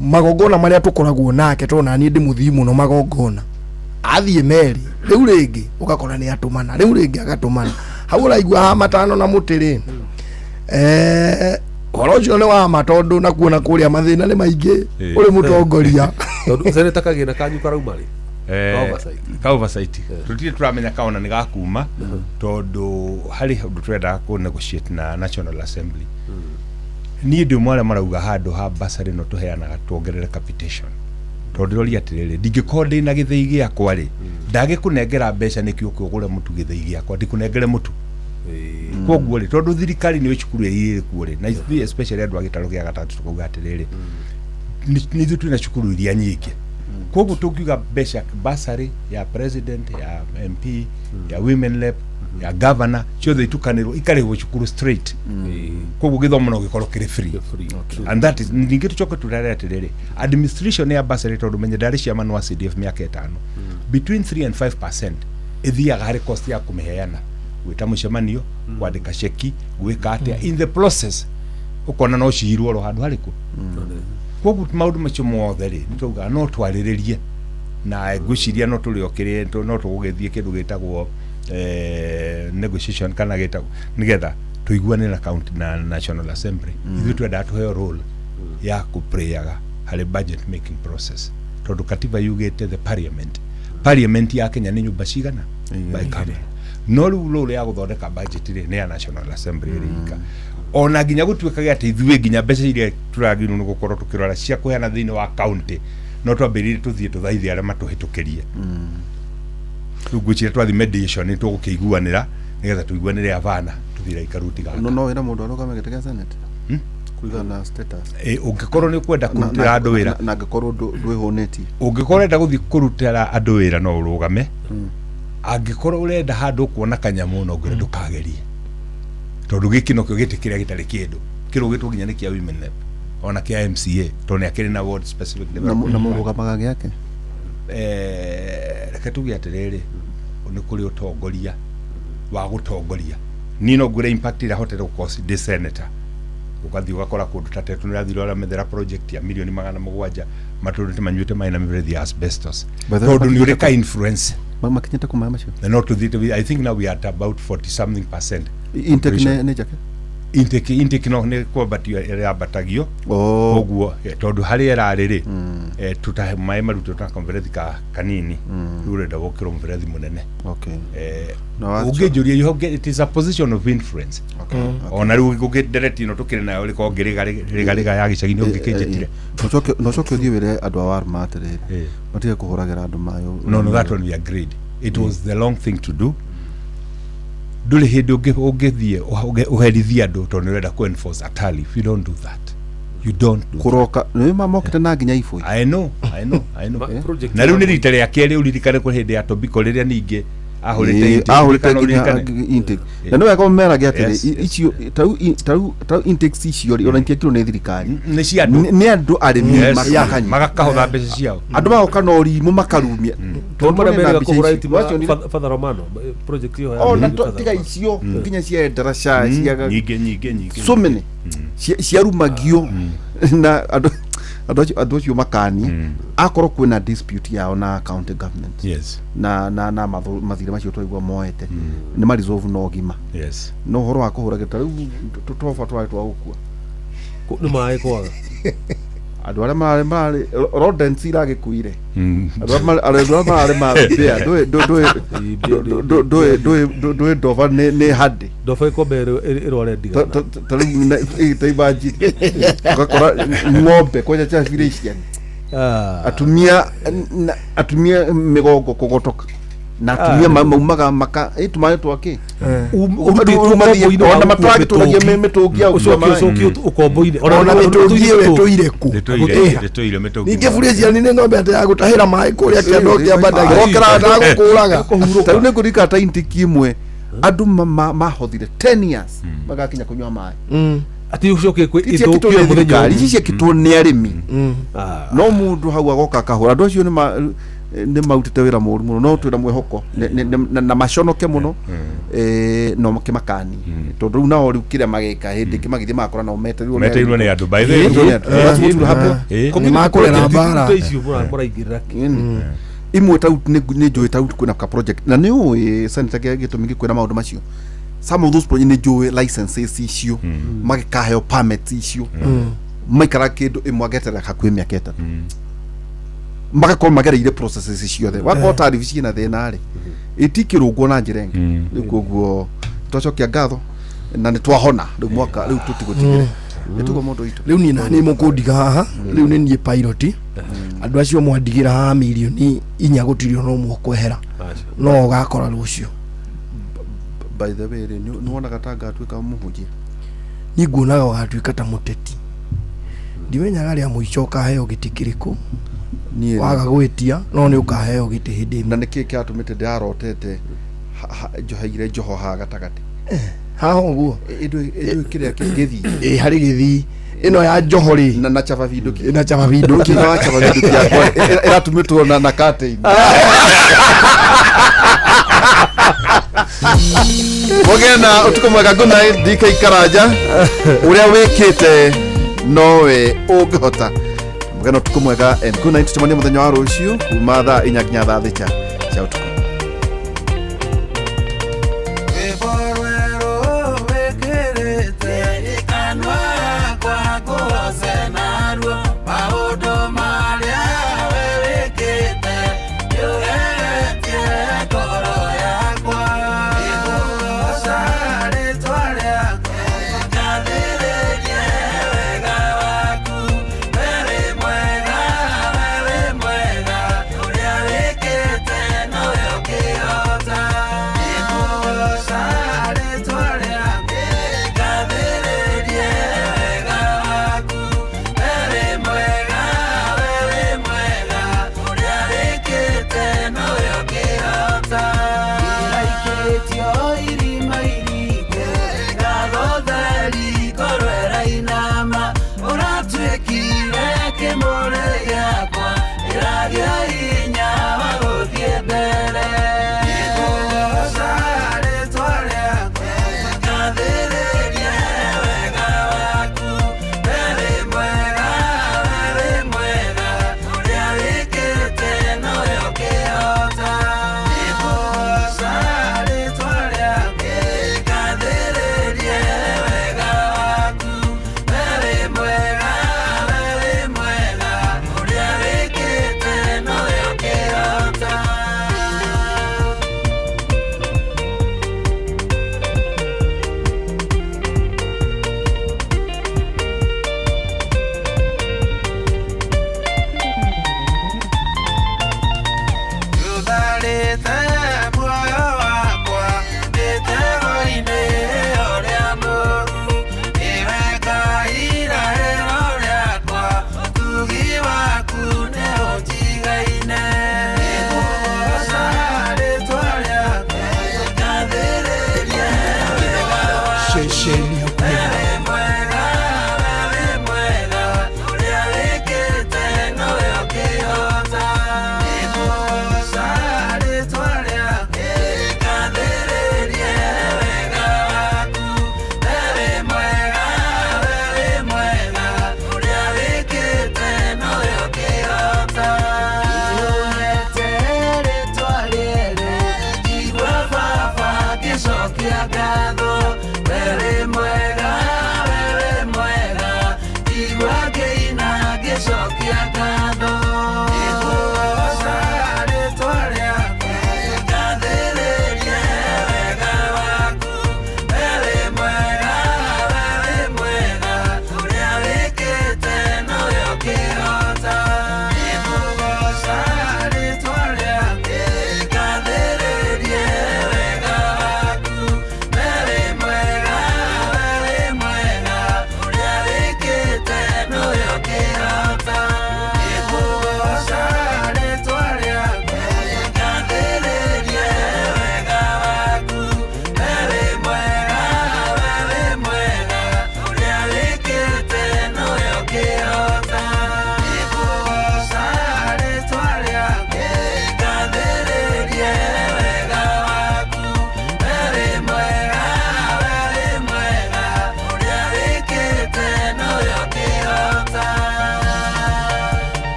magongona maria tukoragwo nake tona nie ndi muthii muno magongona athie meri riu ringi ugakora ni atumana riu ringi agatumana hau uraigua ha matano na mutiri orojo ni wa matondu na kuona kuria mathina ni maingi uri mutongoria tondu seneta kagina kanyu karauma ri oversight tutire turamenya kaona ni gakuma tondu hari undu twenda ku negotiate na National Assembly ni ndio mwale marauga handu ha basari no tuheanaga tuongerere capitation tondu rori atiriri ndingikorwo na githei giakwa ri ndagikunengera mbeca nikio kugure mutu githei giakwa ndikunengere mutu koguo ri tondu thirikari ni cukuru iri kuo ri na especially andu agitaro gia gatatu tukauga atiriri ni thitu na cukuru iria nyingi koguo tungiuga mbeca basari ya president ya MP ya women rep ya governor ciothe itukanirwo ikarehwo cukuru straight koguo githomo no gikorwo kiri free and that is ningi tucoke turare atiriri administration ya basari tondu menye ndari cia manu wa CDF miaka 5 between 3 and 5% ithiaga hari cost ya kumiheana gwita mucemanio kwandika cheki gwika atia in the process ukona no ciirwo ro handu hariku koguo maundu macio mothe ri nituga no twariririe na gwiciria no turiokire no tugugithie kindu gitagwo negotiation kana gitagwo nigetha tuiguane na county na National Assembly ithu twenda tuheo role ya kuplayaga hari budget making process tondu katiba yugite the parliament ya Kenya ni nyumba cigana by Kenya no rule ya guthondeka budget ri ni ya National Assembly rika ona ginya gutwikaga ati ithuĩ ginya mbeca iria turagirwo ni gukorwo tukirora cia kuheana thiini wa county no twambirire tuthie tuthaithia aria matuhitukirie tugwicire twathi mediation ni tugukiguanira nigetha tuiguanire avana tuthira ikaruti gaka no ira mundu arugame gite ga senate kuigana status ungikorwo ni kwenda kurutira andu wira na ngikorwo ndwihoneti ungikorwo enda guthi kurutira andu wira no urugame angikorwo urenda handu kuona kanyamu no ngire ndukagerie tondu giki no kio gitikiria gitari kindu kirugitwo ginya ni kia women rep ona kia MCA tondu akiri na ward specific development na murugamaga giake reke tuge atiriri ni kuri utongoria wa gutongoria ni no ngure impact ira hotera ukosi de senator ukathi ugakora kundu tatetu nirathira ora methera project ya milioni 700 matundu manyuite maina miberethi ya asbestos tondu ni ureka influence mama kinyata kuma macio no to the I think now we are at about 40 something %. Intake ne jake intake no ne ko batio ya batagio oguo tondu hari era riri tutahe mai maruto ta conference ka kanini ure da wokiro mferethi munene ugejuria you get it is a position of influence ona ru guget direct no tukire nayo liko ngiriga ya gicagini ungikenjetire no coke thie wire andu awar matere batige kuhuragira andu mayo no that one we agreed it was the long thing to do dole hindi ungithie uherithia andu tondu urenda ku enforce atali if you don't do that you don't do kuroka ni mamokite na nginya ifo I know na riu ni rita ria keri uririkane ku hindi ya tobiko riria ningi ahurite intake na no weko mera giatire icio tau intake icio ona ntiakiro ni thirikari ni cia andu ni andu arimi magakahotha mbeca ciao andu magoka no rimu makarumia tondu na mera kuhura itima Father Romano project yo ona tiga icio nginya cia darasha cia nyingi so many cia rumagio na andu cio makani akorwo kwina dispute yao na county government na mathira macio twaigua moete ni ma resolve no gima no horo wa kuhura gita riu tutofa twari twa gukua ni mai kwaga andu aria mari rodents iragikuire andu mari mabea do dova ne hadi dova ikobere irore diga taibaji gakora ng'ombe kwa cha civilization atumia migongo kugotoka na atumia maumaga maka tumaye twake ona matwagi tunagia memetugia ukomboine ona metugie wetuire ku ninge furizia nini ng'ombe ate ya gutahira mai kuria kendo kia banda gokera ndagukuraga taru ne kurika ta intiki imwe andu mahothire 10 years magakinya kunywa mai ati ucoke kwi ithukio muthenya ici kitwo ni arimi no mundu hau agoka kahura andu acio ni mautite wira moru muno no twira mwehoko na maconoke muno no kimakani tondu nao riu kire mageka hindi kimagithie makora no meteirwo ni andu by the way ni makorera bara icio muraigirira imwe tau ni njui tau kwina ka project na ni uyi senator gitumi kwina maundu macio some of those projects ni njui licenses icio magikaheo permits icio maikara kindu imwagetera hakwi miaka 3 magakorwo magereire processes ciothe wakora tarifu ciina thina ri itikirungwo na njirenge niguo twacokia ngatho na ni twahona riu mwaka riu tutigutigire nitugo mundu itu riu ni nani mukundiga haha riu ni nie pilot andu acio mwandigira haha milioni 4 gutirio no mukwehera no ugakora rucio by the way ni wona gatanga atwika muhunjia ni nguonaga ugatuika ta muteti ndimenyaga ria muicoka heo gitikiriku waga gwitia no ni ukaheo giti hindi na niki kiatumite ndarotete njoheire njoho ha gatagati haha uguo indu kiria kigithi hari githi ino ya njoho ri na chava vinduki na chava vinduki na chava vinduki yakwa iratumitwo na curtain Mogena utuko mwega good night DK Karanja uria wikite nowe ungihota Mogena utuko mwega and good night tumania muthenya wa ruciu kuma thaa 4 nginya thaa 6 cia utuko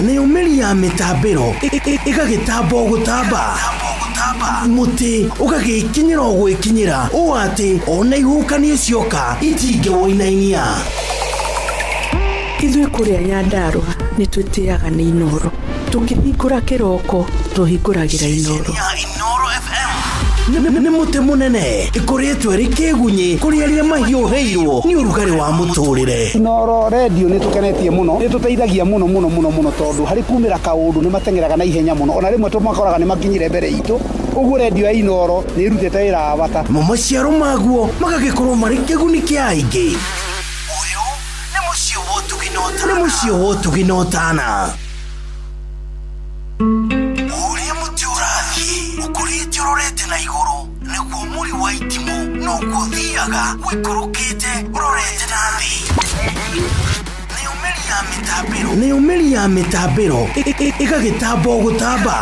Nĩ umeri ya mitambĩro ĩgagĩtamba gũtamba muti ũgagĩkinyĩra gwĩkinyĩra ũũ atĩ ona ihukanio cioka itingĩwoinainia. Ithuĩ kũrĩa Nyandarua nĩ twĩtĩaga nĩ Inoro, tũkĩhingũra kĩroko tũhingũragĩra Inoro. Inoro FM nĩ mũtĩ mũnene ĩkoretwo ĩrĩ kĩgunyi kũrĩ arĩa mahiũhĩirwo nĩ ũrugarĩ wa mũtũrĩre. Inooro radio nĩ tũkenetie mũno, nĩ tũteithagia mũno tondũ harĩ kumĩra kaũndũ nĩ mateng'eraga na ihenya mũno, ona rĩmwe tũmakoraga nĩ makinyire mbere itũ. Ũguo radio ya Inooro nĩ ĩrutĩte wĩra wa bata. Maciaro maguo magagĩkorwo marĩ kĩguni kĩa aingĩ. Ũyũ nĩ mũciĩ wa Ũtugi na Ũtana. Ũrĩa mũtĩ ũrathiĩ ũkũrĩte ũrorete na igũrũ, nĩguo mũri wa itimũ noguo ũthiaga wĩikũrũkĩte ũrorete na thĩ. Nĩ ũmĩri ya mĩtambĩro ĩgagĩtamba o gũtamba.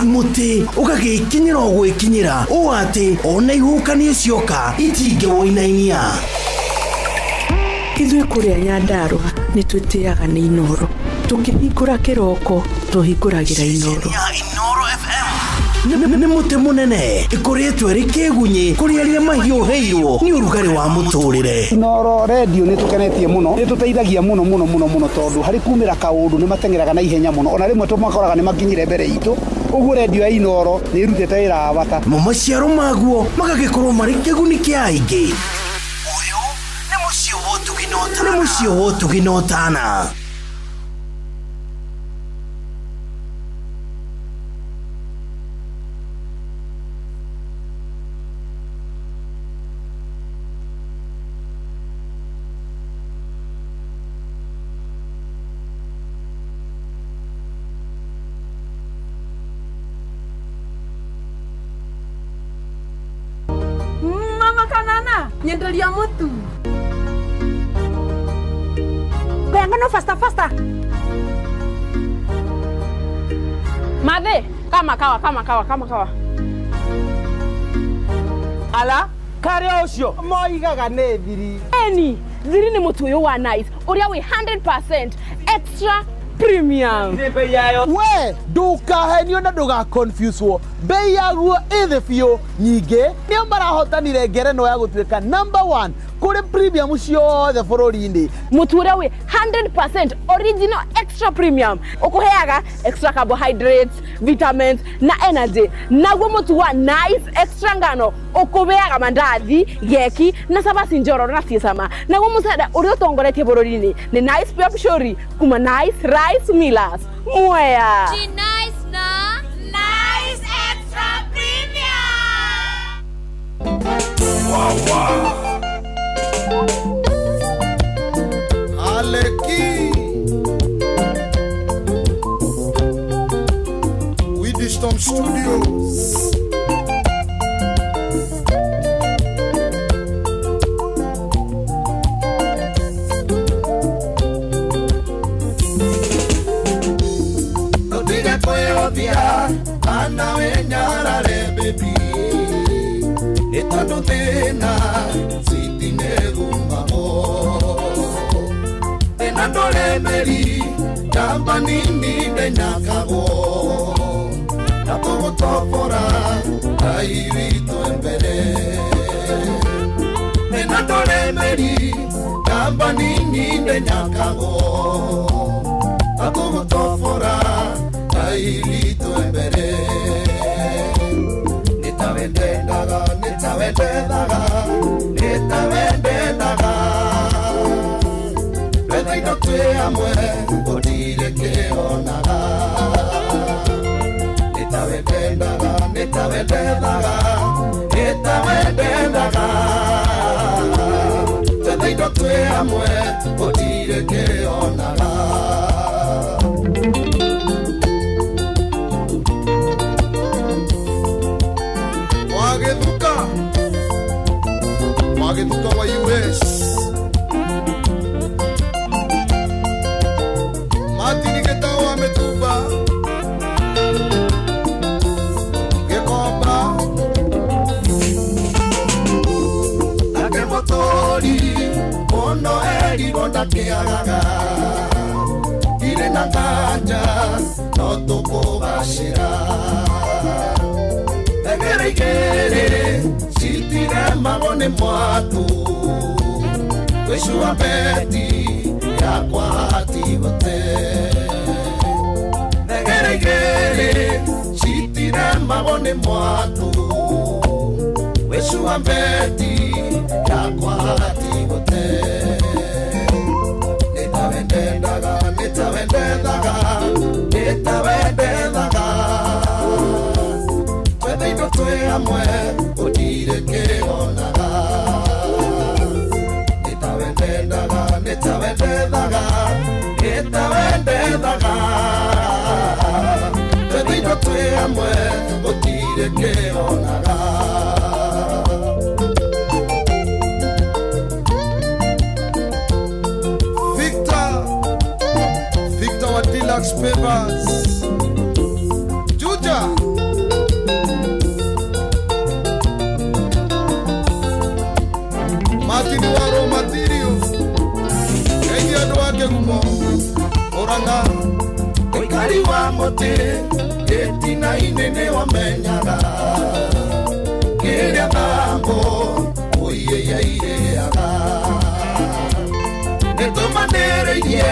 Mũtĩ ũgagĩkinyĩra o gwĩkinyĩra ũũ atĩ ona ihuhũkanio cioka itingĩwoinainia. Ithuĩ kũrĩa Nyandarua nĩ twĩtĩaga nĩ Inooro. Tũkĩhingũra kĩroko tũhingũragĩra Inooro. Nĩ mũtĩ mũnene ĩkoretwo ĩrĩ kĩgunyi kũrĩ arĩa mahiũhĩirwo nĩ ũrugarĩ wa mũtũrĩre. Inooro radio nĩ tũkenetie mũno, nĩ tũteithagia mũno tondũ harĩ kumĩra kaũndũ nĩ mateng'eraga na ihenya mũno, ona rĩmwe tũmakoraga nĩ makinyire mbere itũ. Ũguo radio ya Inooro nĩ ĩrutĩte wĩra wa bata. Maciaro maguo magagĩkorwo marĩ kĩguni kĩa aingĩ. Ũyũ nĩ mũciĩ wa Ũtugi na Ũtana. Nyenderia mutu. Kayangano faster. Mathe, kama kawa. Ala, kare ucio moigaga nĩ thiri. Thiri nĩ mũtu ũyũ wa nice, ũrĩa wĩ 100% extra premium. We, ndukahenio na nduga confuse wo. Bei yaguo ĩthĩ biũ. Nyingĩ nĩo marahotanire ngerenwa ya gũtuĩka number 1 kũrĩ premium ciothe bũrũri-inĩ. Mũtu ũrĩa wĩ 100% original extra premium ũkũheaga extra carbohydrates, vitamins na energy. Naguo mũtu wa nice extra ngano ũkũheaga mandathi, geki na cabaci njoro na ciecama. Naguo mũcere ũrĩa ũtongoretie bũrũri-inĩ nĩ Nice Pure Pishori kuma Nice Rice Millers. Mwea. Nice na Nice Extra Premium. Wow. Aleki. Wisdom Studios. Ana wenyarare baby Etano tena Sitine gumbamo Enandole meri Jamba nini denyakago Napo topora Airito embere Enandole meri Jamba nini denyakago Napo topora Airito embere Nitavendenaga Reda ino tue amwe Odire ke onaga Nitavendenaga Reda ino tue amwe Odire ke onaga Wagetuka wa US Matini keta wa metuba Gekoba Ake motori Ono eri ronda ke agaga Ire na kanja No toko bashira Egere Sitire magone mwatu Weshua beti Ya kwati bote Negere Sitire magone mwatu Muhammedi yakwa hatigote nitawendendaga twethe indo twi hamwe utire kĩonaga nitawendendaga twethe indo twi hamwe utire kĩonaga Victor wa Deluxe Papers Juja Martin Waro Material Enyi ando wake gumo Oranga Ikari wa mote Etina inene wa menyaga Kiria tambo Oye ya ire aga Netumanereirie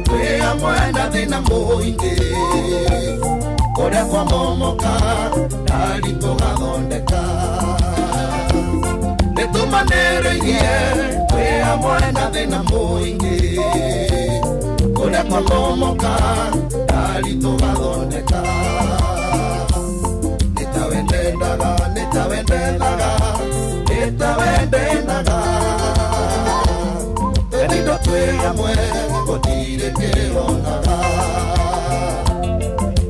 Twe amwena thina muingi Kuria kwa momoka Nari tugathondeka Netumanereirie Twe amwena thina muingi Kuria kwa momoka Nari tugathondeka Nitawendendaga Tenido twe hamwe gotire kĩonaga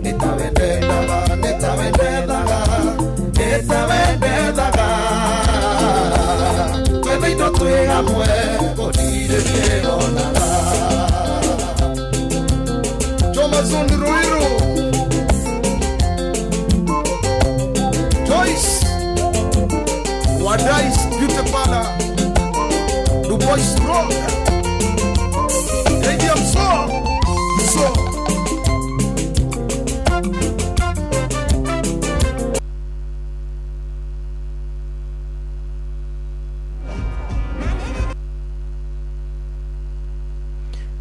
Nitawendendaga Tenido twe hamwe gotire kĩonaga Jomason Ruiru Joyce Wadais Beauty Parlor Du Bois Rock Radium So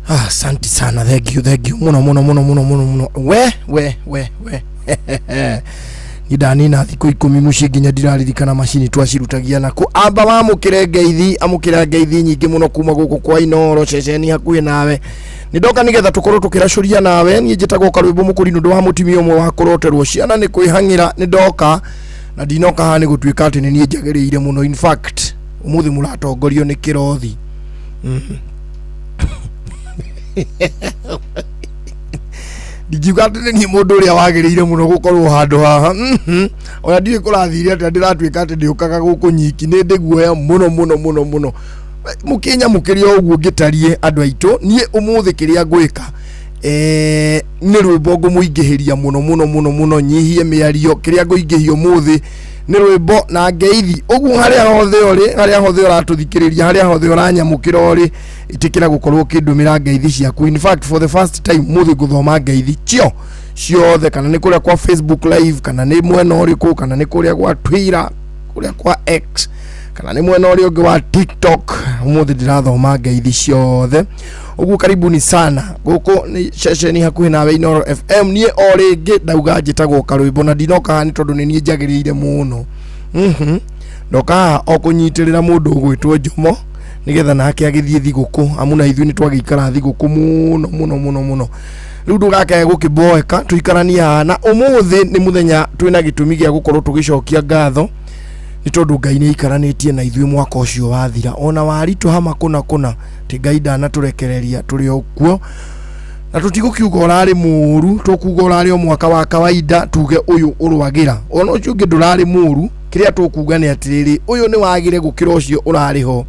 Asante sana, thank you muno we Idani na thiko 10 muci nginya ndiraririkana macini twacirutagia na ku amba wa mukire ngeithi nyingi muno kuma guku kwa Inoro ceceni hakuhi nawe nindoka nigetha tukorwo tukiracuria nawe nie njitagwo Karwimbo Mukuri nundu wa mutimia umwe wa kuroterwo ciana ni kwihangira nindoka na ndinoka ha ni gutuika ati ni nie njagiriire muno. In fact umuthi muratongorio ni kirothi Digiuga ni mundu uria wagiriire muno gukorwo handu haha ona ndiye kurathire ati ndiratuika ati ndiukaga guku nyiki ni ndiguoya muno Mukenya mukiria uguo ngitarie andu aitu nie umuthi kiria ngwika ni rwimbo ngumuingihiria muno nyihie miario kiria nguingihio muthi ni rwimbo na ngeithi uguo haria hothe uratuthikiriria haria hothe uranyamukira uri itikira gukorwo kindumira ngeithi ciaku. In fact for the first time muthi guthoma ngeithi ciothe kana ni kuria kwa Facebook live kana ni mwena uriku kana ni kuria kwa Twitter kuria kwa X kana ni mwena uri ungi wa TikTok umuthi ndirathoma ngeithi ciothe uguo karibuni sana guku ni session hakuhi nawe Inoro FM nie o ringi ndauga njitagwo Karwimbo na ndinoka ni tondu ni nie njagiriire muno ndoka o kunyitirira mundu ugwitwo Njomo nigetha nake agithie thiguku amuna ithu ni twagikara thiguku muno riu ndugake gukiboeka tuikarania na umuthi ni muthenya twina gitumi gia gukorwo tugicokia ngatho ni tondu Ngai ni ikaranitie na ithuĩ mwaka ucio wathira ona waritu hama kuna ti Ngai ndanaturekereria turi okuo na tutigukiuga urari muru tukuga urari o mwaka wa kawaida tuge uyu urwagira ona ucio ngi ndurari muru kiria tukuga ni atiriri uyu ni wagire gukira ucio urari ho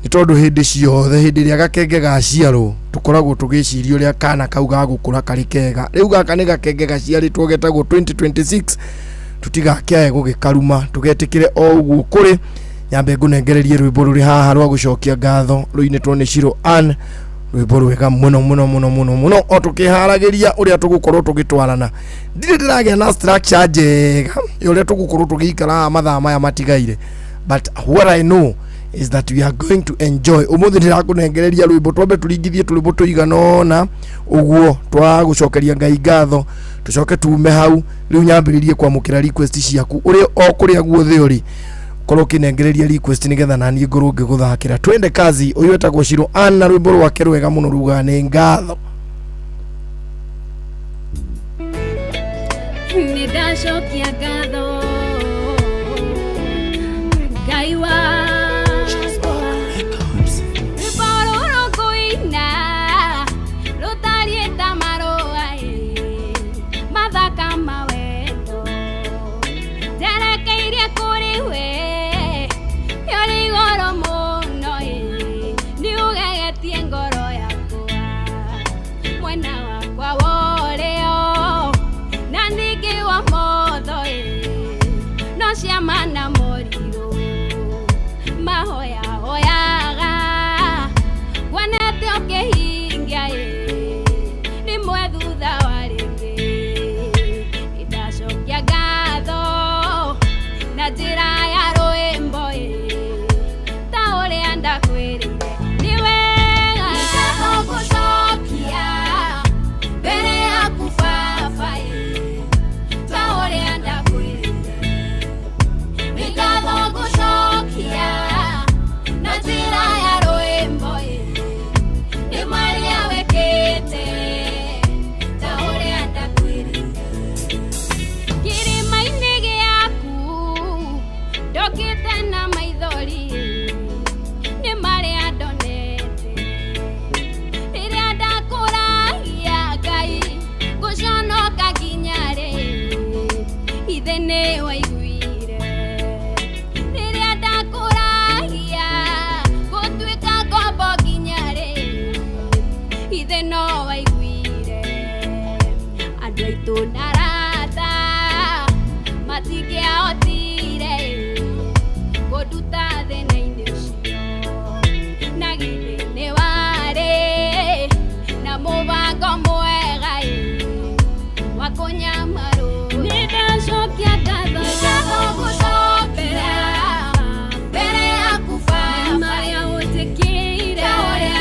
ni tondu hindi ciothe hindi ria gakenge gaciarwo tukoragwo tugiciria uria kana kauga gukura kari kega riu gaka ni gakenge gaciaritwo getagwo 2026 tutigakiae gugikaruma tugetikire o uguo kuri nyambe ngunengererie rwimbo ruri haha rwa gucokia ngatho ruinitwo ni Shiro Ann rwimbo rwega muno o tukiharagiria uria tugukorwo tugitwarana ndire ndiragia na structure njega uria tugukorwo tugikara mathaa maya matigaire but what I know is that we are going to enjoy umuthi ndirakunengereria rwimbo twambe turingithie rwimbo tuiganona uguo twa gucokeria Ngai ngatho tucoke tume hau riu nyambiririe kwamukira request ciaku uri o kuria guothe uri korwo kinengereria request nigetha nani ngorwo ngiguthakira twende kazi uyu etagwo Shiro Anna rwimbo rwake rwega muno ruga ni ngatho Nidashokia ngatho Ngai wa Mana moriro mahoya hoyaga wanete okehingia ni mwethutha warenge idashokia ngatho na njira ya rwimbo ta uria ndakwirire ni wega gucokia mbere yaku baba ta uria ndakwirire Gushokia na njira ya rwimbo ni Maria wekete ta uria ndakwirire kirima-ini giaku ndokite na maithori ni Maria ndonete riria ndakuragia Ngai guconoka nginya ri ithe ni waigua no waiguire andũ aitũ narata matingĩahotire kũnduta thĩna-inĩ ũcio na githĩ nĩ warĩ na mũbango mwega wa kũnyamarũra nĩndacokia ngatho gũcokera mbere yaku baba marĩa ũnjĩkĩire ũrĩa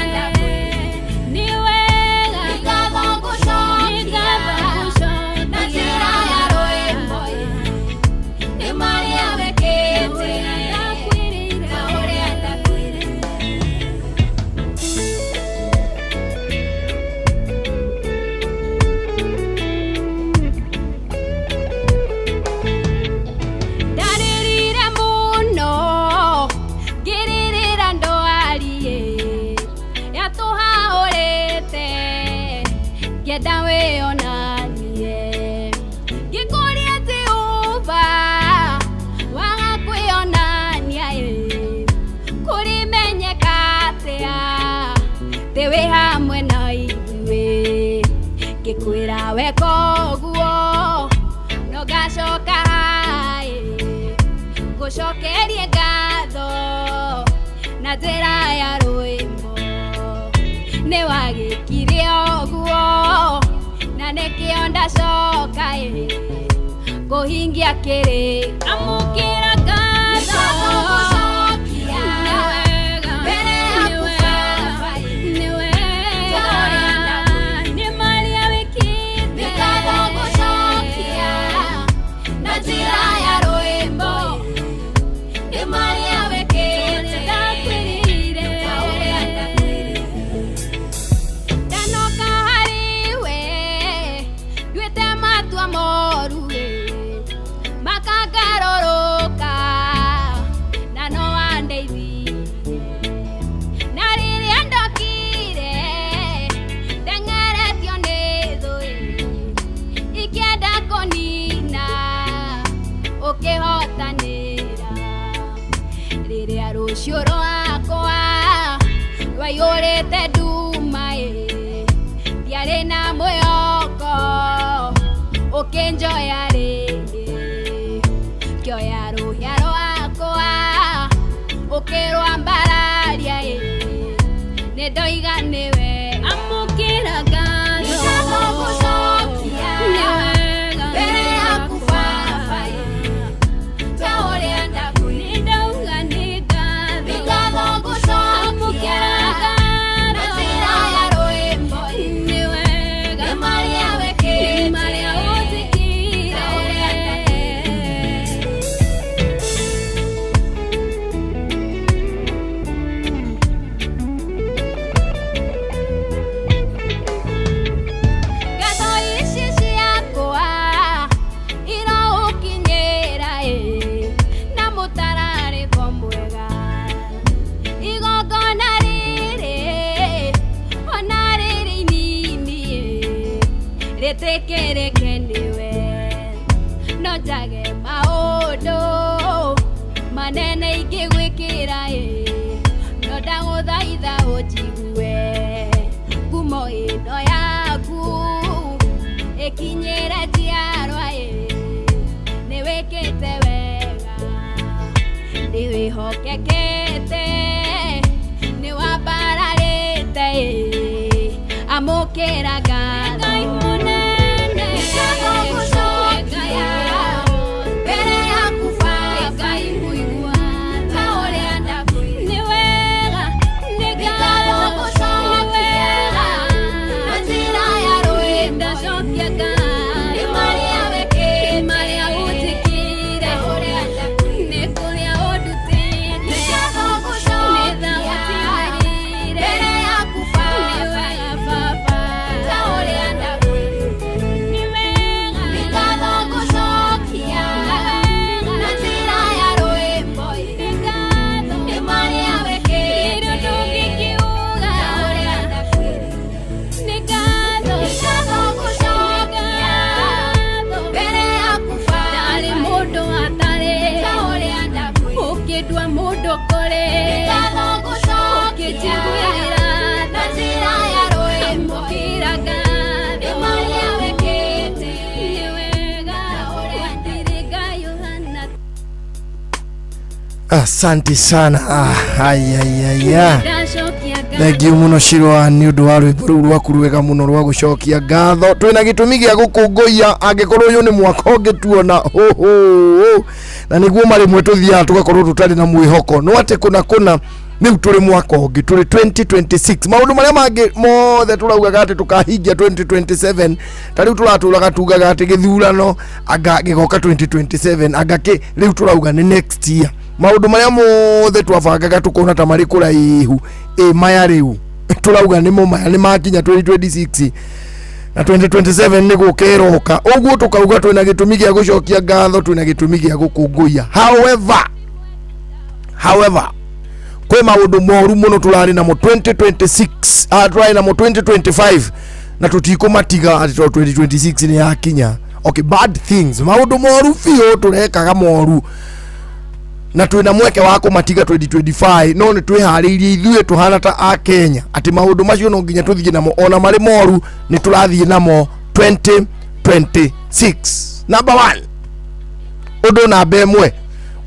dawe onanie gikuria ti uva waga kwionania kurimenyeka atia tiwi hamwe na ithuĩ ngikwĩra weka ũguo no ngacoka ngucokerie ngatho na njĩra ya rwĩmbo nĩ wagĩkire ũguo na nĩkĩo ndacoka kũhingia kĩrĩ amũkĩra ngatho mbere yaku baba nĩ wega nĩ Maria wĩkĩte ngatho gũcokia na njĩra ya rwĩmbo nĩ Maria wĩkĩte ndakwĩrĩire ndanoka harĩwe nduĩte matua moru makangarũrũka na no wandeithirie na rĩrĩa ndokire ndeng'eretio nĩ thũ ikĩenda kũnina ũkĩhotanĩra rĩrĩa rũciũ rwakwa rwaiyũrĩte nduma ndiarĩ na mwĩhoko ũkĩnjoya rĩngĩ kĩoya rũhĩa rwakwa ũkĩrwambararia nĩndoiga nĩwe amũkĩra ngatho gũcokia mbere yaku baba ta ũrĩa ndakwĩra ndauga nĩ ngatho gũcokia na njĩra ya rwĩmbo nĩ wega nĩ Maria wĩkĩte Maria ũnjĩkĩire njage maundu manene ingĩgwĩkĩra no ndagũthaitha ũnjigue ngumo ĩno yaku ĩkinyĩre njiarwa nĩ wĩkĩte wega nĩ wĩhokekete nĩ wambararĩte amũkĩra ngatho Ngai mũnene mbere yaku Baba mũigua ta ũrĩa ndakwĩra nĩ wega nĩ ngatho gũcokia na njĩra ya rũĩ ndacokia ngatho nĩ marĩa wĩkĩte marĩa ũnjĩkĩire ũrĩa ndakwĩra nĩ kũrĩa ũndutĩte nĩ ngatho gũcokia mbere yaku Baba ta ũrĩa ndakwĩra nĩ wega nĩ ngatho gũcokia na njĩra ya rwĩmbo nĩ ngatho nĩ marĩa wĩkĩte ndũngĩkiuga ũrĩa ndakwĩra nĩ ngatho gũcokia mbere yaku ndarĩ mũndũ atarĩ ta ũrĩa ndakwĩra ũkĩndua mũndũ kũrĩ nĩ ngatho gũcokia na njĩra ya rwĩmbo ũkĩra ngatho nĩ marĩa wĩkĩte nĩ wega ũrĩa ndirĩ Ngai ũhana Asante sana. Ayayaya. ndacokia Thank you muno Shirwa ni undu wa rwimbo rũu rwaku rwega muno rwa gucokia ngatho. Twina gitumi gia gukungũia angikorwo uyu ni mwaka ũngĩtuona ho na niguo marimwe tuthiaga tugakorwo tutari na mwihoko no ate kuna ni turi mwaka ũngĩ turi 2026 maundu maria mangi mothe turaugaga ati tukahingia 2027 tariu turaturaga tugaga ati githurano anga gigoka 2027 anga ki riu turauga ni next year maundu maria mothe twabangaga tukona ta mari kuraihu maya riu turauga ni mo maya ni makinya 2026 na 2027 ni gukeroka uguo tukauga twina gitumi gia gucokia ngatho twina gitumi gia gukungũia however kwe maundu moru muno turari namo 2026 turari namo 2025 na tutikumatiga ati 2026 ni yakinya okay bad things maundu moru fio turekaga moru na twina mweke wa kumatiga 2025 no ni twihariirie ithuĩ tuhana ta a Kenya ati maundu macio no nginya tuthie namo ona mari moru ni turathie namo 2026 number 1 undu namba ĩmwe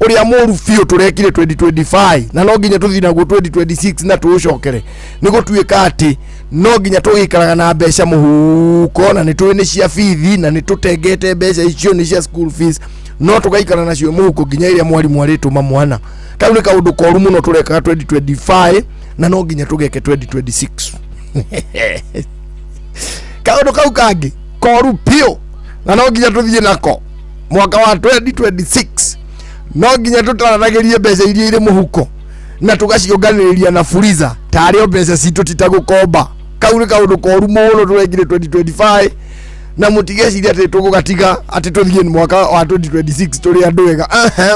uria moru fio turekire 2025 na no nginya tuthie naguo 2026 na tuucokere ni gutuika ati no nginya tugikaraga na mbeca muhuko na ni twini cia fithi na ni tutengete mbeca icio ni cia school fees no tugaikara nacio muhuko nginya iria mwarimu arituma mwana kau ni kaundu koru muno turekaga 2025 na no nginya tugeke 2026 kaundu kau kangi koru pio na no nginya tuthie nako mwaka wa 2026 no nginya tutaranagirie mbeca iria ire muhuko na tugacionganiriria na Fuliza tari mbeca citu titagukomba kau ni kaundu koru muno turekire 2025 na mutigeciria ati tugugatiga ati tuthie mwaka wa 2026 turi andu wega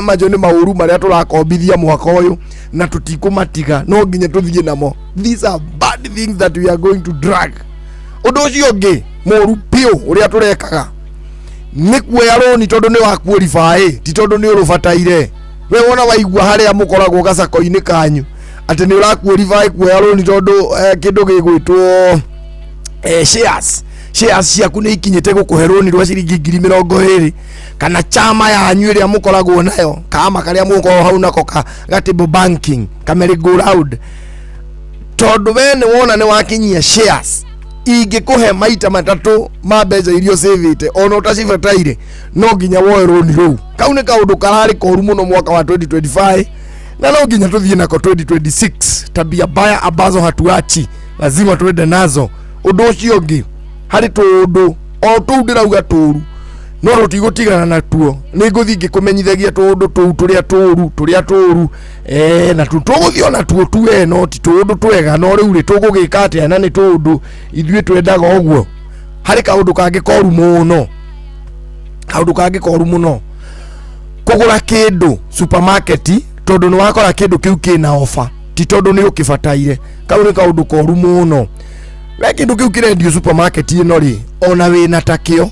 majo ni mauru maria turakombithia mwaka uyu na tutikumatiga no nginya tuthie namo these are bad things that we are going to drag undu ucio ngi moru pio uria turekaga ni kuoya roni tondu ni wa qualify ti tondu ni urubataire we wona waigua haria mukoragwo gacako-ini kanyu ati ni ura qualify kuoya roni tondu kindu gigwitwo shares ciaku ni ikinyite gukuhe roni rwa ciringi 20,000 kana chama yanyu iria mukoragwo nayo kama karia mukoragwo hau nako gatable banking kameri go round tondu we ni wona ni wakinyia shares ingikuhe maita matatu ma mbeca irio savete ona utacibataire no nginya woe roni rou kau ni kaundu karari koru muno mwaka wa 2025 na no nginya tuthie nako 2026 tabia baya ambazo hatuachi lazima tuende nazo undu ucio ngi hari tundu o tu ndirauga turu no rutigũtigana natuo nĩ ngũthiĩ ngĩkũmenyithagia tũndũ tũu tũrĩa tũru na tũgũthiĩ ona tuo tu no ti tũndũ twega no rĩu rĩ tũgũgĩka atĩa na nĩ tũndũ ithuĩ twendaga ũguo. Harĩ kaũndũ kangĩ koru mũno kũgũra kĩndũ supermarket tondũ nĩ wakora kĩndũ kĩu kĩna offer ti tondũ nĩ ũkĩbataire. Kau nĩ kaũndũ koru mũno. We kĩndũ kĩu kĩrendio supermarket ĩno rĩ ona wĩna takĩo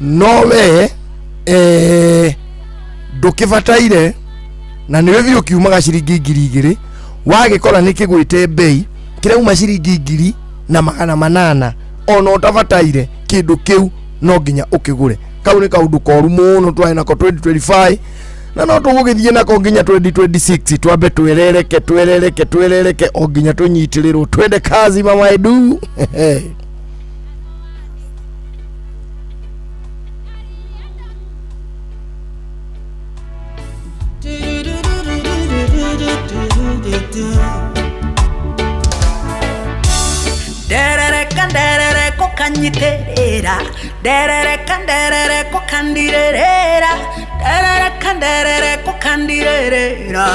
no we ndukibataire na niwe vi ukiumaga ciringi 2,000 wagikora nikigwite bei kirauma ciringi 2,800 ona utabataire kindu kiu no nginya ukigure. Kau ni kaundu koru muno twae nako 2025 na no tugugithie nako nginya 2026 twambe tweleleke o nginya tunyitiriro twende kazi Mama Edu. Derere kokanyiterera derere kokandirera derere kokandirera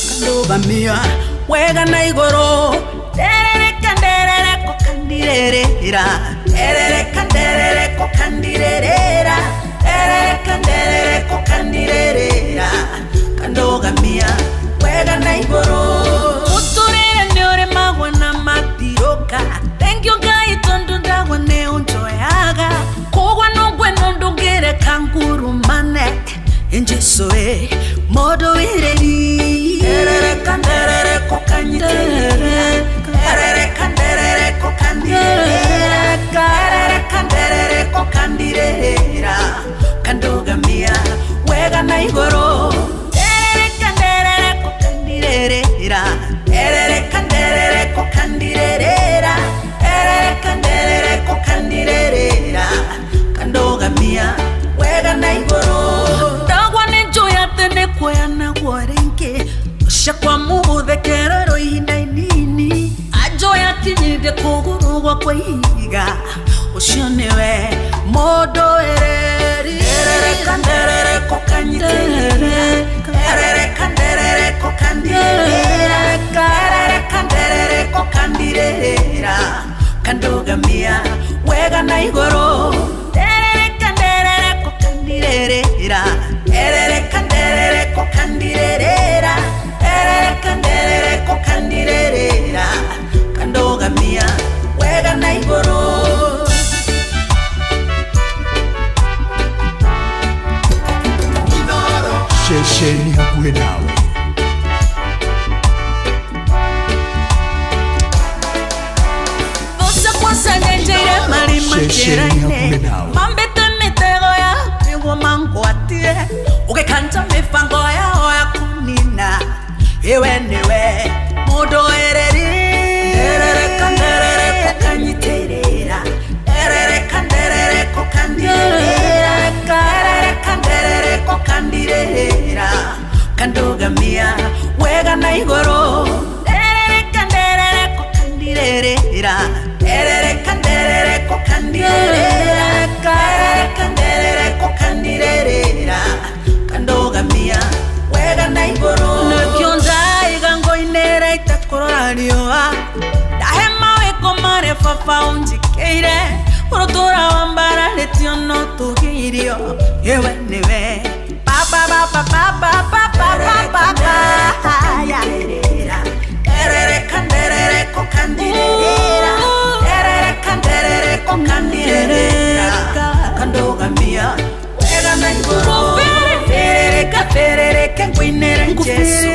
kandogamia wega na igoro derere kokandirera derere kokandirera derere kokandirera kandogamia wega na igoro uturere nyore magwa na matiroka. Thank you guys, tondu ndagwa ne unjoyaga kogwa nongwe nondongere kanguru mane enjesoe modo ireri derere kokanyiterera derere kokandirera kandogamia wega na igoro derere kokandirera derere kokandirera kokandirera kandogamia wega na igoro ndagwa nenjoya tene kwena gwarenke shakwa muthekero ihinda inini ajoya kinyide kugurugwa kwa ihiga ucio niwe modo ereri derere kokanyiterera derere kokandirera kokandirera kandogamia wega na igoro derere kokandirera kokandirera kokandirera kandogamia wega na igoro. Shesheni hakuwe nawe mambete mitego ya pigo mangwatie ukekanta mifango ya oya kunina iwe niwe mudo ereri derere kokanyiterera derere kokandirera kandogamia wega na igoro derere kokandirera kokandirera kandogamia wega na igoro nekionza igango inera itakororarioa dahema weko mare fafa unjikeire urotora wambara letiono tugirio yewe niwe papa ya derere kokandirera kokandirera kandogamia wega na igoro ferere kengwinera Jesu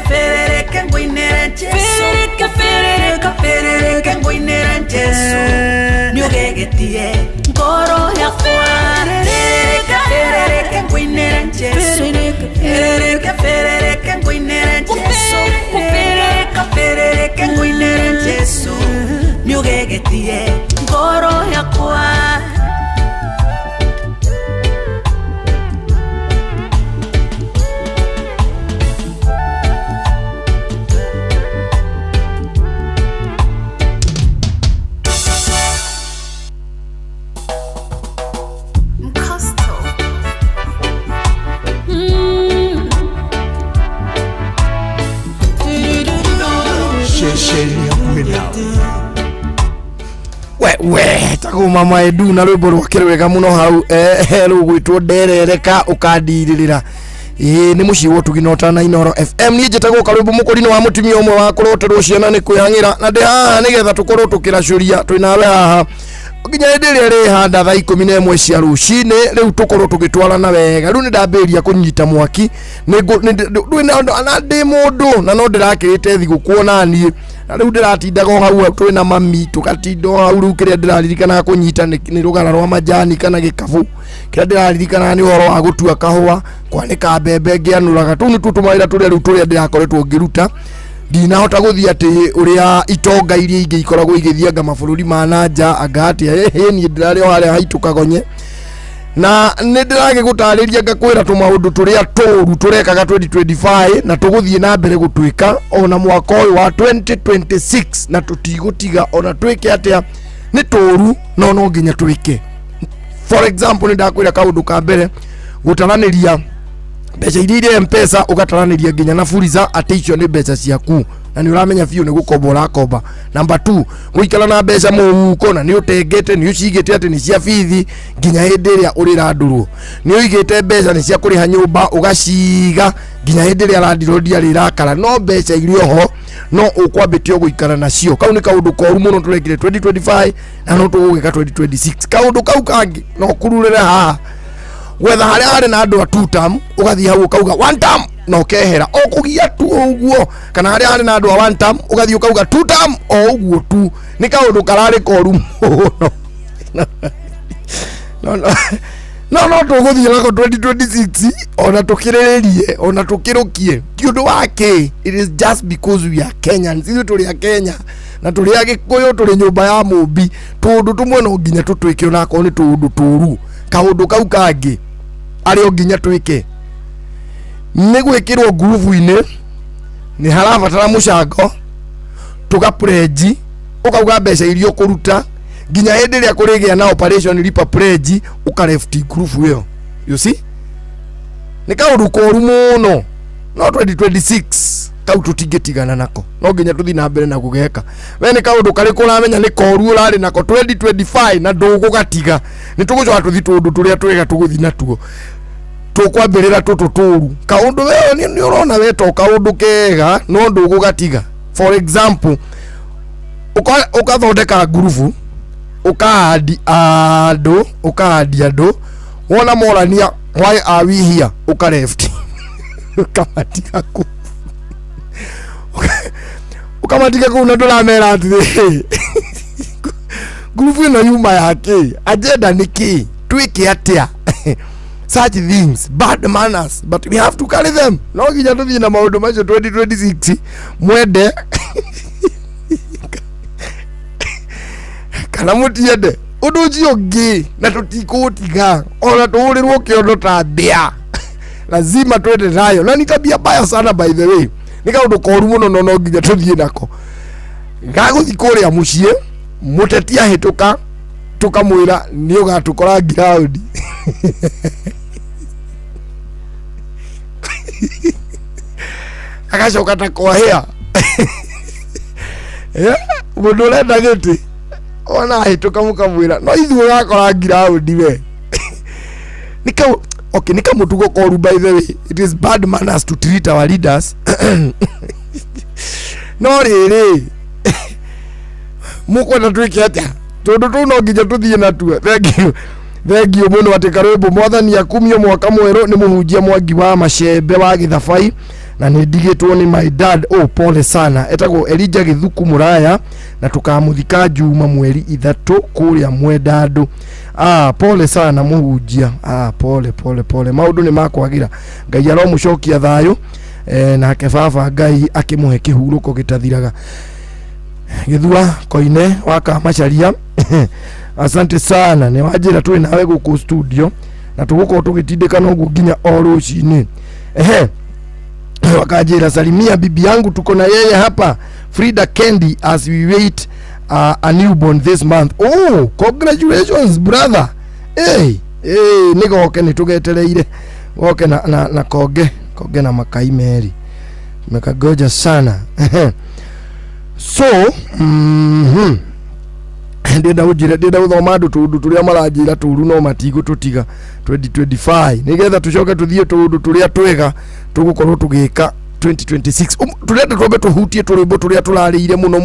ferere kengwinera Jesu ferere kengwinera Jesu nyogegetie ngoro ya ferere kengwinera Jesu ferere kengwinera Jesu ferere kengwinera Jesu nyogegetie ngoro yakwa. we tago Mama Edu na rwimbo rwake rwega muno hau rugwitwo nderereka ukandirira ni muciwo tuginota na Inoro FM ni njetago karwimbo mukorino wa mutumia umwe wa kuroterwo ciana ni kwihangira na ndi haha nigetha tukorwo tukiracuria twinawe haha nginya hĩndĩ ĩrĩa handa thaa 11 cia rũcinĩ rĩu tũkorwo tũgĩtwarana wega. Rĩu nĩ ndambĩrĩria kũnyita mwaki ndĩ mũndũ na no ndĩrakĩrĩte thigũkũ na niĩ, na rĩu ndĩratindaga hau twĩna mami tũgatinda hau. Rĩu kĩrĩa ndĩraririkana kũnyita nĩ rũgara rwa majani kana gĩkabu, kĩrĩa ndĩraririkana nĩ ũhoro wa gũtua kahũa, kwanĩka mbembe ngĩanũraga. Tũu nĩ tũtũmawĩra tũrĩa ndĩrakoretwo ngĩruta. Ndinahota gũthiĩ atĩ ũrĩa itonga iria ingĩ ikoragwo igĩthianga mabũrũri ma nanja angati niĩ ndĩrarĩ o harĩa haitũ Kagonye, na nĩ ndĩragĩgũtarĩria ngakwĩra tũmaũndũ tũrĩa tũũru tũrekaga 2025 na tũgũthiĩ na mbere gũtwĩka ona mwaka ũyũ wa 2026, na tũtigũtiga ona twĩke atĩa nĩ tũũru no nginya twĩke. For example, nĩ ndakwĩra kaũndũ ka mbere, gũtaranĩria mbeca iria irĩ M-Pesa ũgataranĩria nginya na Fuliza atĩ icio nĩ mbeca ciaku na nĩ ũramenya biũ nĩ gũkomba ũrakomba. Number 2, gũikara na mbeca mũhuko na nĩ ũtengete nĩ ũcigĩte atĩ nĩ cia bithi nginya hĩndĩ ĩrĩa ũrĩrandũrwo, nĩ ũigĩte mbeca nĩ cia kũrĩha nyũmba ũgaciga nginya hĩndĩ ĩrĩa landlord arĩrakara, no mbeca iria ho no ũkwambĩtio gũikara nacio. Kau nĩ kaũndũ koru mũno tũrekire 2025 na no tũgũgĩka 2026. Kaũndũ kau kangĩ no kururĩre haha wetha harĩa harĩ na andũ a 2 term ũgathiĩ hau ũkauga 1 term no kehera o kũgia tu ũguo, kana harĩa harĩ na andũ a 1 term ũgathiĩ ũkauga 2 term o ũguo tu. Nĩ kaũndũ kararĩ koru mũno no tũgũthiĩ nako 2026 ona tũkĩrĩrĩrie ona tũkĩrũkie kiũndũ wake. It is just because we are Kenyans. Ithuĩ tũrĩ a Kenya na tũrĩ a Gĩkũyũ, tũrĩ nyũmba ya mũmbi. Tũndũ tũmwe no nginya tũtwĩke onako nĩ tũndũ tũũru. Kaũndũ kau kangĩ arĩ nginya twĩke nĩ gwĩkĩrwo ngurubu-inĩ, nĩ harabatara mũcango tũgapledge, ũkauga mbeca iria ũkũruta nginya hĩndĩ ĩrĩa kũrĩgĩa na operation lipa pledge ũkarefti ngurubu ĩyo. You see, nĩ kaũndũ koru mũno no 2026 kau tũtingĩtigana nako, no nginya tũthiĩ na mbere na gũgeka. We nĩ kaũndũ karĩ kũramenya nĩ koru ũrarĩ nako 2025 na ndũgũgatiga. Nĩ tũgũcoka tũthiĩ tũndũ tũrĩa twega tũgũthiĩ natuo tũkwambĩrĩra tũtũ tũũru. Kaũndũ we nĩ ũrona we to kaũndũ kega no ndũgũgatiga. For example, ũkathondeka ngurubu ũkahandi andũ wona morania why are we here ũkarefti ũkamatiga ku ukamatiga kuu na ndũramera atĩ ngurubu ĩno yuma yake agenda nĩkĩ twĩke atĩa such things, bad manners, but we have to carry them. No nginya tũthiĩ na maũndũ macio 2026 mwende kana mũtiende ũndũ ũcio ũngĩ na tũtikũtiga ona tũhũrĩrwo kĩondo ta mbĩa lazima twende nayo, na ni tabia mbaya sana by the way. Nĩ kaũndũ koru mũno no nginya tũthiĩ nako. Gagũthiĩ kũrĩa mũciĩ mũteti ahĩtũka tũkamwĩra nĩ ũgatũkora ground agacoka ta kwahĩa mũndũ ũrenda gĩtĩ ona ahĩtũka mũkamwĩra no ithuĩ ũgakora ground we. Nĩ kamũtugo koru by the way. It is bad manners to treat our leaders no rĩrĩ mũkwenda twĩke atĩa tondũ tũu no nginya tũthiĩ natuo. Thengiũ mũno atĩ Karwĩmbũ Mwathani akumio mwaka mwerũ nĩ mũhunjia Mwangi wa Macembe wa Gĩthabai na nĩ ndigĩtwo nĩ my dad. Pole sana, etagwo Elijah Gĩthuku Mũraya na tũkamũthika Juma mweri 3 kũrĩa Mwendandũ. Pole sana mũhunjia. Pole maũndũ nĩ makwagĩra. Ngai aromũcokia thayũ nake baba Ngai akĩmũhe kĩhurũko gĩtathiraga. Gĩthua Koine wa Kamacharia asante sana, nĩ wanjĩra twĩ nawe gũkũ studio na tũgũkorwo tũgĩtindĩkana ũguo nginya o rũcinĩ. Wakanjĩra salimia bibi yangu tuko na yeye hapa Frida Kendi as we wait a newborn this month. Oh, congratulations brother. Nĩgoke nĩ tũgetereire goke na koge na makai meri mekagoja sana. So ndenda gũthoma andũ tũndũ tũrĩa maranjĩra tũru no matigũtũtiga 2025 nĩgetha tũcoke tũthiĩ tũndũ tũrĩa twega tũgũkorwo tũgĩka 2026 tulenda twambe tuhutie turwimbo turia turarĩire muno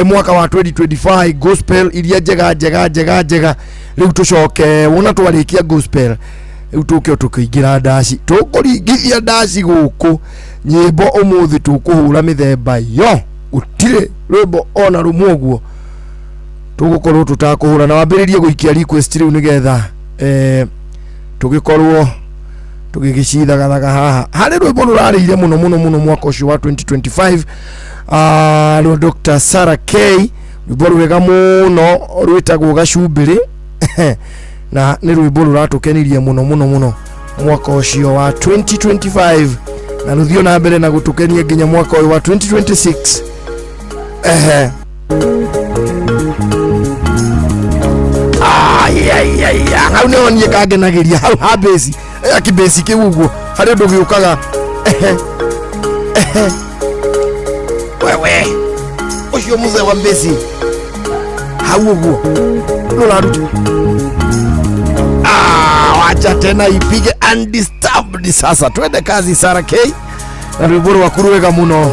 mwaka wa 2025 gospel iria njega riu tucoke wona twarikia gospel riu tuke tukiingira ndaci tukuringithia ndaci guku nyimbo umuthi tukuhura mithemba yo utire rwimbo ona rumwe tugukorwo tutakuhura na wambiririe guikia request riu nigetha tugikorwo tugigicithagathaga haha hari rwimbo rurarĩire muno mwaka ucio wa 2025 rwa Dr. Sarah K rwimbo rwega muno rwitagwo gacumbĩrĩ na nĩ rwimbo ruratukenirie muno mwaka ucio wa 2025 na ruthio na mbere na gutukenia nginya mwaka uyu wa 2026 hau nĩho niĩ kangenagiria hau ha base akibesi kiuguo hari undu giukaga wewe ucio mzee wa base hau uguo ruraruta wacha tena ipige undisturbed sasa twende kazi Sarah K na rwimbo rwa kuruwega muno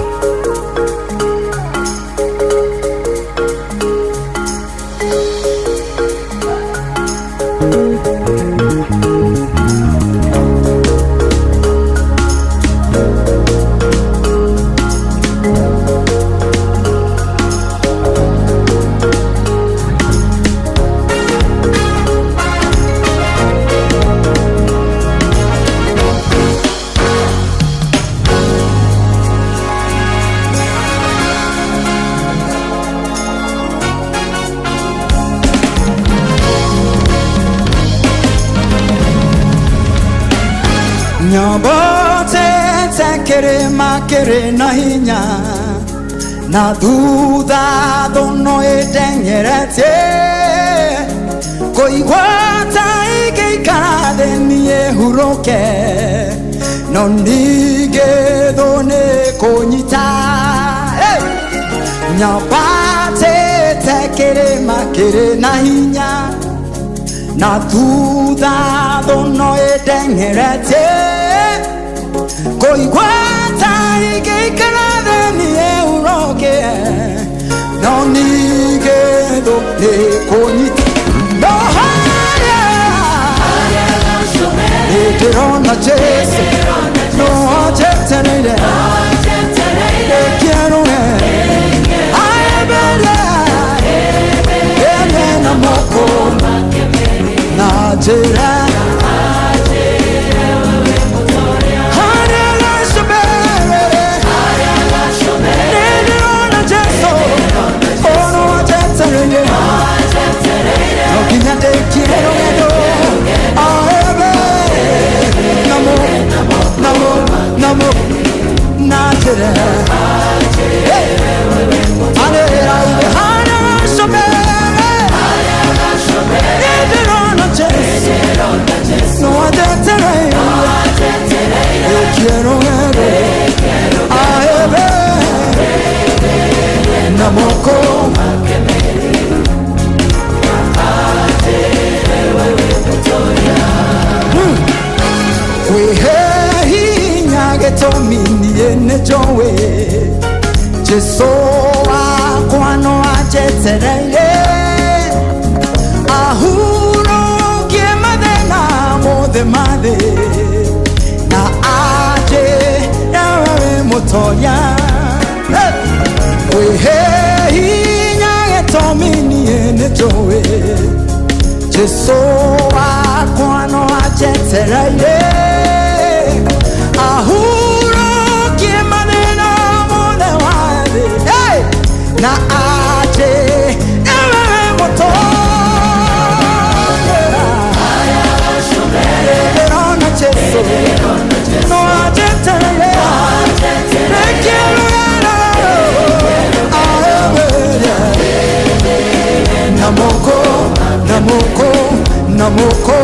Nyobote tekere makere na hinya na thutha thono edengerete koigwata igĩikara thĩ niĩ huroke no ningĩthwo nĩ kũnyita nyambate tekere makere na hinya na thutha thono edengerete koigwata igĩikara thĩ niĩ huroke no ningĩthwo nĩ kũnyita no harĩa ndĩrona Jesu no anjetereire ndĩkĩerũhe aembere ene na moko na njĩra Jesu wakwa no anjetereire ahurokie mathĩna mothe ma thĩ na anjĩra we mũtoria kwĩhe hinya gĩtũmi niĩ nĩnjũĩ Jesu wakwa no anjetereire ahurokie mathĩna mothe ma thĩ na aje ewe motoria erona Jesu no ajetere requiero namoko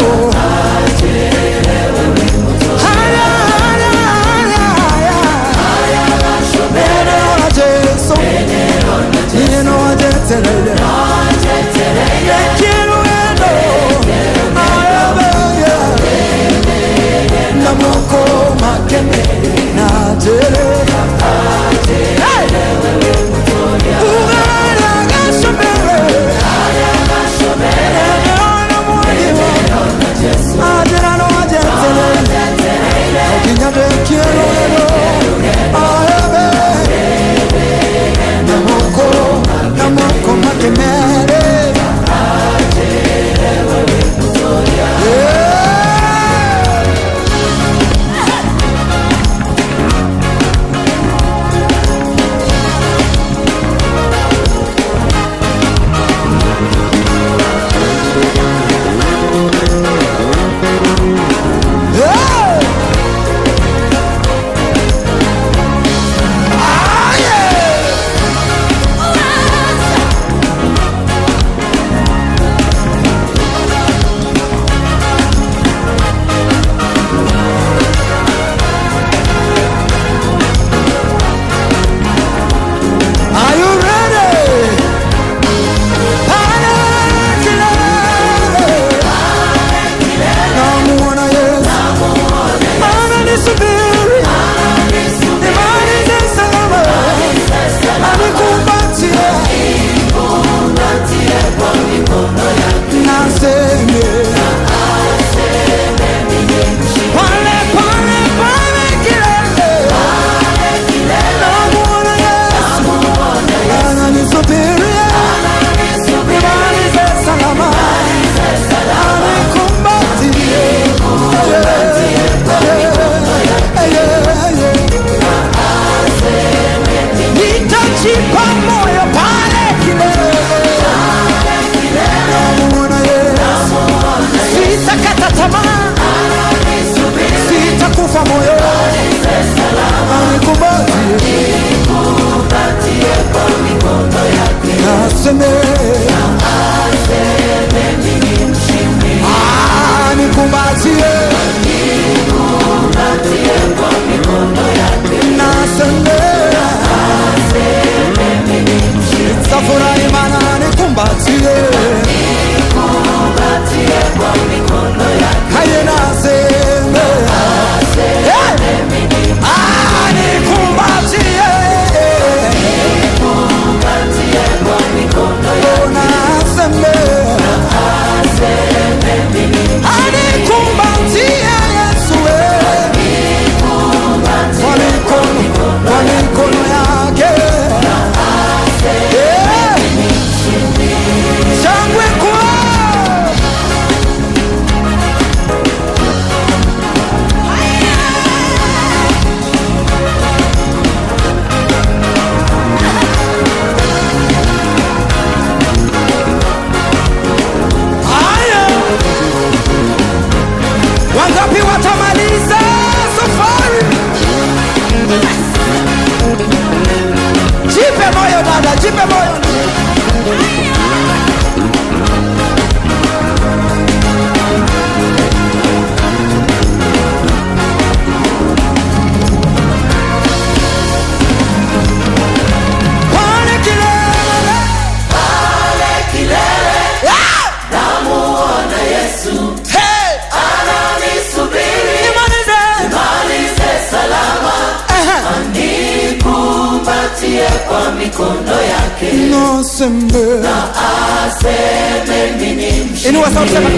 Inua sauti sema,